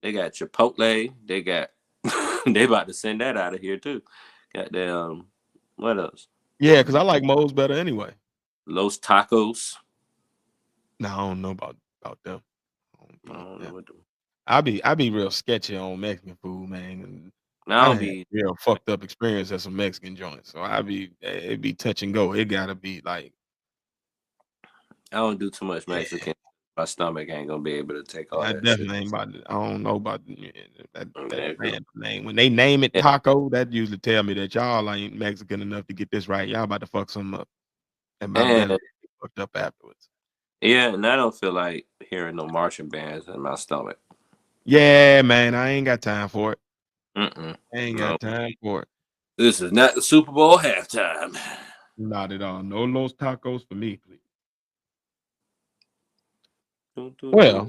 They got Chipotle. They got they about to send that out of here too. Goddamn, what else? Yeah, because I like Moe's better anyway. Los Tacos. No, I don't know about them. I don't know what them. I be real sketchy on Mexican food, man. And I be real fucked up experience at some Mexican joints. So it be touch and go. It gotta be like I don't do too much Mexican. My stomach ain't gonna be able to take all I that shit. definitely ain't about to, I don't know about that Man, random name. When they name it yeah, taco, that usually tell me that y'all ain't Mexican enough to get this right. Y'all about to fuck something up. And my and belly get fucked up afterwards. yeah, and I don't feel like hearing no marching bands in my stomach. Yeah, man, I ain't got time for it. Mm-mm. I ain't No, got time for it. this is not the Super Bowl halftime. Not at all. No Los Tacos for me, please. Well,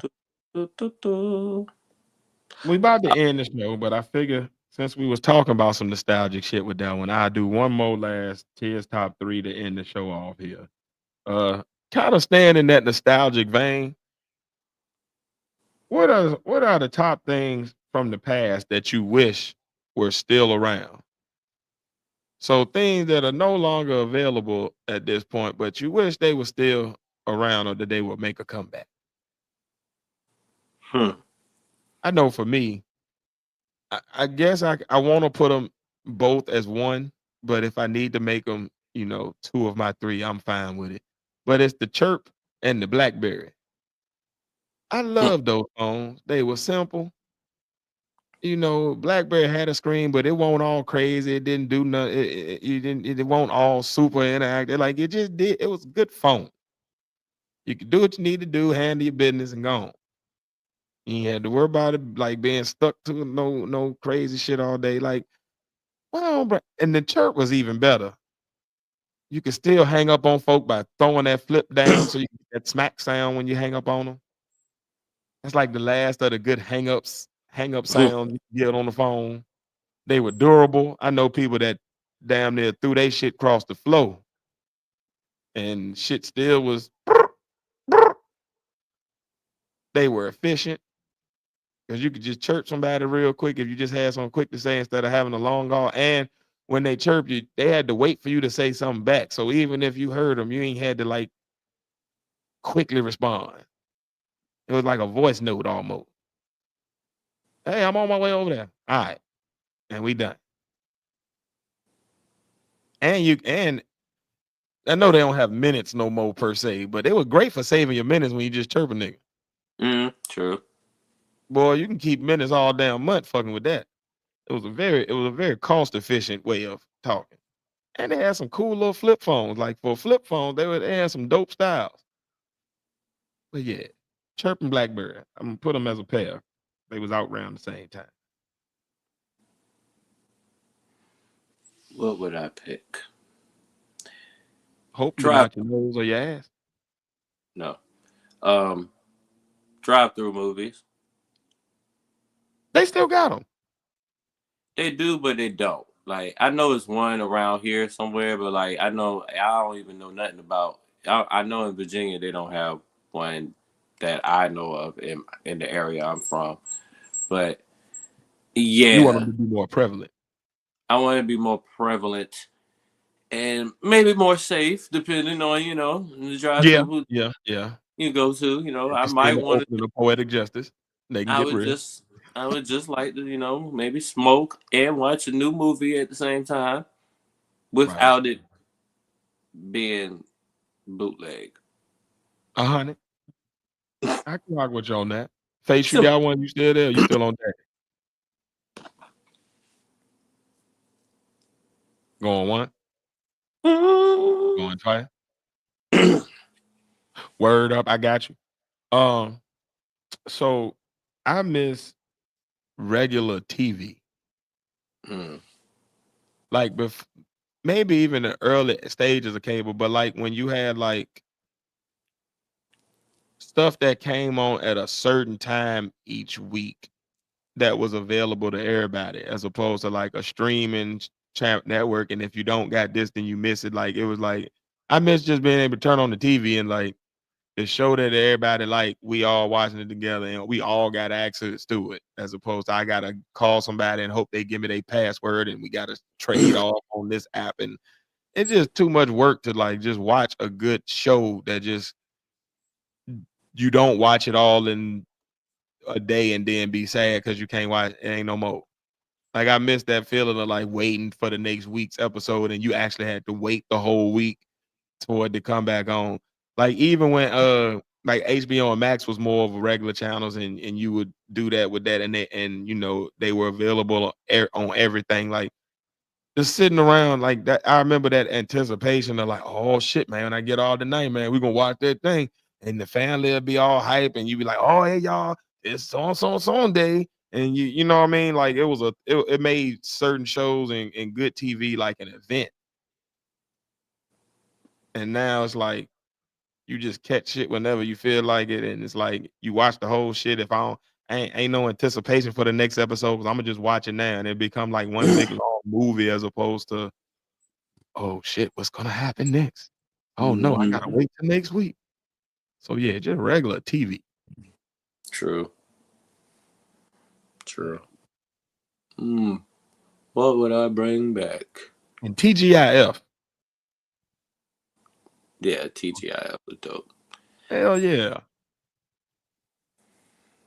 we about to end the show, but I figure since we was talking about some nostalgic shit with that one, I'll do one more last Tears top 3 to end the show off here. Kind of staying in that nostalgic vein. What are the top things from the past that you wish were still around? So things that are no longer available at this point, but you wish they were still around or that they would make a comeback. I know for me, I guess I want to put them both as one, but if I need to make them, two of my three, I'm fine with it. But it's the Chirp and the BlackBerry. I love those phones. They were simple. BlackBerry had a screen, but it won't all crazy. It didn't do nothing. It won't all super interactive. Like it just did. It was a good phone. You could do what you need to do, handle your business, and go on. You ain't had to worry about it like being stuck to no crazy shit all day. Like, well, and the Chirp was even better. You could still hang up on folk by throwing that flip down, so you get that smack sound when you hang up on them. That's like the last of the good hang up sounds you can get on the phone. They were durable. I know people that damn near threw they shit across the floor, and shit still was. They were efficient because you could just chirp somebody real quick if you just had something quick to say instead of having a long call. And when they chirp you, they had to wait for you to say something back. So even if you heard them, you ain't had to like quickly respond. It was like a voice note almost. Hey, I'm on my way over there. All right, and we done. And I know they don't have minutes no more per se, but they were great for saving your minutes when you just chirp a nigga. True. Boy, you can keep minutes all damn month fucking with that. It was a very cost efficient way of talking. And they had some cool little flip phones. Like for flip phones, they had some dope styles. But yeah, Chirp and BlackBerry. I'm gonna put them as a pair. They was out around the same time. What would I pick? Hopefully Drive. not your nose or your ass. No. Drive-through movies. They still got them. They do, but they don't. Like I know it's one around here somewhere, but like I don't even know nothing about. I know in Virginia they don't have one that I know of in the area I'm from. But You want yeah, them to be more prevalent. I want to be more prevalent and maybe more safe, depending on the drive-through who Yeah. you go to. If I it's in might the want to. opening of poetic justice, they can I get would real. just I would just like to, maybe smoke and watch a new movie at the same time Right. without it being bootleg. 100. I can rock with you on that. Face, you Simple. got one? You still there? You still on deck? Going one? Going twice? Word up, I got you. So I miss regular TV. Like maybe even the early stages of cable, but like when you had like stuff that came on at a certain time each week that was available to everybody, as opposed to like a streaming network. And if you don't got this, then you miss it. Like it was like I miss just being able to turn on the TV and like the show that everybody like we all watching it together and we all got access to it, as opposed to I gotta call somebody and hope they give me their password and we gotta trade off on this app. And it's just too much work to like just watch a good show that just you don't watch it all in a day and then be sad because you can't watch it ain't no more. Like I miss that feeling of like waiting for the next week's episode and you actually had to wait the whole week for it to come back on. Like even when like HBO and Max was more of a regular channels, and you would do that with that, and they were available on everything. Like just sitting around like that. I remember that anticipation of like, oh shit, man, when I get all tonight, man, we're gonna watch that thing. And the family will be all hype, and you be like, oh hey y'all, it's so day. And you know what I mean? Like it made certain shows and good TV like an event. And now it's like you just catch shit whenever you feel like it, and it's like you watch the whole shit. If I don't, ain't no anticipation for the next episode, because I'm gonna just watch it now, and it become like one big long movie as opposed to, oh shit, what's gonna happen next? Oh no, I gotta wait till next week. So yeah, just regular TV. True. What would I bring back? And TGIF. Yeah, TGIF was dope. Hell yeah.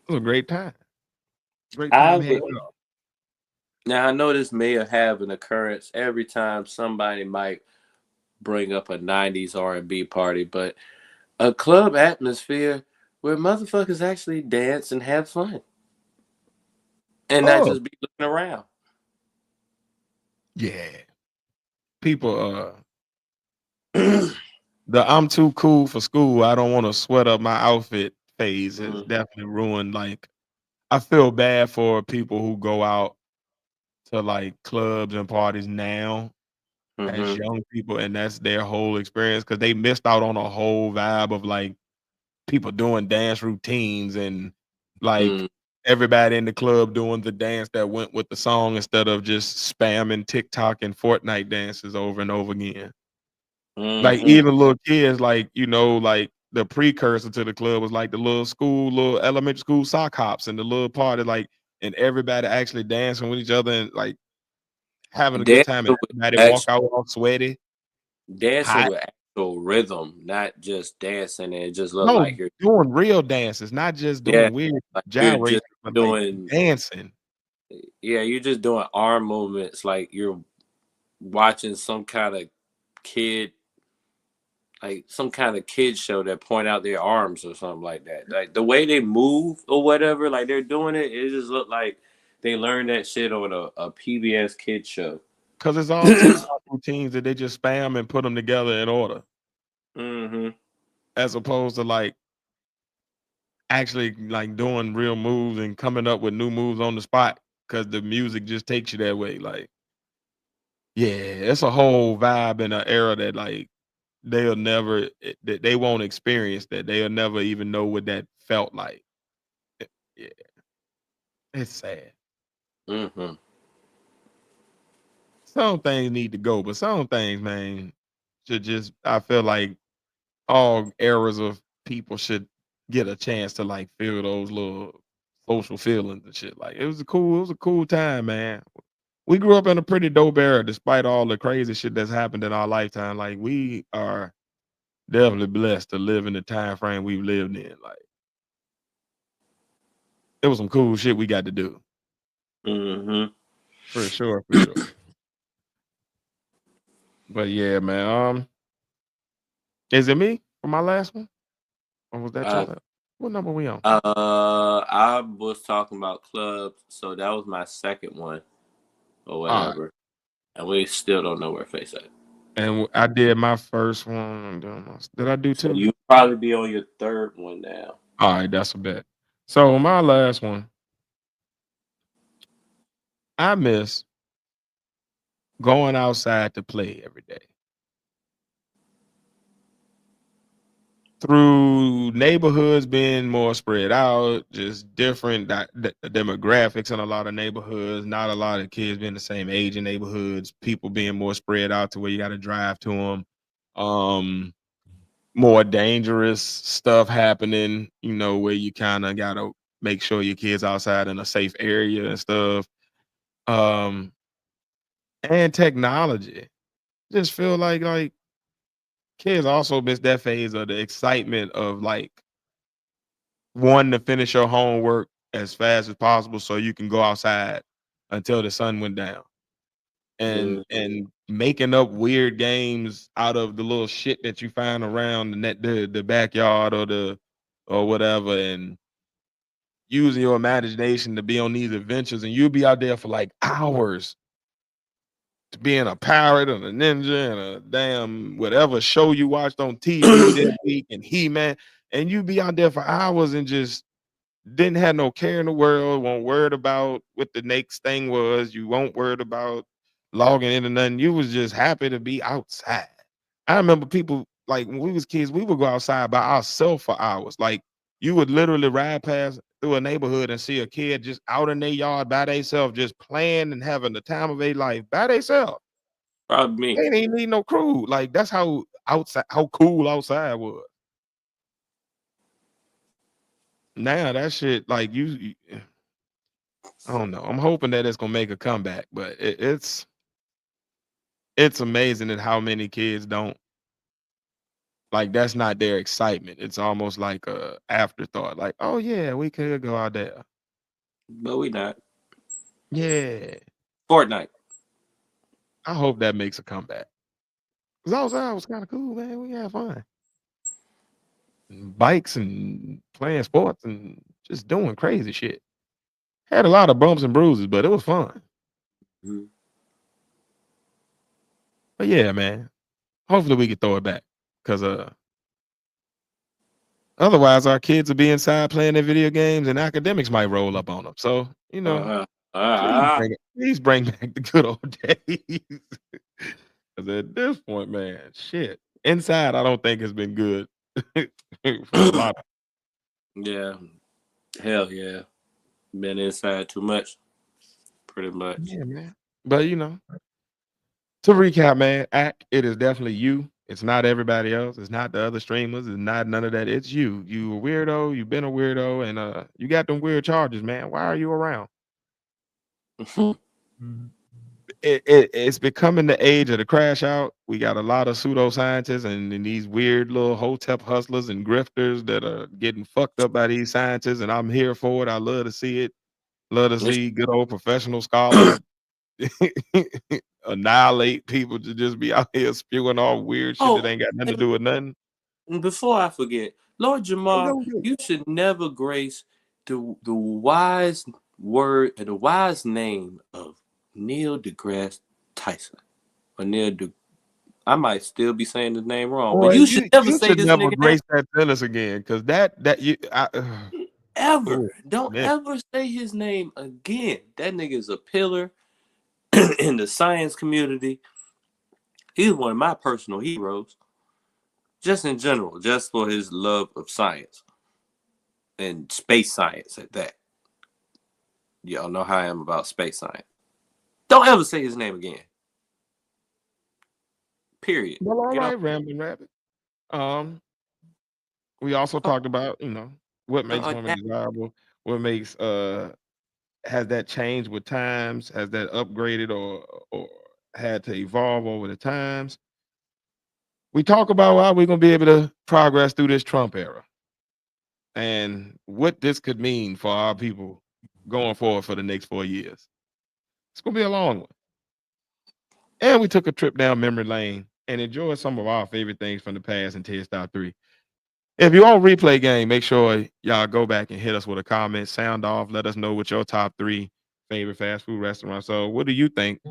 It was a great time. Great time. Now I know this may have an occurrence every time somebody might bring up a 90s R&B party, but a club atmosphere where motherfuckers actually dance and have fun. And not just be looking around. Yeah. People the I'm too cool for school, I don't want to sweat up my outfit phase has definitely ruined. Like I feel bad for people who go out to like clubs and parties now as young people, and that's their whole experience, because they missed out on a whole vibe of like people doing dance routines and like everybody in the club doing the dance that went with the song instead of just spamming TikTok and Fortnite dances over and over again. Like even little kids, like like the precursor to the club was like the little elementary school sock hops and the little party, like, and everybody actually dancing with each other and like having a good time, and everybody walk out all sweaty. Dancing hot. with actual rhythm, not just dancing and it just look No, like you're doing real dances, not just doing weird like you're gyrating, just but like doing dancing. Yeah, you're just doing arm movements like you're watching some kind of kid, like some kind of kid show that point out their arms or something like that. Like the way they move or whatever, like they're doing it, it just look like they learned that shit on a PBS kid show. Because it's all TikTok routines that they just spam and put them together in order, as opposed to like actually like doing real moves and coming up with new moves on the spot, because the music just takes you that way. Like, yeah, it's a whole vibe in an era that like they'll never, that they won't experience, that they'll never even know what that felt like. Yeah, it's sad. Some things need to go, but some things, man, should just, I feel like all eras of people should get a chance to like feel those little social feelings and shit. Like it was a cool time, man. We grew up in a pretty dope era despite all the crazy shit that's happened in our lifetime. Like we are definitely blessed to live in the time frame we've lived in. Like it was some cool shit we got to do. For sure, for sure. But yeah, man. Is it me for my last one? Or was that your last? What number we on? I was talking about clubs, so that was my second one or whatever. Right. And we still don't know where Face at. And I did my first one. Did I do two? So you probably be on your third one now. All right, that's a bet. So my last one, I miss going outside to play every day. Through neighborhoods being more spread out, just different demographics in a lot of neighborhoods, not a lot of kids being the same age in neighborhoods, people being more spread out to where you got to drive to them. More dangerous stuff happening, where you kind of got to make sure your kids outside in a safe area and stuff. And technology. Just feel like kids also miss that phase of the excitement of like wanting to finish your homework as fast as possible so you can go outside until the sun went down. And making up weird games out of the little shit that you find around the backyard or the or whatever, and using your imagination to be on these adventures, and you'll be out there for like hours, being a pirate and a ninja and a damn whatever show you watched on TV that week, and He-Man, and you be out there for hours and just didn't have no care in the world, won't worried about what the next thing was, you won't worried about logging into nothing. You was just happy to be outside. I remember people like when we was kids, we would go outside by ourselves for hours. Like you would literally ride past through a neighborhood and see a kid just out in their yard by themselves, just playing and having the time of their life by themselves. Probably me. They didn't need no crew. Like that's how cool outside was. Now that shit, like I don't know. I'm hoping that it's gonna make a comeback, but it's amazing at how many kids don't like. That's not their excitement. It's almost like a afterthought. Like, oh yeah, we could go out there. But we not. Yeah, Fortnite. I hope that makes a comeback. Cause outside was kind of cool, man. We had fun, and bikes and playing sports and just doing crazy shit. Had a lot of bumps and bruises, but it was fun. Mhm. But yeah, man. Hopefully we can throw it back. Cause otherwise our kids will be inside playing their video games and academics might roll up on them. So, you know, please bring back the good old days. Cause at this point, man, shit. Inside, I don't think has been good for a lot of Yeah. Hell yeah. Been inside too much. Pretty much. yeah, man. But you know, to recap, man, it is definitely you. It's not everybody else. It's not the other streamers. It's not none of that. It's you. You a weirdo. You've been a weirdo, and you got them weird charges, man. Why are you around? It's becoming the age of the crash out. We got a lot of pseudoscientists and these weird little hotep hustlers and grifters that are getting fucked up by these scientists, and I'm here for it. I love to see it. Love to see good old professional scholars annihilate people to just be out here spewing all weird shit that ain't got nothing to do with nothing. Before I forget, Lord Jamar, you should never grace the wise word and the wise name of Neil deGrasse Tyson. Or I might still be saying his name wrong, but you should never say this nigga grace that sentence again, because don't ever say his name again. That nigga is a pillar in the science community. He's one of my personal heroes. Just in general, just for his love of science and space science at that. Y'all know how I am about space science. Don't ever say his name again. Period. Well, all right, Rambling Rabbit. We also talked about, what makes women desirable, what makes has that changed with times, has that upgraded or had to evolve over the times. We talk about how we're gonna be able to progress through this Trump era and what this could mean for our people going forward for the next 4 years. It's gonna be a long one. And we took a trip down memory lane and enjoyed some of our favorite things from the past and test out 3. If you're on replay game, make sure y'all go back and hit us with a comment, sound off, let us know what your top 3 favorite fast food restaurants. So what do you think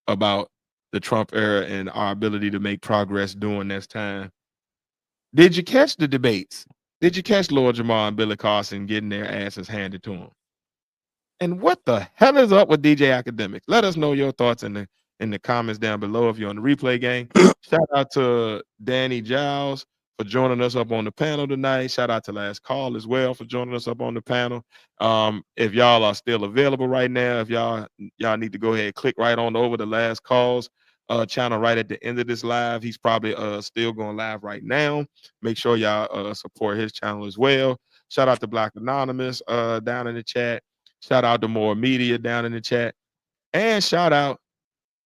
about the Trump era and our ability to make progress during this time? Did you catch the debates? Did you catch Lord Jamar and Billy Carson getting their asses handed to them? And what the hell is up with DJ Akademiks? Let us know your thoughts in the comments down below if you're on the replay game. Shout out to Danny Giles for joining us up on the panel tonight. Shout out to Last Call as well for joining us up on the panel. If y'all are still available right now, if y'all need to go ahead and click right on over the Last Calls channel right at the end of this live. He's probably still going live right now. Make sure y'all support his channel as well. Shout out to Black Anonymous down in the chat. Shout out to More Media down in the chat. And shout out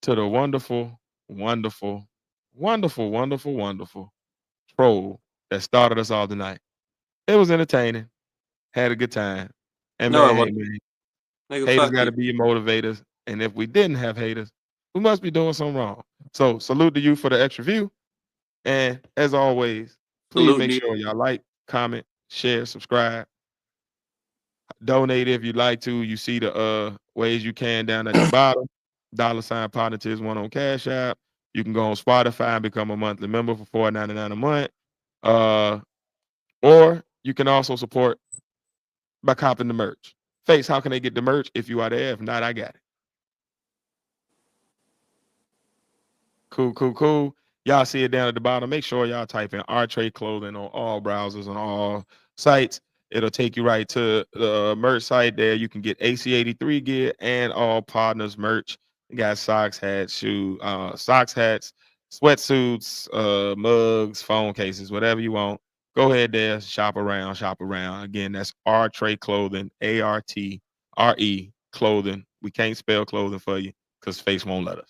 to the wonderful, wonderful, wonderful, wonderful, wonderful troll that started us all tonight. It was entertaining. Had a good time. And man, haters got to be your motivators. And if we didn't have haters, we must be doing something wrong. So salute to you for the extra view. And as always, please make sure y'all like, comment, share, subscribe, donate if you'd like to. You see the ways you can down at the bottom. $Podnas1 on Cash App. You can go on Spotify and become a monthly member for $4.99 a month. Or you can also support by copping the merch. Face, how can they get the merch if you are there? If not, I got it. Cool. Y'all see it down at the bottom. Make sure y'all type in Our Trade Clothing on all browsers on all sites. It'll take you right to the merch site there. You can get AC83 gear and all Podnas merch. You got socks, hats, hats, sweatsuits, mugs, phone cases, whatever you want. Go ahead there, shop around. Again, that's Our Trade Clothing, ARTRE Clothing. We can't spell clothing for you because Face won't let us.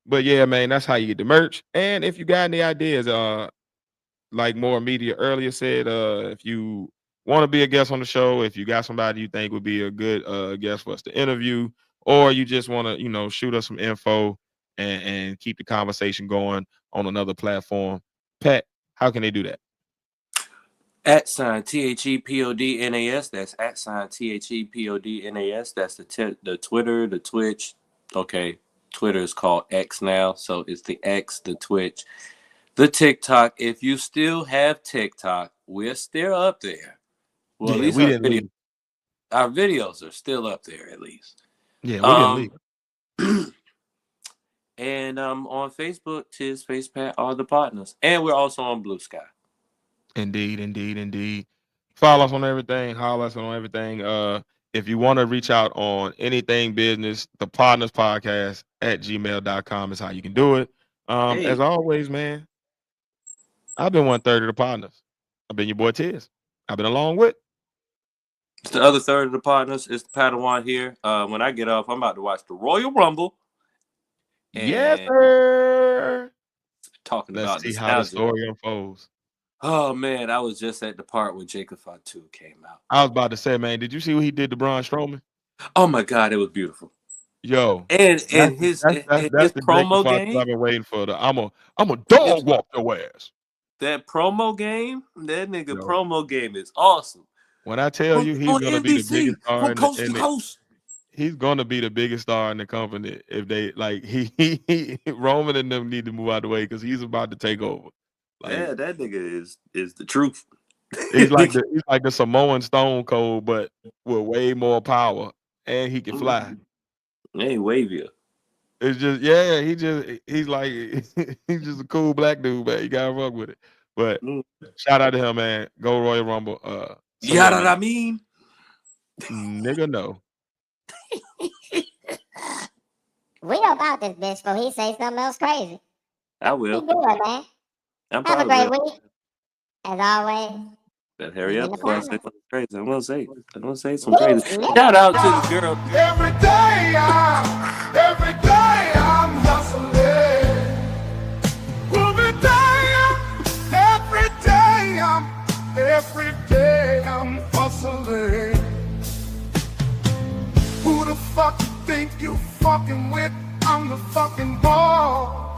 But yeah, man, that's how you get the merch. And if you got any ideas, like More Media earlier said, if you want to be a guest on the show, if you got somebody you think would be a good guest for us to interview, or you just want to, shoot us some info and keep the conversation going on another platform, Pat, how can they do that? @THEPODNAS. That's @THEPODNAS. That's the Twitter, the Twitch. Okay. Twitter is called X now, so it's the X, the Twitch, the TikTok. If you still have TikTok, we're still up there. Well, yeah, at least we didn't leave. Our videos are still up there, at least. Yeah, we didn't leave. And on Facebook, Tiz Face Pat are the partners, and we're also on Blue Sky. Indeed. Follow us on everything. Holler us on everything. If you want to reach out on anything business, the Podnas Podcast @gmail.com is how you can do it. As always, man, I've been 1/3 of the Podnas. I've been your boy Tiz. I've been along with. It's the other third of the partners. It's the Padawan here. When I get off, I'm about to watch the Royal Rumble. Yes, sir. Talking Let's about see how the story unfolds. Oh man, I was just at the part where Jacob Fatu came out. I was about to say, man, did you see what he did to Braun Strowman? Oh my God, it was beautiful. Yo, and his promo game. I've been waiting for I'm a dog walk your ass. That promo game, that nigga promo game is awesome. When I tell you he's gonna be the biggest star in the he's gonna be the biggest star in the company if they he Roman and them need to move out of the way because he's about to take over. Yeah, that nigga is the truth. He's like the Samoan Stone Cold, but with way more power, and he can fly. Hey, wavier. It's just he's like he's just a cool black dude, man. You gotta fuck with it. But shout out to him, man. Go Royal Rumble. You know what I mean? Nigga, no. We know about this bitch, but he say something else crazy. I will. He do it, man. Have a great week. As always. Better hurry up before I say something crazy. I'm gonna say some crazy. Shout out to the girl. Every day I'm hustling. Every day I'm hustling. Who the fuck you think you fucking with? I'm the fucking boss.